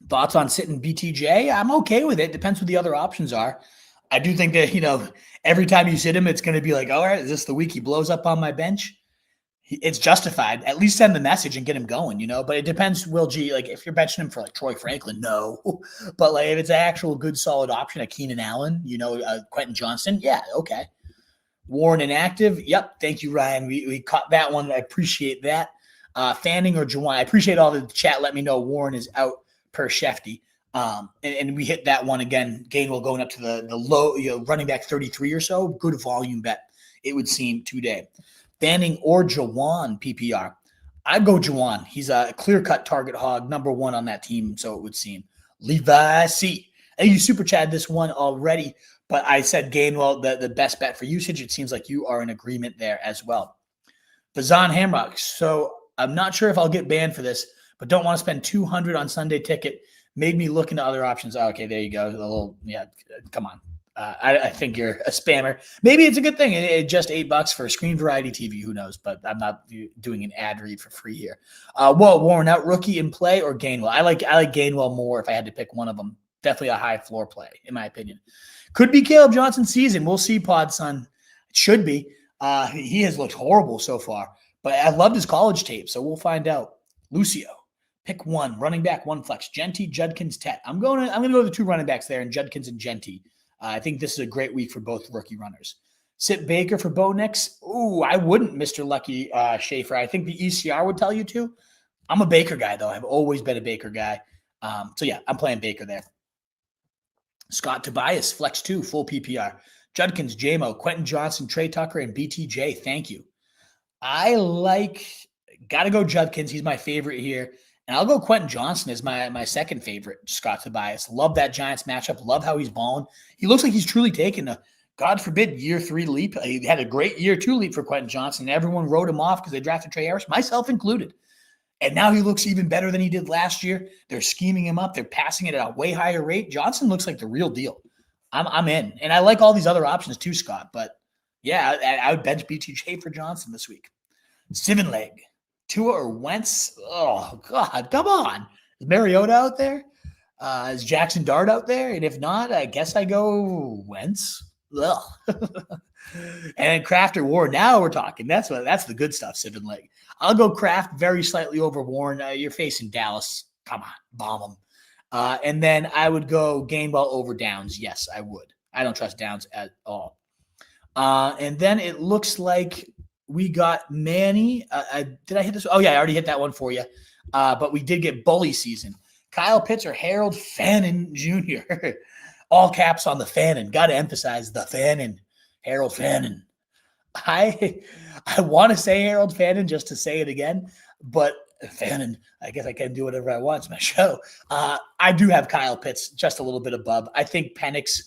Thoughts on sitting BTJ? I'm okay with it. Depends what the other options are. I do think that, every time you sit him, it's going to be like, all right, is this the week he blows up on my bench? It's justified. At least send the message and get him going, But it depends, Will G. Like, if you're benching him for, like, Troy Franklin, no. But, like, if it's an actual good, solid option, a Keenan Allen, Quentin Johnston, yeah, okay. Warren inactive. Yep. Thank you, Ryan. We caught that one. I appreciate that. Fanning or Jauan. I appreciate all the chat. Let me know Warren is out per Shefty. And we hit that one again. Gainwell going up to the low, running back 33 or so. Good volume bet, it would seem, today. Fanning or Jauan PPR. I'd go Jauan. He's a clear-cut target hog, number 1 on that team, so it would seem. Levi C. I think you super chatted this one already. But I said Gainwell, the best bet for usage. It seems like you are in agreement there as well. Bazan Hamrock. So I'm not sure if I'll get banned for this, but don't want to spend $200 on Sunday ticket. Made me look into other options. Oh, okay, there you go. Come on. I think you're a spammer. Maybe it's a good thing. It's just $8 for Screen Variety TV. Who knows? But I'm not doing an ad read for free here. Warren out, rookie in play or Gainwell? I like Gainwell more if I had to pick one of them. Definitely a high floor play, in my opinion. Could be Caleb Johnson's season. We'll see, Pod Son. It should be. He has looked horrible so far, but I loved his college tape, so we'll find out. Lucio, pick 1, running back, 1 flex. Genty, Judkins, Tet. I'm going to go to the 2 running backs there, and Judkins and Genty. I think this is a great week for both rookie runners. Sit Baker for Bo Nix. Ooh, I wouldn't, Mr. Lucky Schaefer. I think the ECR would tell you to. I'm a Baker guy, though. I've always been a Baker guy. So, yeah, I'm playing Baker there. Scott Tobias, flex 2, full PPR. Judkins, JMO, Quentin Johnson, Trey Tucker, and BTJ. Thank you. Got to go Judkins. He's my favorite here. And I'll go Quentin Johnson as my second favorite, Scott Tobias. Love that Giants matchup. Love how he's balling. He looks like he's truly taken a, God forbid, year 3 leap. He had a great year 2 leap for Quentin Johnson. Everyone wrote him off because they drafted Trey Harris, myself included. And now he looks even better than he did last year. They're scheming him up. They're passing it at a way higher rate. Johnson looks like the real deal. I'm in. And I like all these other options too, Scott. But, yeah, I would bench BTJ for Johnson this week. 7-leg. Tua or Wentz? Oh, God, come on. Is Mariota out there? Is Jackson Dart out there? And if not, I guess I go Wentz. Ugh. And Kraft or Warren. Now we're talking. That's the good stuff, 7-leg. I'll go Kraft very slightly over Warren. You're facing Dallas. Come on, bomb them. And then I would go Gainwell over Downs. Yes, I would. I don't trust Downs at all. And then it looks like we got Manny. Did I hit this? Oh, yeah, I already hit that one for you. But we did get bully season. Kyle Pitts or Harold Fannin Jr. All caps on the Fannin. Got to emphasize the Fannin. Harold Fannin. I want to say Harold Fannin just to say it again, but Fannin, I guess I can do whatever I want. It's my show. I do have Kyle Pitts just a little bit above. I think Penix,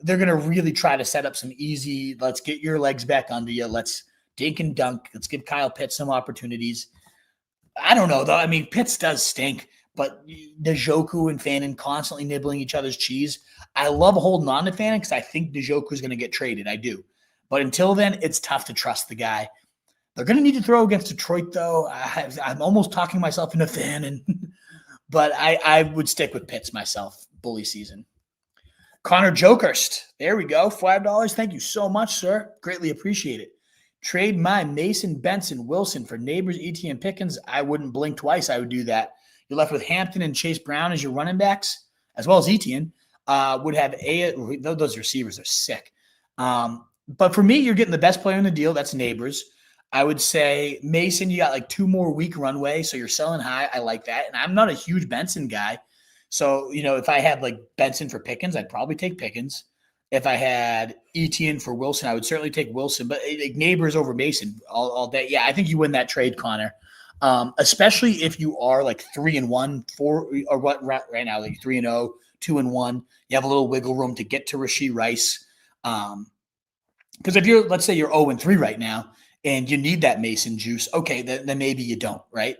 they're going to really try to set up some easy, let's get your legs back under you. Let's dink and dunk. Let's give Kyle Pitts some opportunities. I don't know, though. I mean, Pitts does stink, but Njoku and Fannin constantly nibbling each other's cheese. I love holding on to Fannin because I think Njoku is going to get traded. I do. But until then, it's tough to trust the guy. They're going to need to throw against Detroit, though. I'm almost talking myself into Fannin. But I would stick with Pitts myself, bully season. Connor Jokerst. There we go. $5. Thank you so much, sir. Greatly appreciate it. Trade my Mason, Benson, Wilson for Neighbors, ETN Pickens. I wouldn't blink twice. I would do that. You're left with Hampton and Chase Brown as your running backs, as well as ETN. Would have those receivers are sick. But for me, you're getting the best player in the deal. That's Neighbors. I would say Mason, you got like 2 more week runway, so you're selling high. I like that. And I'm not a huge Benson guy. So, if I had like Benson for Pickens, I'd probably take Pickens. If I had Etienne for Wilson, I would certainly take Wilson. But like Neighbors over Mason all day. Yeah, I think you win that trade, Connor. Especially if you are like 3-1, 4 or what right now, like 3-0, 2-1. You have a little wiggle room to get to Rashee Rice. Because if you're, let's say you're 0-3 right now and you need that Mason juice, okay, then maybe you don't, right?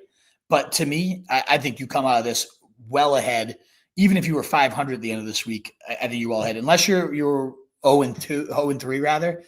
But to me, I think you come out of this well ahead. Even if you were 500 at the end of this week, I think you're well ahead. Unless you're 0-3 rather,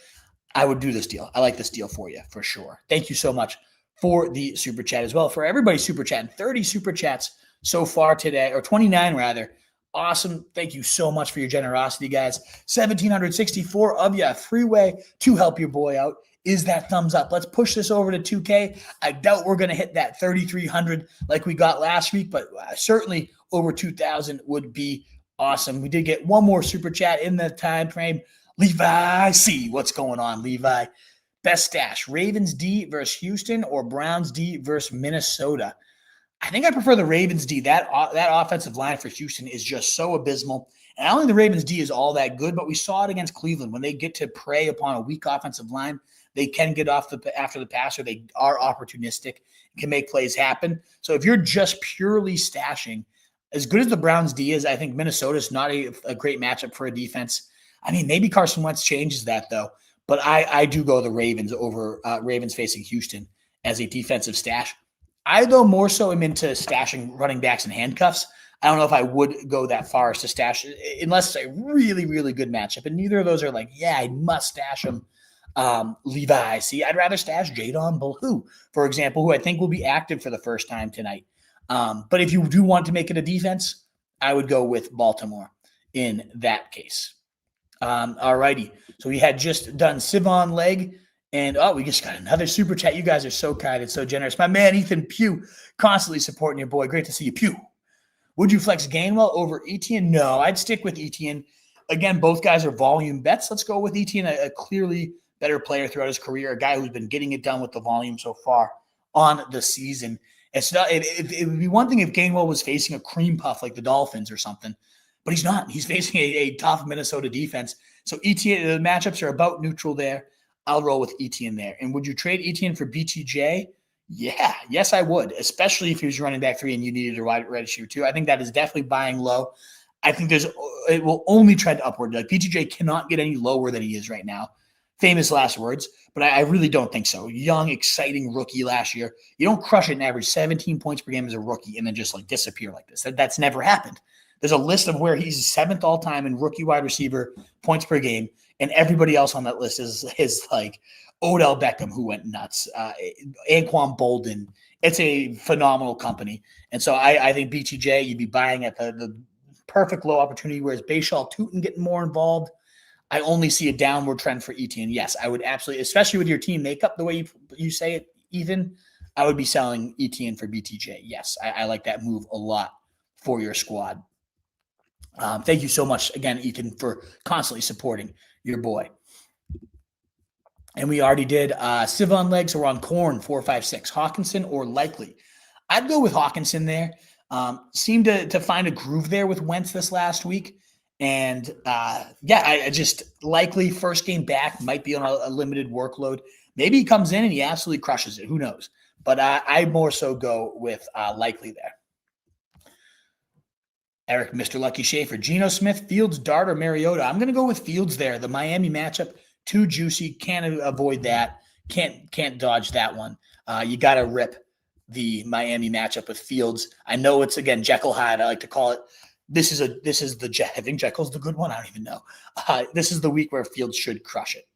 I would do this deal. I like this deal for you for sure. Thank you so much for the super chat as well. For everybody super chatting, 30 super chats so far today, or 29 rather. Awesome. Thank you so much for your generosity, guys. 1,764 of you. A free way to help your boy out is that thumbs up. Let's push this over to 2K. I doubt we're going to hit that 3,300 like we got last week, but certainly over 2,000 would be awesome. We did get one more super chat in the time frame. Levi C. What's going on, Levi? Best stash, Ravens D versus Houston or Browns D versus Minnesota? I think I prefer the Ravens D. That offensive line for Houston is just so abysmal. And I don't think the Ravens D is all that good, but we saw it against Cleveland. When they get to prey upon a weak offensive line, they can get off after the passer. They are opportunistic and can make plays happen. So if you're just purely stashing, as good as the Browns D is, I think Minnesota is not a great matchup for a defense. I mean, maybe Carson Wentz changes that, though. But I do go the Ravens over Ravens facing Houston as a defensive stash. I, though, more so am into stashing running backs in handcuffs. I don't know if I would go that far as to stash unless it's a really, really good matchup. And neither of those are like, yeah, I must stash them. Levi, see, I'd rather stash Jayden Blue, for example, who I think will be active for the first time tonight. But if you do want to make it a defense, I would go with Baltimore in that case. All righty. So we had just done Sivon Leg. And, we just got another super chat. You guys are so kind and so generous. My man, Ethan Pugh, constantly supporting your boy. Great to see you, Pugh. Would you flex Gainwell over Etienne? No, I'd stick with Etienne. Again, both guys are volume bets. Let's go with Etienne, a clearly better player throughout his career, a guy who's been getting it done with the volume so far on the season. It would be one thing if Gainwell was facing a cream puff like the Dolphins or something, but he's not. He's facing a tough Minnesota defense. So Etienne, the matchups are about neutral there. I'll roll with Etienne there. And would you trade Etienne for BTJ? Yeah. Yes, I would, especially if he was running back 3 and you needed a wide receiver 2. I think that is definitely buying low. I think it will only trend upward. Like BTJ cannot get any lower than he is right now. Famous last words, but I really don't think so. Young, exciting rookie last year. You don't crush it and average 17 points per game as a rookie and then just like disappear like this. That's never happened. There's a list of where he's 7th all time in rookie wide receiver points per game. And everybody else on that list is like Odell Beckham, who went nuts, Anquan Bolden. It's a phenomenal company. And so I think BTJ, you'd be buying at the perfect low opportunity, whereas Bashal Tootin getting more involved. I only see a downward trend for Etienne. Yes, I would absolutely, especially with your team makeup, the way you say it, Ethan, I would be selling Etienne for BTJ. Yes, I like that move a lot for your squad. Thank you so much again, Ethan, for constantly supporting your boy. And we already did Sivon Leg, so we're on Corn 456. Hawkinson or Likely? I'd go with Hawkinson there. Seemed to find a groove there with Wentz this last week. And I just Likely first game back, might be on a limited workload. Maybe he comes in and he absolutely crushes it. Who knows? But I more so go with Likely there. Eric, Mr. Lucky Schaefer, Geno Smith, Fields, Dart, or Mariota? I'm going to go with Fields there. The Miami matchup, too juicy. Can't avoid that. Can't dodge that one. You got to rip the Miami matchup with Fields. I know it's, again, Jekyll Hyde. I like to call it. This is the I think Jekyll's the good one. I don't even know. This is the week where Fields should crush it.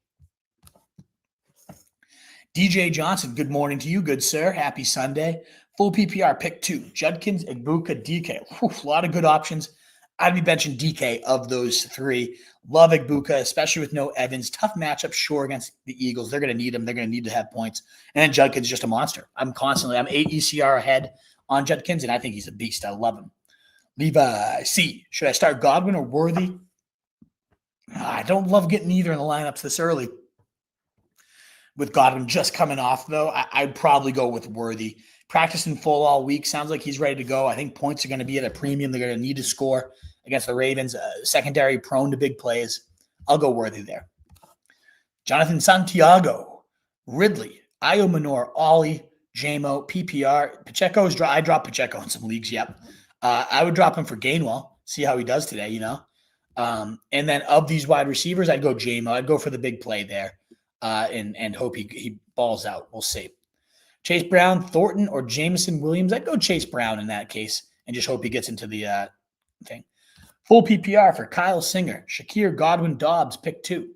DJ Johnson, good morning to you, good sir. Happy Sunday. Full PPR, pick 2. Judkins, Igbuka, DK. A lot of good options. I'd be benching DK of those 3. Love Igbuka, especially with no Evans. Tough matchup, sure, against the Eagles. They're going to need him. They're going to need to have points. And then Judkins is just a monster. I'm 8 ECR ahead on Judkins, and I think he's a beast. I love him. Levi C. Should I start Godwin or Worthy? I don't love getting either in the lineups this early. With Godwin just coming off, though, I'd probably go with Worthy. Practicing full all week. Sounds like he's ready to go. I think points are going to be at a premium. They're going to need to score against the Ravens. Secondary prone to big plays. I'll go Worthy there. Jonathan Santiago, Ridley, Io Manor, Ollie, JMO, PPR. Pacheco's I dropped Pacheco in some leagues. Yep. I would drop him for Gainwell. See how he does today, And then of these wide receivers, I'd go JMO. I'd go for the big play there and hope he balls out. We'll see. Chase Brown, Thornton, or Jameson Williams? I'd go Chase Brown in that case. and just hope he gets into the thing. Full PPR for Kyle Singer, Shakir, Godwin, Dobbs, pick 2.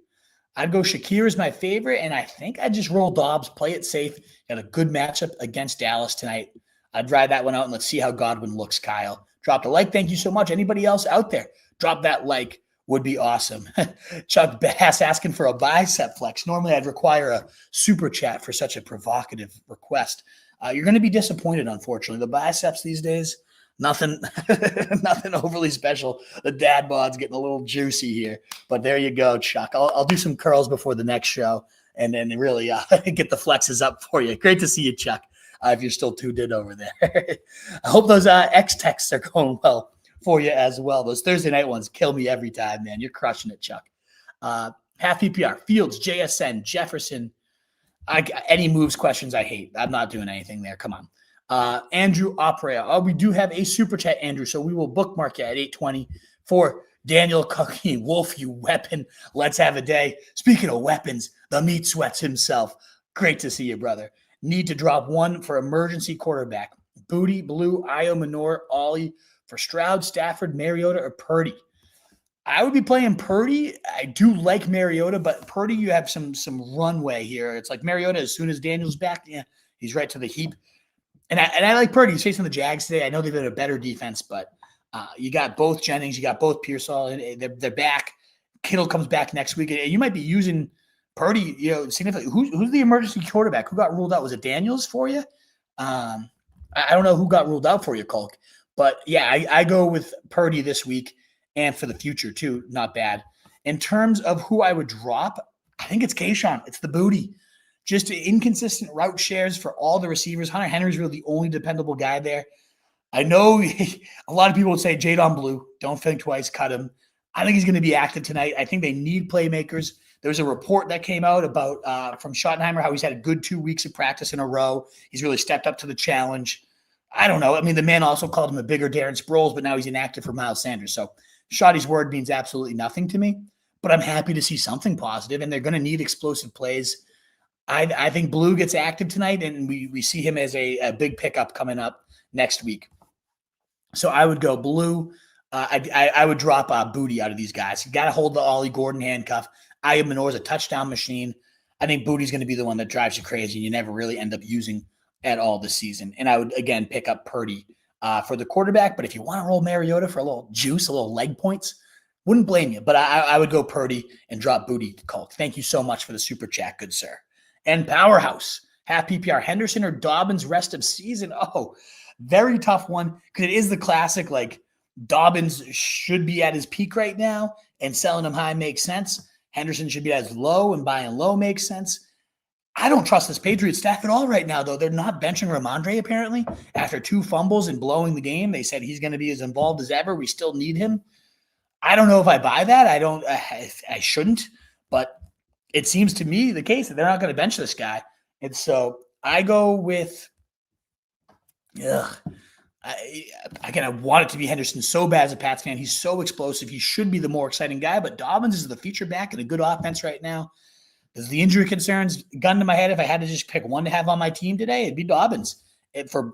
I'd go Shakir as my favorite, and I think I'd just roll Dobbs, play it safe. Got a good matchup against Dallas tonight. I'd ride that one out, and let's see how Godwin looks, Kyle. Drop a like. Thank you so much. Anybody else out there, drop that like. Would be awesome. Chuck Bass asking for a bicep flex. Normally, I'd require a super chat for such a provocative request. You're going to be disappointed, unfortunately. The biceps these days, nothing overly special. The dad bod's getting a little juicy here. But there you go, Chuck. I'll do some curls before the next show and then really get the flexes up for you. Great to see you, Chuck, if you're still tuned in over there. I hope those X texts are going well for you as well. Those Thursday night ones kill me every time, man. You're crushing it, Chuck. Half PPR, Fields, JSN, Jefferson. Any moves questions I hate. I'm not doing anything there. Come on. Andrew Oprea. We do have a super chat, Andrew, so we will bookmark you at 8:20 for Daniel Cookie. Wolf, you weapon. Let's have a day. Speaking of weapons, the meat sweats himself. Great to see you, brother. Need to drop one for emergency quarterback. Booty, Blue, Io, Manor, Ollie, for Stroud, Stafford, Mariota, or Purdy. I would be playing Purdy. I do like Mariota, but Purdy, you have some runway here. It's like Mariota, as soon as Daniel's back, yeah, he's right to the heap. And I like Purdy. He's facing the Jags today. I know they've been a better defense, but you got both Jennings, you got both Pearsall, and they're back. Kittle comes back next week. And you might be using Purdy, significantly. Who's the emergency quarterback? Who got ruled out? Was it Daniels for you? I don't know who got ruled out for you, Colk. But, yeah, I go with Purdy this week and for the future, too. Not bad. In terms of who I would drop, I think it's Quinshon. It's the booty. Just inconsistent route shares for all the receivers. Hunter Henry's really the only dependable guy there. I know a lot of people would say Jayden Blue. Don't think twice. Cut him. I think he's going to be active tonight. I think they need playmakers. There was a report that came out about from Schottenheimer how he's had a good 2 weeks of practice in a row. He's really stepped up to the challenge. I don't know. I mean, the man also called him a bigger Darren Sproles, but now he's inactive for Miles Sanders. So Shotty's word means absolutely nothing to me, but I'm happy to see something positive, and they're going to need explosive plays. I think Blue gets active tonight, and we see him as a big pickup coming up next week. So I would go Blue. I would drop Booty out of these guys. You got to hold the Ollie Gordon handcuff. Aya Manor's a touchdown machine. I think Booty's going to be the one that drives you crazy. You never really end up using at all this season. And I would, again, pick up Purdy for the quarterback. But if you want to roll Mariota for a little juice, a little leg points, wouldn't blame you. But I would go Purdy and drop Booty to Colt. Thank you so much for the super chat, good sir. And Powerhouse, half PPR, Henderson or Dobbins rest of season. Oh, very tough one because it is the classic, like, Dobbins should be at his peak right now and selling him high makes sense. Henderson should be at his low and buying low makes sense. I don't trust this Patriots staff at all right now, though. They're not benching Ramondre, apparently. After 2 fumbles and blowing the game, they said he's going to be as involved as ever. We still need him. I don't know if I buy that. I shouldn't, but it seems to me the case that they're not going to bench this guy. And so I go with, I want it to be Henderson so bad as a Pats fan. He's so explosive. He should be the more exciting guy, but Dobbins is the feature back in a good offense right now. As the injury concerns gun to my head, if I had to just pick one to have on my team today, it'd be Dobbins.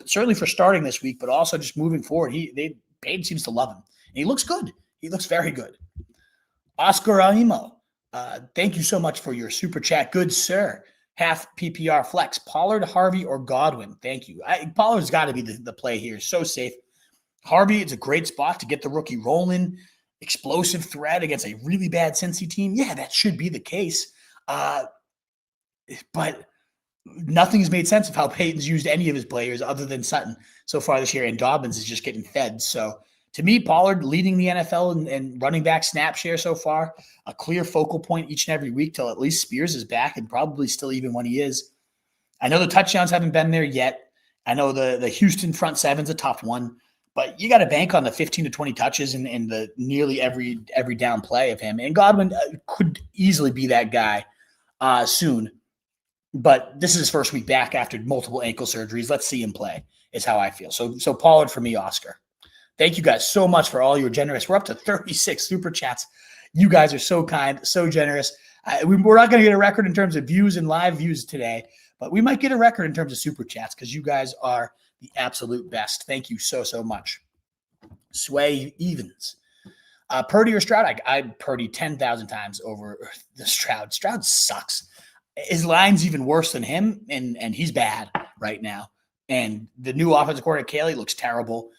Certainly for starting this week, but also just moving forward. Payne seems to love him. And he looks good. He looks very good. Oscar Aimo, thank you so much for your super chat. Good sir. Half PPR flex. Pollard, Harvey, or Godwin. Thank you. Pollard's got to be the play here. So safe. Harvey, it's a great spot to get the rookie rolling. Explosive threat against a really bad Cincy team. Yeah, that should be the case. But nothing's made sense of how Peyton's used any of his players other than Sutton so far this year, and Dobbins is just getting fed. So to me, Pollard leading the NFL and running back snap share so far, a clear focal point each and every week till at least Spears is back, and probably still even when he is. I know the touchdowns haven't been there yet. I know the Houston front seven's a tough one, but you got to bank on the 15 to 20 touches and the nearly every down play of him. And Godwin could easily be that guy soon. But this is his first week back after multiple ankle surgeries. Let's see him play is how I feel. So Pollard for me, Oscar. Thank you guys so much for all your generous. We're up to 36 super chats. You guys are so kind, so generous. We're not going to get a record in terms of views and live views today, but we might get a record in terms of super chats because you guys are the absolute best. Thank you so much. Sway evens. Purdy or Stroud? I Purdy 10,000 times over the Stroud. Stroud sucks. His line's even worse than him, and he's bad right now. And the new offensive coordinator, Caley, looks terrible.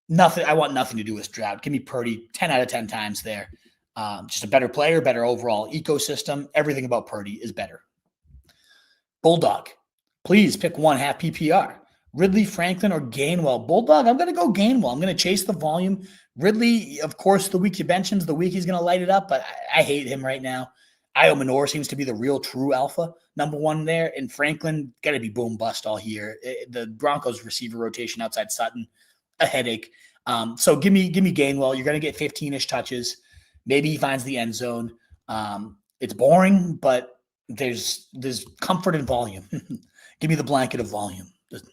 Nothing. I want nothing to do with Stroud. Give me Purdy 10 out of 10 times there. Just a better player, better overall ecosystem. Everything about Purdy is better. Bulldog. Please pick one half PPR. Ridley, Franklin, or Gainwell. Bulldog, I'm going to go Gainwell. I'm going to chase the volume. Ridley, of course, the week you bench him's the week he's going to light it up, but I hate him right now. Io Manor seems to be the real true alpha, number one there. And Franklin, got to be boom bust all year. The Broncos receiver rotation outside Sutton, a headache. So give me Gainwell. You're going to get 15-ish touches. Maybe he finds the end zone. It's boring, but there's comfort in volume. Give me the blanket of volume. Just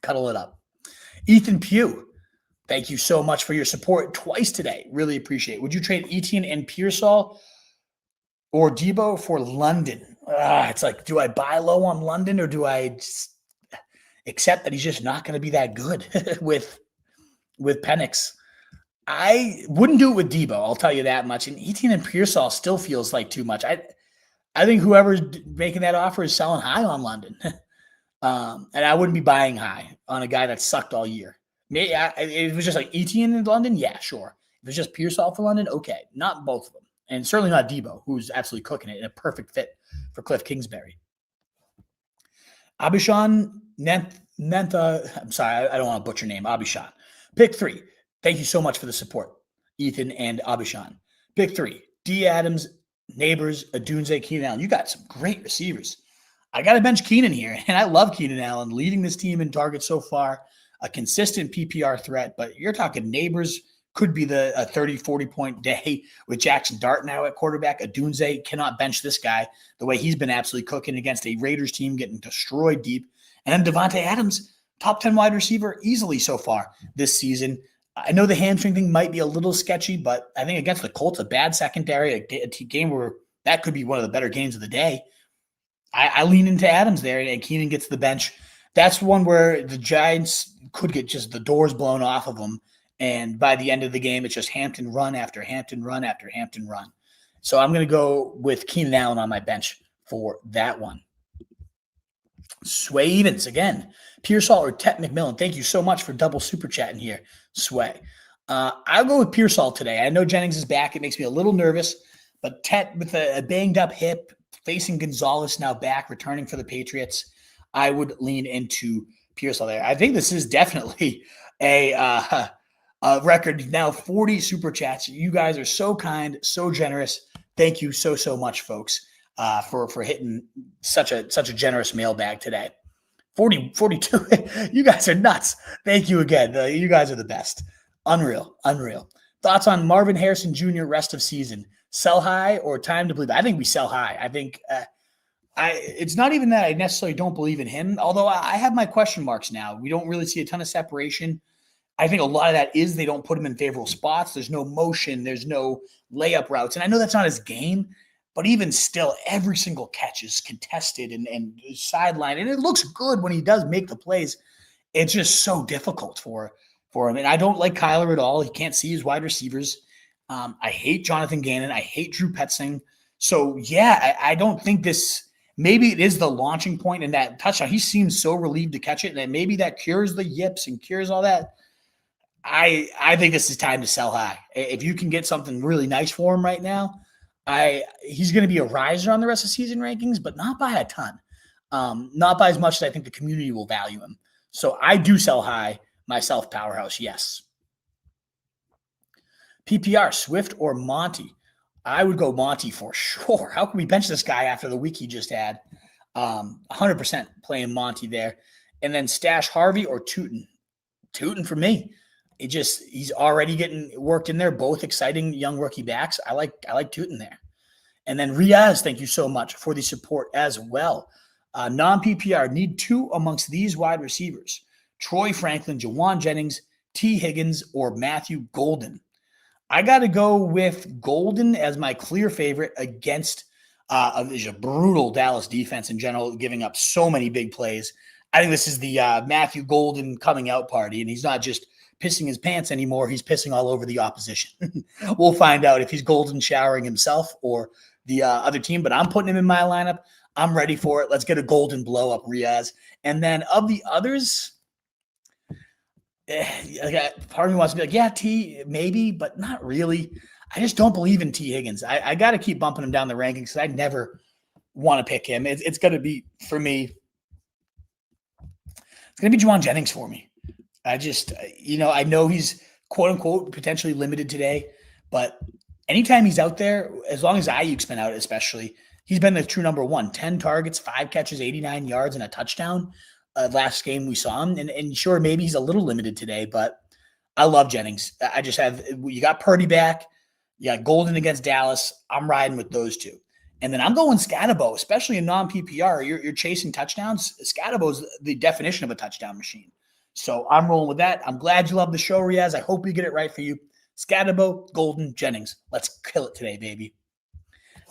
cuddle it up. Ethan Pugh, thank you so much for your support twice today. Really appreciate it. Would you trade Etienne and Pearsall or Deebo for London? It's like, do I buy low on London or do I just accept that he's just not going to be that good with Penix? I wouldn't do it with Deebo, I'll tell you that much. And Etienne and Pearsall still feels like too much. I think whoever's making that offer is selling high on London. And I wouldn't be buying high on a guy that sucked all year. Maybe it was just like Etienne in London, yeah, sure. If it's just Pearsall for London, okay. Not both of them. And certainly not Deebo, who's absolutely cooking it and a perfect fit for Cliff Kingsbury. Abishan Nentha, I'm sorry, I don't want to butcher your name, Abishan. Pick 3. Thank you so much for the support, Ethan and Abishan. Pick 3, D. Adams, Neighbors, Adunze, Keenan Allen. You got some great receivers. I got to bench Keenan here, and I love Keenan Allen, leading this team in targets so far, a consistent PPR threat, but you're talking Neighbors could be a 30, 40-point day with Jackson Dart now at quarterback. Adunze cannot bench this guy the way he's been absolutely cooking against a Raiders team getting destroyed deep. And then Davante Adams, top 10 wide receiver easily so far this season. I know the hamstring thing might be a little sketchy, but I think against the Colts, a bad secondary, a game where that could be one of the better games of the day. I lean into Adams there, and Keenan gets the bench. That's one where the Giants could get just the doors blown off of them, and by the end of the game, it's just Hampton run after Hampton run after Hampton run. So I'm going to go with Keenan Allen on my bench for that one. Sway Evans again. Pearsall or Tet McMillan. Thank you so much for double super chatting here, Sway. I'll go with Pearsall today. I know Jennings is back. It makes me a little nervous, but Tet with a banged up hip, facing Gonzalez now back, returning for the Patriots, I would lean into Pearsall there. I think this is definitely a record now, 40 super chats. You guys are so kind, so generous. Thank you so much, folks, for hitting such a generous mailbag today. 42. You guys are nuts. Thank you again. You guys are the best. Unreal. Thoughts on Marvin Harrison Jr. rest of season? Sell high or time to believe? I think we sell high. I think it's not even that I necessarily don't believe in him, although I have my question marks now. We don't really see a ton of separation. I think a lot of that is they don't put him in favorable spots. There's no motion. There's no layup routes. And I know that's not his game, but even still, every single catch is contested and sidelined. And it looks good when he does make the plays. It's just so difficult for him. And I don't like Kyler at all. He can't see his wide receivers. I hate Jonathan Gannon. I hate Drew Petzing. So, yeah, I don't think this – maybe it is the launching point in that touchdown. He seems so relieved to catch it, and maybe that cures the yips and cures all that. I think this is time to sell high. If you can get something really nice for him right now, he's going to be a riser on the rest of the season rankings, but not by a ton. Not by as much as I think the community will value him. So I do sell high myself, Powerhouse, yes. PPR, Swift or Monty? I would go Monty for sure. How can we bench this guy after the week he just had? 100% playing Monty there. And then stash Harvey or Tootin? Tootin for me. He's already getting worked in there. Both exciting young rookie backs. I like Tootin there. And then Riaz, thank you so much for the support as well. Non-PPR, need 2 amongst these wide receivers. Troy Franklin, Jauan Jennings, T. Higgins, or Matthew Golden. I got to go with Golden as my clear favorite against a brutal Dallas defense in general, giving up so many big plays. I think this is the Matthew Golden coming out party, and he's not just pissing his pants anymore. He's pissing all over the opposition. We'll find out if he's golden showering himself or the other team, but I'm putting him in my lineup. I'm ready for it. Let's get a golden blow up, Riaz. And then of the others, part of me wants to be like, yeah, T, maybe, but not really. I just don't believe in T. Higgins. I got to keep bumping him down the rankings because I never want to pick him. It's going to be, for me, it's going to be Jauan Jennings for me. I just, I know he's quote unquote potentially limited today, but anytime he's out there, as long as Ayuk's been out, especially, he's been the true number one. 10 targets, 5 catches, 89 yards, and a touchdown. Last game we saw him. And sure, maybe he's a little limited today, but I love Jennings. You got Purdy back. You got Golden against Dallas. I'm riding with those two. And then I'm going Skattebo, especially in non-PPR. You're chasing touchdowns. Skattebo's the definition of a touchdown machine. So I'm rolling with that. I'm glad you love the show, Riaz. I hope we get it right for you. Skattebo, Golden, Jennings. Let's kill it today, baby.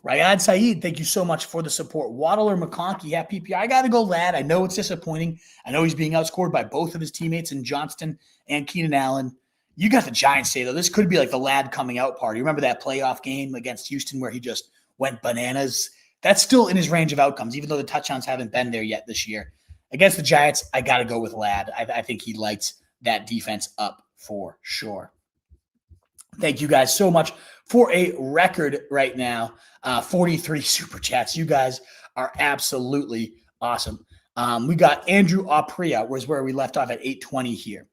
Rayad Saeed, thank you so much for the support. Waddle or McConkey, yeah, PPR. I got to go Lad. I know it's disappointing. I know he's being outscored by both of his teammates in Johnston and Keenan Allen. You got the Giants today, though. This could be like the Lad coming out party. Remember that playoff game against Houston where he just went bananas? That's still in his range of outcomes, even though the touchdowns haven't been there yet this year. Against the Giants, I got to go with Lad. I think he lights that defense up for sure. Thank you guys so much for a record right now. 43 super chats. You guys are absolutely awesome. We got Andrew Apria was where we left off at 8:20 here.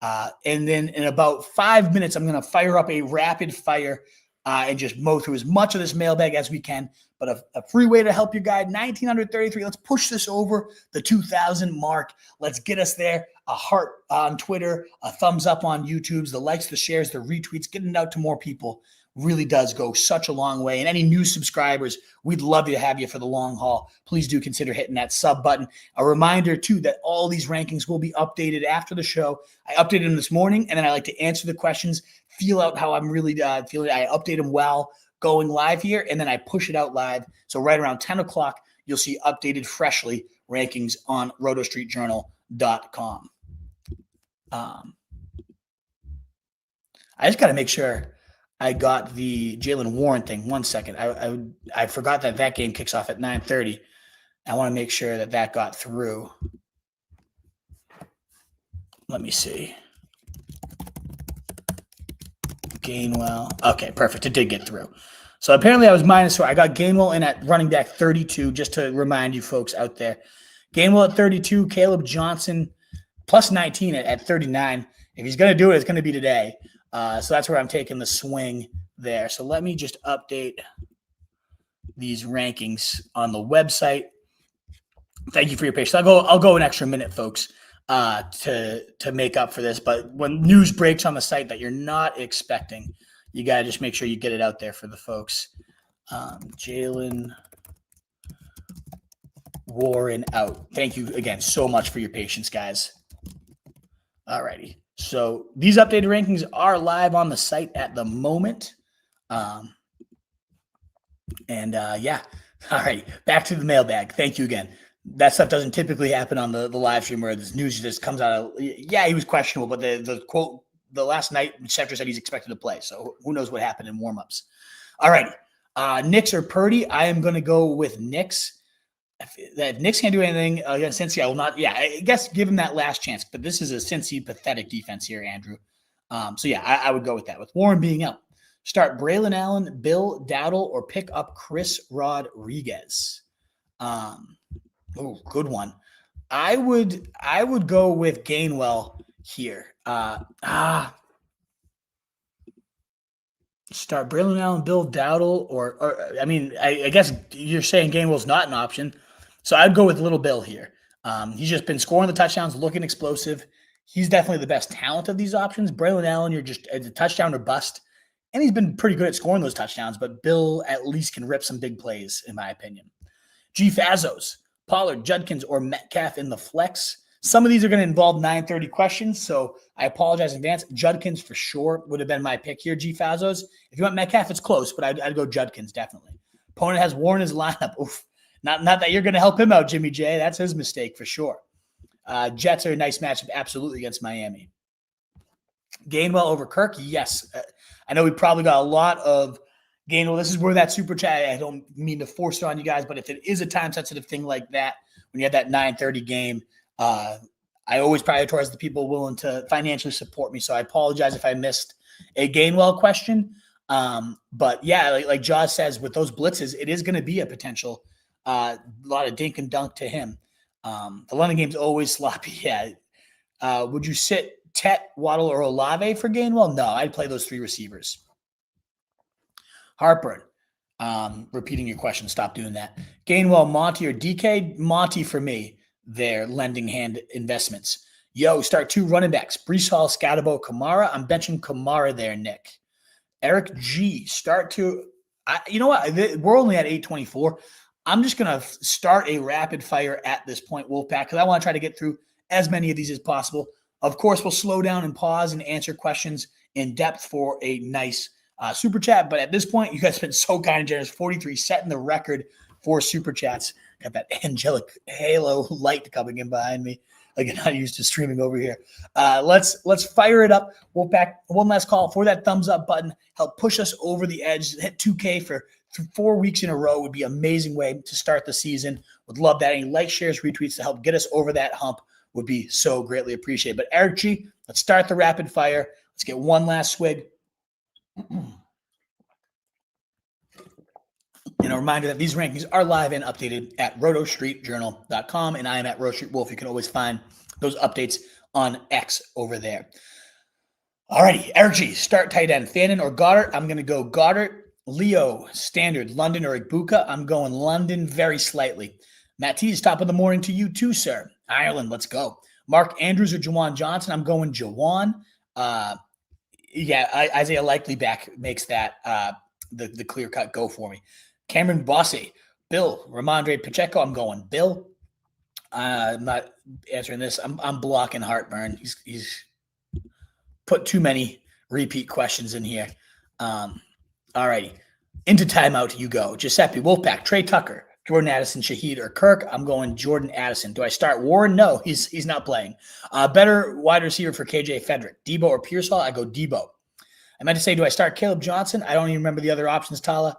And then in about 5 minutes, I'm going to fire up a rapid fire and just mow through as much of this mailbag as we can. But a free way to help your guide, 1,933. Let's push this over the 2,000 mark. Let's get us there. A heart on Twitter, a thumbs up on YouTube, the likes, the shares, the retweets, getting it out to more people really does go such a long way. And any new subscribers, we'd love to have you for the long haul. Please do consider hitting that sub button. A reminder, too, that all these rankings will be updated after the show. I updated them this morning, and then I like to answer the questions, feel out how I'm really feeling. I update them while going live here, and then I push it out live. So right around 10 o'clock, you'll see updated freshly rankings on rotostreetjournal.com. I just got to make sure I got the Jaylen Warren thing. 1 second. I forgot that game kicks off at 9:30. I want to make sure that got through. Let me see. Gainwell. Okay, perfect. It did get through. So apparently I was -4. I got Gainwell in at running back 32, just to remind you folks out there. Gainwell at 32, Caleb Johnson plus 19 at 39. If he's going to do it, it's going to be today. So that's where I'm taking the swing there. So let me just update these rankings on the website. Thank you for your patience. I'll go an extra minute, folks, to make up for this. But when news breaks on the site that you're not expecting, you got to just make sure you get it out there for the folks. Jaylen Warren out. Thank you again so much for your patience, guys. All righty. So these updated rankings are live on the site at the moment. Yeah. All right. Back to the mailbag. Thank you again. That stuff doesn't typically happen on the live stream where this news just comes out of, yeah, he was questionable, but the quote, the last night, Schefter said he's expected to play. So who knows what happened in warmups. All righty. Knicks or Purdy? I am going to go with Knicks. If Knicks can't do anything against Cincy, I will not. Yeah, I guess give him that last chance. But this is a Cincy pathetic defense here, Andrew. So yeah, I would go with that. With Warren being out, start Braylon Allen, Bill Dowdle, or pick up Chris Rodriguez. Good one. I would go with Gainwell here. Start Braylon Allen, Bill Dowdle, or I mean, I guess you're saying Gainwell's not an option. So I'd go with Little Bill here. He's just been scoring the touchdowns, looking explosive. He's definitely the best talent of these options. Braylon Allen, you're just a touchdown or bust. And he's been pretty good at scoring those touchdowns, but Bill at least can rip some big plays, in my opinion. G. Fazos, Pollard, Judkins, or Metcalf in the flex. Some of these are going to involve 9:30 questions, so I apologize in advance. Judkins for sure would have been my pick here, G. Fazos. If you want Metcalf, it's close, but I'd go Judkins, definitely. Opponent has Warren in his lineup. Oof. Not that you're going to help him out, Jimmy J. That's his mistake for sure. Jets are a nice matchup, absolutely, against Miami. Gainwell over Kirk, yes. I know we probably got a lot of Gainwell. This is where that super chat, I don't mean to force it on you guys, but if it is a time-sensitive thing like that, when you have that 9:30 game, I always prioritize the people willing to financially support me. So I apologize if I missed a Gainwell question. But yeah, like Jaws says, with those blitzes, it is going to be a potential a lot of dink and dunk to him. The London game's always sloppy. Yeah. Would you sit Tet, Waddle, or Olave for Gainwell? No, I'd play those 3 receivers. Heartburn. Repeating your question, stop doing that. Gainwell, Monty, or DK? Monty for me. Their lending hand investments. Yo, start 2 running backs. Breece Hall, Skattebo, Kamara. I'm benching Kamara there, Nick. Eric G, start 2. You know what? We're only at 8:24. I'm just going to start a rapid fire at this point, Wolfpack, because I want to try to get through as many of these as possible. Of course, we'll slow down and pause and answer questions in depth for a nice super chat. But at this point, you guys have been so kind and generous. 43, setting the record for super chats. Got that angelic halo light coming in behind me. Like, I'm not used to streaming over here. Let's fire it up. Wolfpack, one last call for that thumbs up button. Help push us over the edge. Hit 2K for 4 weeks in a row would be an amazing way to start the season. Would love that. Any likes, shares, retweets to help get us over that hump would be so greatly appreciated. But Eric G, let's start the rapid fire. Let's get one last swig. And a reminder that these rankings are live and updated at rotostreetjournal.com, and I am at Roto Street Wolf. You can always find those updates on X over there. All righty, Eric G, start tight end. Fannin or Goddard? I'm going to go Goddard. Leo, standard. London or Ibuka? I'm going London very slightly. Matt T's, top of the morning to you too, sir. Ireland, let's go. Mark Andrews or Jauan Johnson? I'm going Jauan. Isaiah Likely back makes that the clear cut go for me. Cameron Bossy, Bill, Ramondre Pacheco. I'm going Bill. I'm not answering this. I'm blocking Heartburn. He's put too many repeat questions in here. All righty. Into timeout you go. Giuseppe, Wolfpack, Trey Tucker, Jordan Addison, Shaheed, or Kirk. I'm going Jordan Addison. Do I start Warren? No, he's not playing. Better wide receiver for KJ Frederick. Deebo or Pearsall? I go Deebo. I meant to say, do I start Caleb Johnson? I don't even remember the other options, Tala.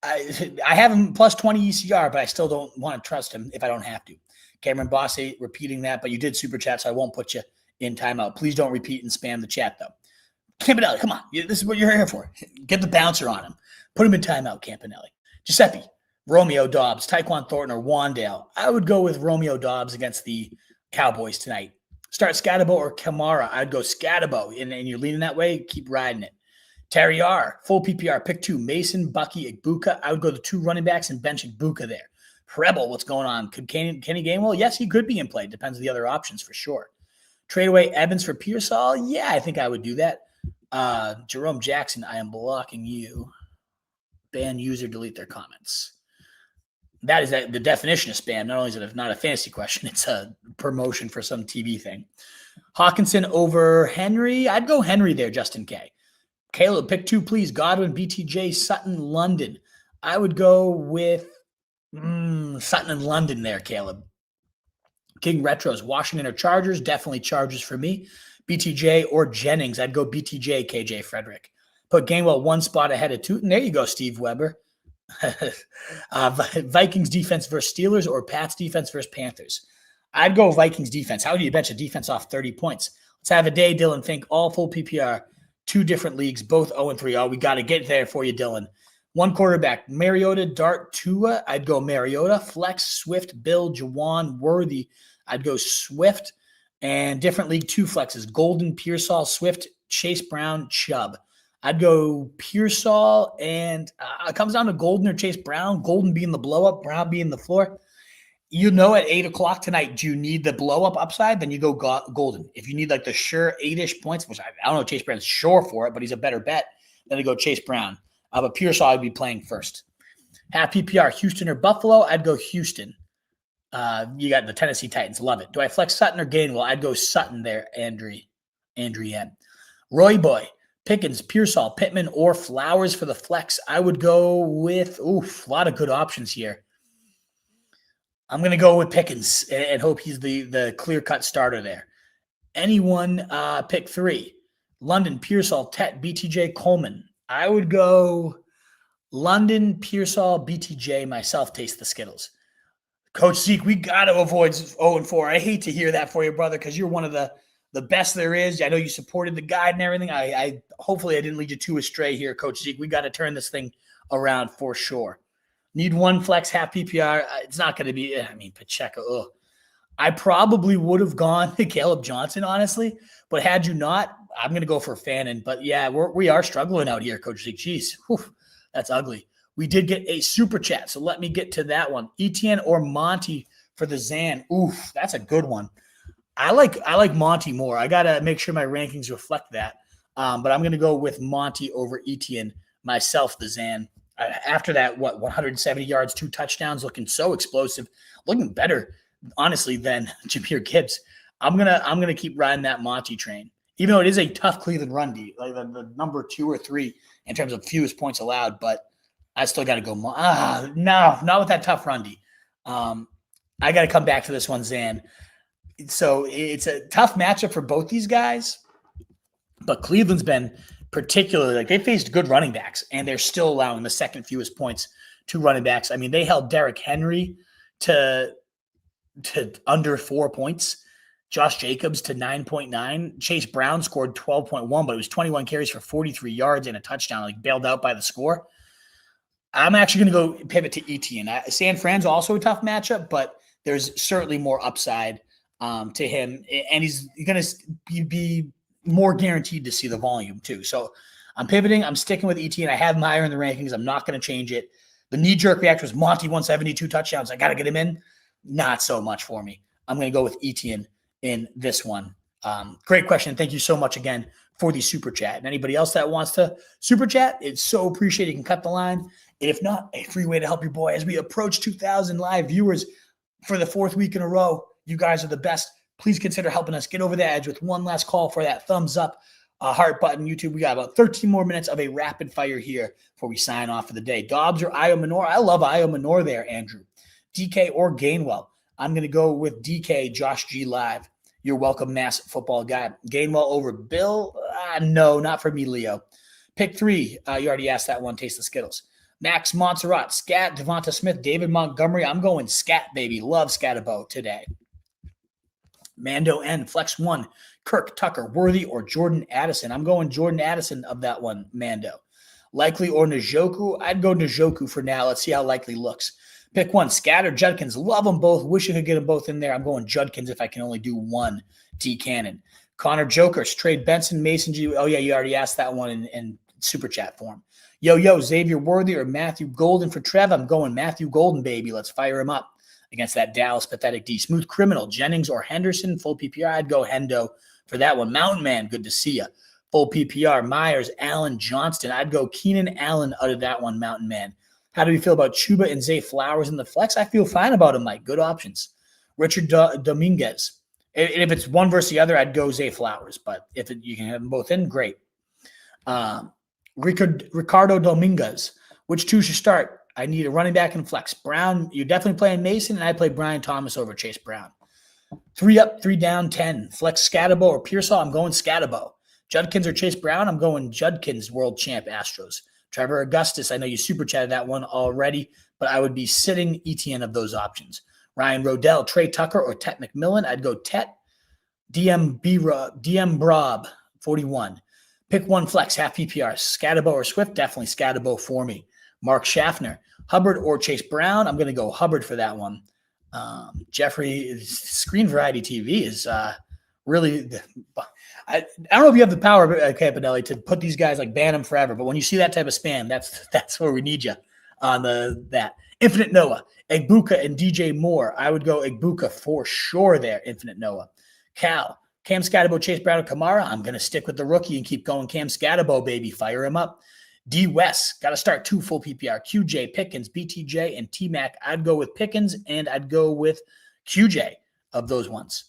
I have him plus 20 ECR, but I still don't want to trust him if I don't have to. Cameron Bossy repeating that, but you did super chat, so I won't put you in timeout. Please don't repeat and spam the chat, though. Campanelli, come on. This is what you're here for. Get the bouncer on him. Put him in timeout, Campanelli. Giuseppe, Romeo Dobbs, Tyquan Thornton, or Wandale. I would go with Romeo Dobbs against the Cowboys tonight. Start Skattebo or Kamara. I'd go Skattebo, and you're leaning that way, keep riding it. Terry R, full PPR, pick 2. Mason, Bucky, Ibuka. I would go the 2 running backs and bench Ibuka there. Rebel, what's going on? Could Kenny Gainwell? Yes, he could be in play. Depends on the other options for sure. Trade away Evans for Pearsall? Yeah, I think I would do that. Jerome Jackson, I am blocking you. Ban user, delete their comments. That is the definition of spam. Not only is it not a fantasy question, it's a promotion for some TV thing. Hawkinson over Henry? I'd go Henry there, Justin K. Caleb, pick 2, please. Godwin, BTJ, Sutton, London. I would go with Sutton and London there, Caleb. King Retros, Washington or Chargers? Definitely Chargers for me. BTJ or Jennings? I'd go BTJ, KJ Frederick. Put Gainwell 1 spot ahead of Tootin. There you go, Steve Weber. Vikings defense versus Steelers or Pats defense versus Panthers? I'd go Vikings defense. How do you bench a defense off 30 points? Let's have a day, Dylan Fink. All full PPR. 2 different leagues, both 0-3. Oh, we got to get there for you, Dylan. 1 quarterback, Mariota, Dart, Tua. I'd go Mariota. Flex, Swift, Bill, Jawan, Worthy. I'd go Swift. And different league, 2 flexes, Golden, Pearsall, Swift, Chase Brown, Chubb. I'd go Pearsall, and it comes down to Golden or Chase Brown. Golden being the blow-up, Brown being the floor. You know at 8 o'clock tonight, do you need the blow-up upside? Then you go Golden. If you need like the sure 8-ish points, which I don't know Chase Brown's sure for it, but he's a better bet, then you go Chase Brown. But Pearsall I'd be playing first. Half PPR, Houston or Buffalo? I'd go Houston. You got the Tennessee Titans. Love it. Do I flex Sutton or Gainwell? I'd go Sutton there, Andrian. Roy Boy, Pickens, Pearsall, Pittman, or Flowers for the flex. I would go with, a lot of good options here. I'm going to go with Pickens and hope he's the clear-cut starter there. Anyone pick 3. London, Pearsall, Tet, BTJ, Coleman. I would go London, Pearsall, BTJ, myself, taste the Skittles. Coach Zeke, we got to avoid 0-4. I hate to hear that for you, brother, because you're one of the best there is. I know you supported the guide and everything. I hopefully I didn't lead you too astray here, Coach Zeke. We got to turn this thing around for sure. Need one flex, half PPR. It's not going to be, Pacheco. Ugh. I probably would have gone to Caleb Johnson, honestly, but had you not, I'm going to go for Fannin. But yeah, we are struggling out here, Coach Zeke. Jeez, that's ugly. We did get a super chat, so let me get to that one. Etienne or Monty for the Zan. Oof, that's a good one. I like Monty more. I got to make sure my rankings reflect that. But I'm going to go with Monty over Etienne, myself, the Zan. After that, 170 yards, 2 touchdowns, looking so explosive, looking better, honestly, than Jahmyr Gibbs. I'm gonna keep riding that Monty train, even though it is a tough Cleveland run D, like the number 2 or 3 in terms of fewest points allowed. But I still got to go. No, not with that tough run D. I got to come back to this one, Zan. So it's a tough matchup for both these guys, but Cleveland's been particularly, they faced good running backs, and they're still allowing the second fewest points to running backs. I mean, they held Derrick Henry to under 4 points, Josh Jacobs to 9.9. Chase Brown scored 12.1, but it was 21 carries for 43 yards and a touchdown, bailed out by the score. I'm actually going to go pivot to Etienne. San Fran's also a tough matchup, but there's certainly more upside to him, and he's going to be more guaranteed to see the volume too. So I'm pivoting. I'm sticking with Etienne. I have him higher in the rankings. I'm not going to change it. The knee-jerk reaction was Monty 172 touchdowns. I got to get him in. Not so much for me. I'm going to go with Etienne in this one. Great question. Thank you so much again for the super chat. And anybody else that wants to super chat, it's so appreciated. You can cut the line. And if not, a free way to help your boy as we approach 2,000 live viewers for the 4th week in a row. You guys are the best. Please consider helping us get over the edge with one last call for that thumbs up, heart button. YouTube, we got about 13 more minutes of a rapid fire here before we sign off for the day. Dobbs or Io Manor? I love Io Manor there, Andrew. DK or Gainwell? I'm going to go with DK, Josh G Live. You're welcome, Mass Football Guy. Gainwell over Bill? No, not for me, Leo. Pick 3. You already asked that one. Taste the Skittles. Max Montserrat, Scat, Devonta Smith, David Montgomery. I'm going Scat, baby. Love Skattebo today. Mando N, Flex 1, Kirk, Tucker, Worthy, or Jordan Addison. I'm going Jordan Addison of that one, Mando. Likely or Njoku? I'd go Njoku for now. Let's see how likely looks. Pick 1, Scat or Judkins. Love them both. Wish I could get them both in there. I'm going Judkins if I can only do one. D Cannon. Connor Jokers, trade Benson, Mason G. Oh, yeah, you already asked that one in super chat form. Yo, Xavier Worthy or Matthew Golden for Trev. I'm going Matthew Golden, baby. Let's fire him up against that Dallas pathetic D. Smooth Criminal, Jennings or Henderson, full PPR. I'd go Hendo for that one. Mountain Man, good to see you. Full PPR. Myers, Allen, Johnston. I'd go Keenan Allen out of that one, Mountain Man. How do we feel about Chuba and Zay Flowers in the flex? I feel fine about them, Mike. Good options. Richard Dominguez. If it's one versus the other, I'd go Zay Flowers. But if you can have them both in, great. Ricardo Dominguez. Which 2 should start? I need a running back and flex. Brown, you're definitely playing Mason, and I play Brian Thomas over Chase Brown. 3 up, 3 down, 10. Flex Skattebo or Pearsall, I'm going Skattebo. Judkins or Chase Brown, I'm going Judkins, world champ Astros. Trevor Augustus, I know you super chatted that one already, but I would be sitting Etienne of those options. Ryan Rodell, Trey Tucker, or Tet McMillan, I'd go Tet. DM Brob, 41. Pick 1 flex, half PPR. Skattebo or Swift, definitely Skattebo for me. Mark Schaffner, Hubbard or Chase Brown, I'm going to go Hubbard for that one. Jeffrey, Screen Variety TV is really I don't know if you have the power, Campanelli, to put these guys ban them forever. But when you see that type of spam, that's where we need you on that. Infinite Noah, Egbuka and DJ Moore. I would go Egbuka for sure there. Infinite Noah. Cam Skattebo, Chase Brown, or Kamara. I'm going to stick with the rookie and keep going Cam Skattebo, baby. Fire him up. D West, got to start 2 full PPR. QJ, Pickens, BTJ, and T-Mac. I'd go with Pickens, and I'd go with QJ of those ones.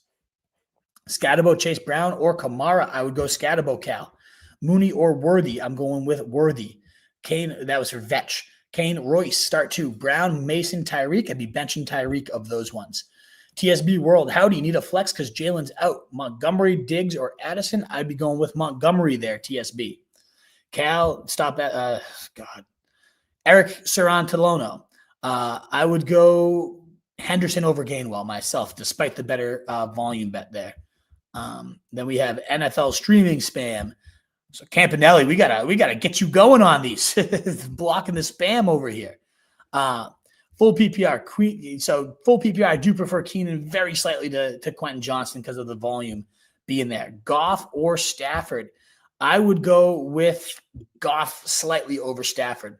Skattebo, Chase Brown, or Kamara. I would go Skattebo, Cal. Mooney or Worthy. I'm going with Worthy. Kane, that was for Vetch. Kane, Royce, start 2. Brown, Mason, Tyreek. I'd be benching Tyreek of those ones. TSB World, how do you need a flex because Jaylen's out? Montgomery, Diggs, or Addison? I'd be going with Montgomery there, TSB. Cal, stop at, Eric Serrantolono. I would go Henderson over Gainwell myself, despite the better volume bet there. Then we have NFL streaming spam. So Campanelli, we gotta get you going on these. Blocking the spam over here. Full PPR. So full PPR, I do prefer Keenan very slightly to Quentin Johnston because of the volume being there. Goff or Stafford. I would go with Goff slightly over Stafford.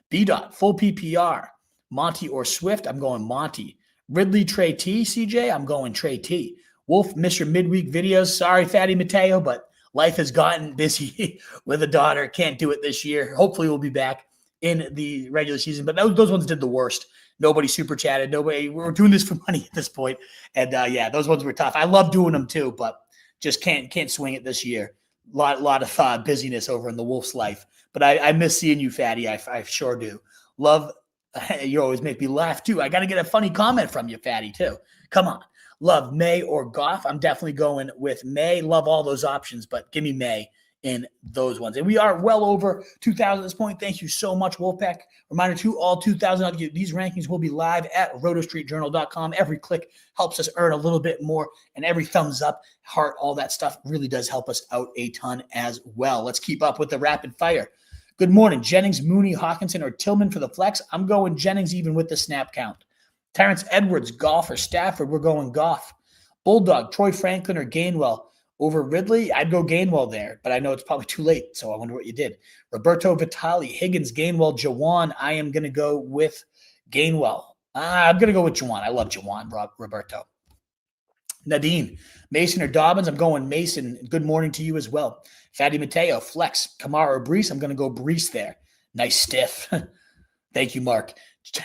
B-Dot, full PPR. Monty or Swift, I'm going Monty. Ridley, Trey T, CJ, I'm going Trey T. Wolf, Mr. Midweek Videos. Sorry, Fatty Mateo, but life has gotten busy with a daughter. Can't do it this year. Hopefully we'll be back in the regular season. But those ones did the worst. Nobody super chatted. Nobody. We're doing this for money at this point. And those ones were tough. I love doing them too, but just can't swing it this year. Lot of busyness over in the Wolf's life. But I miss seeing you, Fatty. I sure do. Love. You always make me laugh too. I got to get a funny comment from you, Fatty, too. Come on. Love May or Goff. I'm definitely going with May. Love all those options, but give me May in those ones. And we are well over 2,000 at this point. Thank you so much, Wolfpack. Reminder to all 2,000, these rankings will be live at rotostreetjournal.com. Every click helps us earn a little bit more, and every thumbs up, heart, all that stuff really does help us out a ton as well. Let's keep up with the rapid fire. Good morning. Jennings, Mooney, Hawkinson, or Tillman for the flex. I'm going Jennings even with the snap count. Terrence Edwards, Goff or Stafford. We're going Goff. Bulldog, Troy Franklin or Gainwell over Ridley. I'd go Gainwell there, but I know it's probably too late, so I wonder what you did. Roberto Vitale, Higgins, Gainwell, Jauan. I am going to go with Gainwell. I'm going to go with Jauan. I love Jauan, Roberto. Nadine, Mason or Dobbins. I'm going Mason. Good morning to you as well. Fatty Mateo, flex, Kamara or Brees. I'm going to go Brees there. Nice stiff. Thank you, Mark.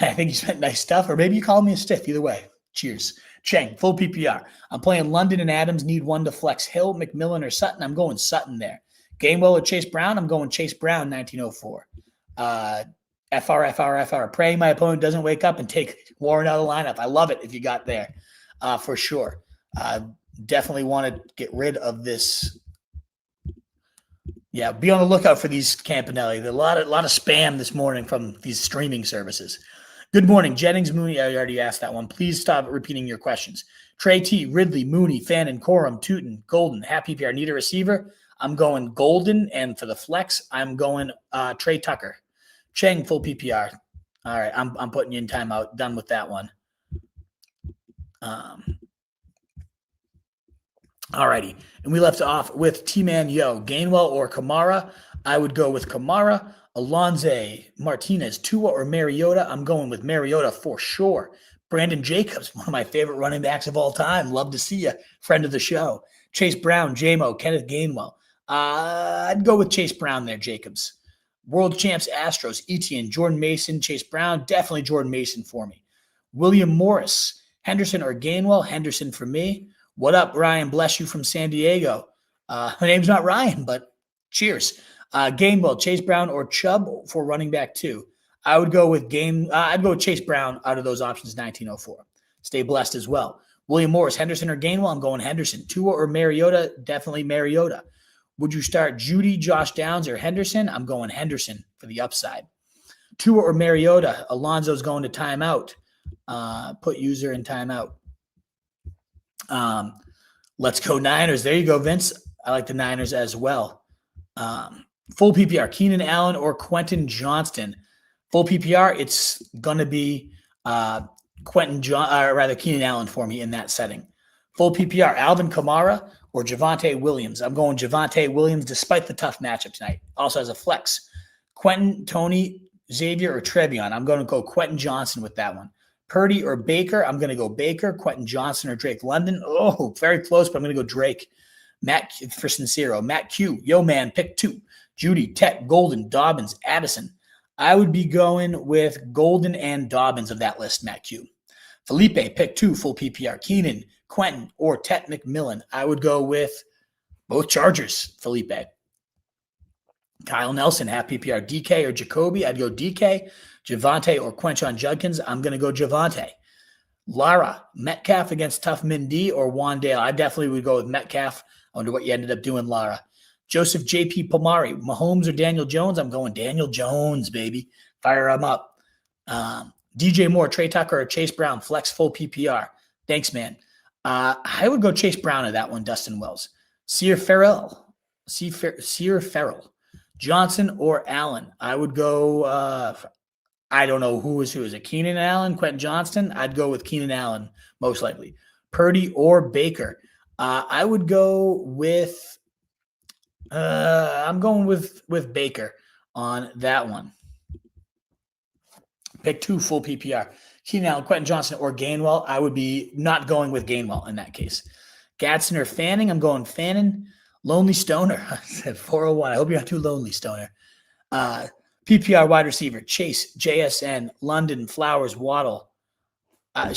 I think you spent nice stuff, or maybe you called me a stiff. Either way, cheers. Cheng, full PPR. I'm playing London and Adams. Need one to flex. Hill, McMillan, or Sutton. I'm going Sutton there. Gainwell or Chase Brown. I'm going Chase Brown, 1904. FR. Praying my opponent doesn't wake up and take Warren out of the lineup. I love it if you got there, for sure. Definitely want to get rid of this. Yeah, be on the lookout for these Campanelli. There's a lot of spam this morning from these streaming services. Good morning, Jennings, Mooney. I already asked that one. Please stop repeating your questions. Trey T, Ridley, Mooney, Fannin, Corum, Tootin, Golden, Happy PR. Need a receiver? I'm going Golden, and for the flex, I'm going Trey Tucker. Cheng, full PPR. All right, I'm putting you in timeout. Done with that one. All righty. And we left off with T-Man Yo. Gainwell or Kamara? I would go with Kamara. Alonzo, Martinez, Tua, or Mariota? I'm going with Mariota for sure. Brandon Jacobs, one of my favorite running backs of all time. Love to see you. Friend of the show. Chase Brown, J-Mo, Kenneth Gainwell. I'd go with Chase Brown there, Jacobs. World champs, Astros, Etienne, Jordan Mason, Chase Brown. Definitely Jordan Mason for me. William Morris, Henderson or Gainwell? Henderson for me. What up, Ryan? Bless you from San Diego. My name's not Ryan, but cheers. Gainwell, Chase Brown, or Chubb for running back 2. I would go with I'd go with Chase Brown out of those options, 1904. Stay blessed as well. William Morris, Henderson or Gainwell? I'm going Henderson. Tua or Mariota? Definitely Mariota. Would you start Judy, Josh Downs, or Henderson? I'm going Henderson for the upside. Tua or Mariota? Alonzo's going to timeout. Put user in timeout. Let's go Niners. There you go, Vince. I like the Niners as well. Full PPR, Keenan Allen or Quentin Johnston. Full PPR, it's going to be Keenan Allen for me in that setting. Full PPR, Alvin Kamara or Javonte Williams. I'm going Javonte Williams despite the tough matchup tonight. Also has a flex. Quentin, Tony, Xavier, or Trevion. I'm going to go Quentin Johnson with that one. Purdy or Baker, I'm going to go Baker. Quentin Johnson or Drake London. Oh, very close, but I'm going to go Drake. Matt for Sincero. Matt Q. Yo, man, pick 2. Judy, Tet, Golden, Dobbins, Addison. I would be going with Golden and Dobbins of that list, Matt Q. Felipe, pick 2, full PPR. Keenan, Quentin, or Tet McMillan. I would go with both Chargers, Felipe. Kyle Nelson, half PPR. DK or Jacoby. I'd go DK. Javante or Quinshon Judkins. I'm going to go Javante. Lara, Metcalf against Tough Mindy or Wandale? I definitely would go with Metcalf. I wonder what you ended up doing, Lara. Joseph J.P. Palmari, Mahomes or Daniel Jones? I'm going Daniel Jones, baby. Fire him up. DJ Moore, Trey Tucker, or Chase Brown, flex full PPR. Thanks, man. I would go Chase Brown at that one, Dustin Wells. Sear Farrell, Johnson or Allen? I would go, I don't know who is who. Is it Keenan Allen, Quentin Johnston? I'd go with Keenan Allen, most likely. Purdy or Baker? I would go with, I'm going with Baker on that one. Pick 2 full PPR. Keenan Allen, Quentin Johnston, or Gainwell. I would be not going with Gainwell in that case. Gadsden or Fanning. I'm going Fannin. Lonely Stoner. I said 401. I hope you're not too lonely, Stoner. PPR wide receiver. Chase, JSN, London, Flowers, Waddle. I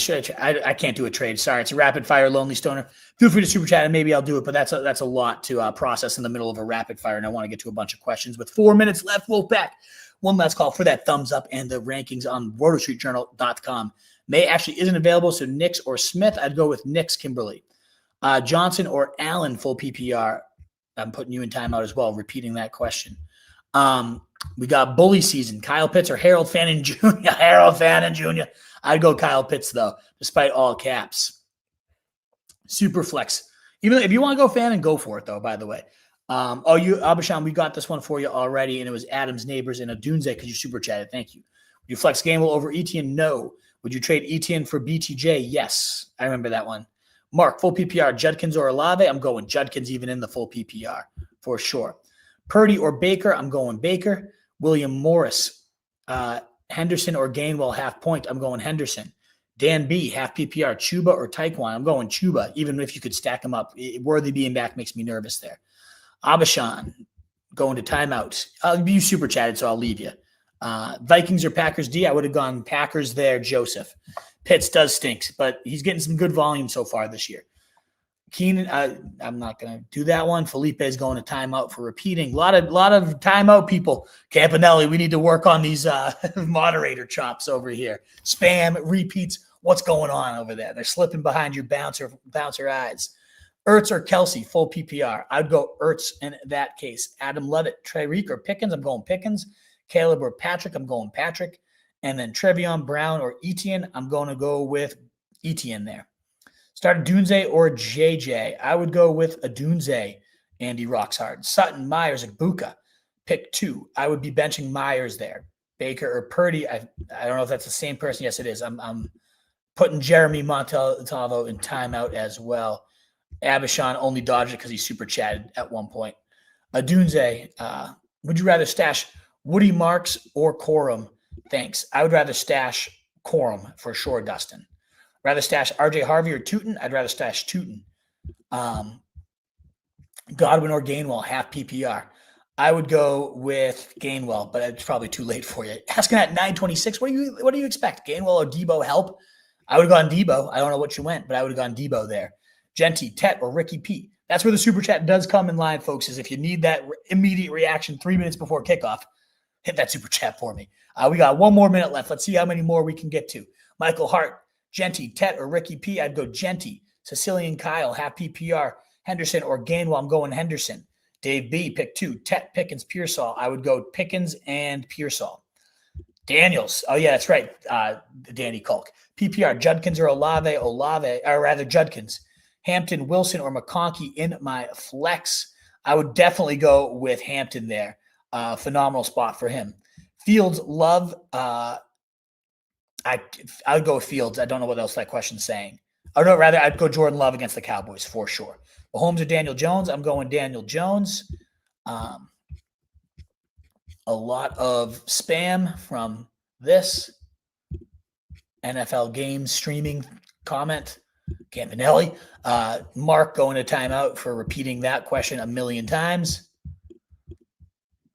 can't do a trade. Sorry. It's a rapid fire Lonely Stoner. Feel free to super chat and maybe I'll do it, but that's a lot to process in the middle of a rapid fire. And I want to get to a bunch of questions with 4 minutes left. Wolfpack. One last call for that thumbs up and the rankings on rotostreetjournal.com. May actually isn't available, so Nix or Smith. I'd go with Nix, Kimberly. Johnson or Allen, full PPR. I'm putting you in timeout as well, repeating that question. We got bully season. Kyle Pitts or Harold Fannin Jr. Harold Fannin Jr. I'd go Kyle Pitts, though, despite all caps. Super flex. Even if you want to go Fannin, go for it, though, by the way. Abishan, we got this one for you already, and it was Adams, Neighbors, and a Dunze because you super chatted. Thank you. Would you flex Gamble over Etienne? No. Would you trade Etienne for BTJ? Yes. I remember that one. Mark, full PPR, Judkins or Olave? I'm going Judkins even in the full PPR for sure. Purdy or Baker? I'm going Baker. William Morris, Henderson or Gainwell, half point? I'm going Henderson. Dan B, half PPR, Chuba or Taekwon? I'm going Chuba, even if you could stack them up. Worthy being back makes me nervous there. Abishan, going to timeout. You super chatted, so I'll leave you. Vikings or Packers D? I would have gone Packers there, Joseph. Pitts does stink, but he's getting some good volume so far this year. Keenan, I'm not going to do that one. Felipe is going to timeout for repeating. A lot of timeout people. Campanelli, we need to work on these moderator chops over here. Spam, repeats. What's going on over there? They're slipping behind your bouncer eyes. Ertz or Kelsey, full PPR. I'd go Ertz in that case. Adam Levitt, Tyreek or Pickens? I'm going Pickens. Caleb or Patrick? I'm going Patrick. And then Trevion, Brown, or Etienne? I'm going to go with Etienne there. Start a Dunze or JJ? I would go with a Dunze. Andy rocks hard. Sutton, Myers, Ibuka. Pick 2. I would be benching Myers there. Baker or Purdy? I don't know if that's the same person. Yes, it is. I'm putting Jeremy Montalvo in timeout as well. Abishan only dodged it because he super chatted at one point. Dunze, would you rather stash Woody Marks or Corum? Thanks. I would rather stash Corum for sure, Dustin. Rather stash RJ Harvey or Tootin? I'd rather stash Tootin. Godwin or Gainwell, half PPR. I would go with Gainwell, but it's probably too late for you. Asking at 926, what do you expect? Gainwell or Deebo help? I would have gone Deebo. I don't know what you went, but I would have gone Deebo there. Genty, Tet, or Ricky P. That's where the super chat does come in line, folks, is if you need that immediate reaction 3 minutes before kickoff, hit that super chat for me. We got 1 more minute left. Let's see how many more we can get to. Michael Hart, Genty, Tet, or Ricky P. I'd go Genty. Sicilian Kyle, half PPR. Henderson or Gainwell, I'm going Henderson. Dave B, pick 2. Tet, Pickens, Pearsall. I would go Pickens and Pearsall. Daniels. Oh, yeah, that's right. Danny Culk. PPR, Judkins or Olave, or rather Judkins. Hampton, Wilson, or McConkey in my flex. I would definitely go with Hampton there. Phenomenal spot for him. Fields, Love. I would go with Fields. I don't know what else that question's saying. Or no, rather, I'd go Jordan Love against the Cowboys for sure. Mahomes or Daniel Jones? I'm going Daniel Jones. A lot of spam from this NFL game streaming comment. Campanelli. Mark going to timeout for repeating that question a million times.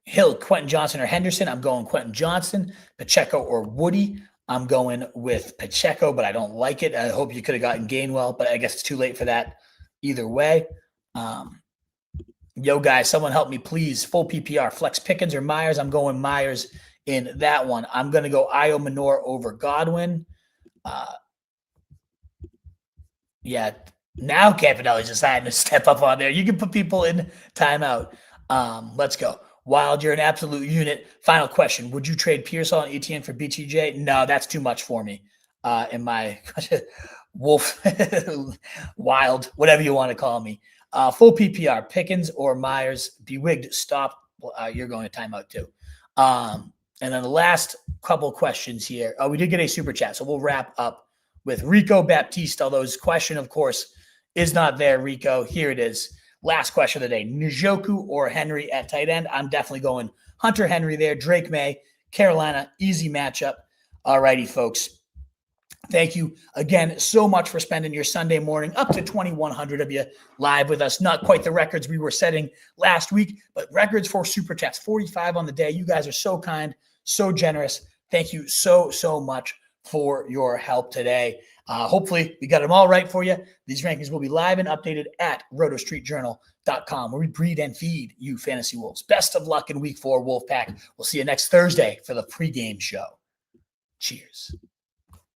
Hill, Quentin Johnson or Henderson? I'm going Quentin Johnson. Pacheco or Woody? I'm going with Pacheco, but I don't like it. I hope you could have gotten Gainwell, but I guess it's too late for that either way. Yo, guys, someone help me, please. Full PPR. Flex Pickens or Myers? I'm going Myers in that one. I'm going to go Io Manor over Godwin. Yeah, now Campanelli's deciding to step up on there. You can put people in timeout. Let's go. Wild, you're an absolute unit. Final question. Would you trade Pearsall and ETN for BTJ? No, that's too much for me. In my Wolf, Wild, whatever you want to call me. Full PPR, Pickens or Myers, Bewigged, stop. You're going to timeout too. And then the last couple questions here. We did get a super chat, so we'll wrap up with Rico Baptiste, although his question, of course, is not there, Rico. Here it is. Last question of the day. Njoku or Henry at tight end? I'm definitely going Hunter Henry there. Drake May, Carolina, easy matchup. All righty, folks. Thank you again so much for spending your Sunday morning, up to 2,100 of you live with us. Not quite the records we were setting last week, but records for Super Chats, 45 on the day. You guys are so kind, so generous. Thank you so, so much for your help today. Hopefully we got them all right for you. These rankings will be live and updated at rotostreetjournal.com, where we breed and feed you fantasy wolves. Best of luck in week 4, Wolfpack. We'll see you next Thursday for the pregame show. Cheers.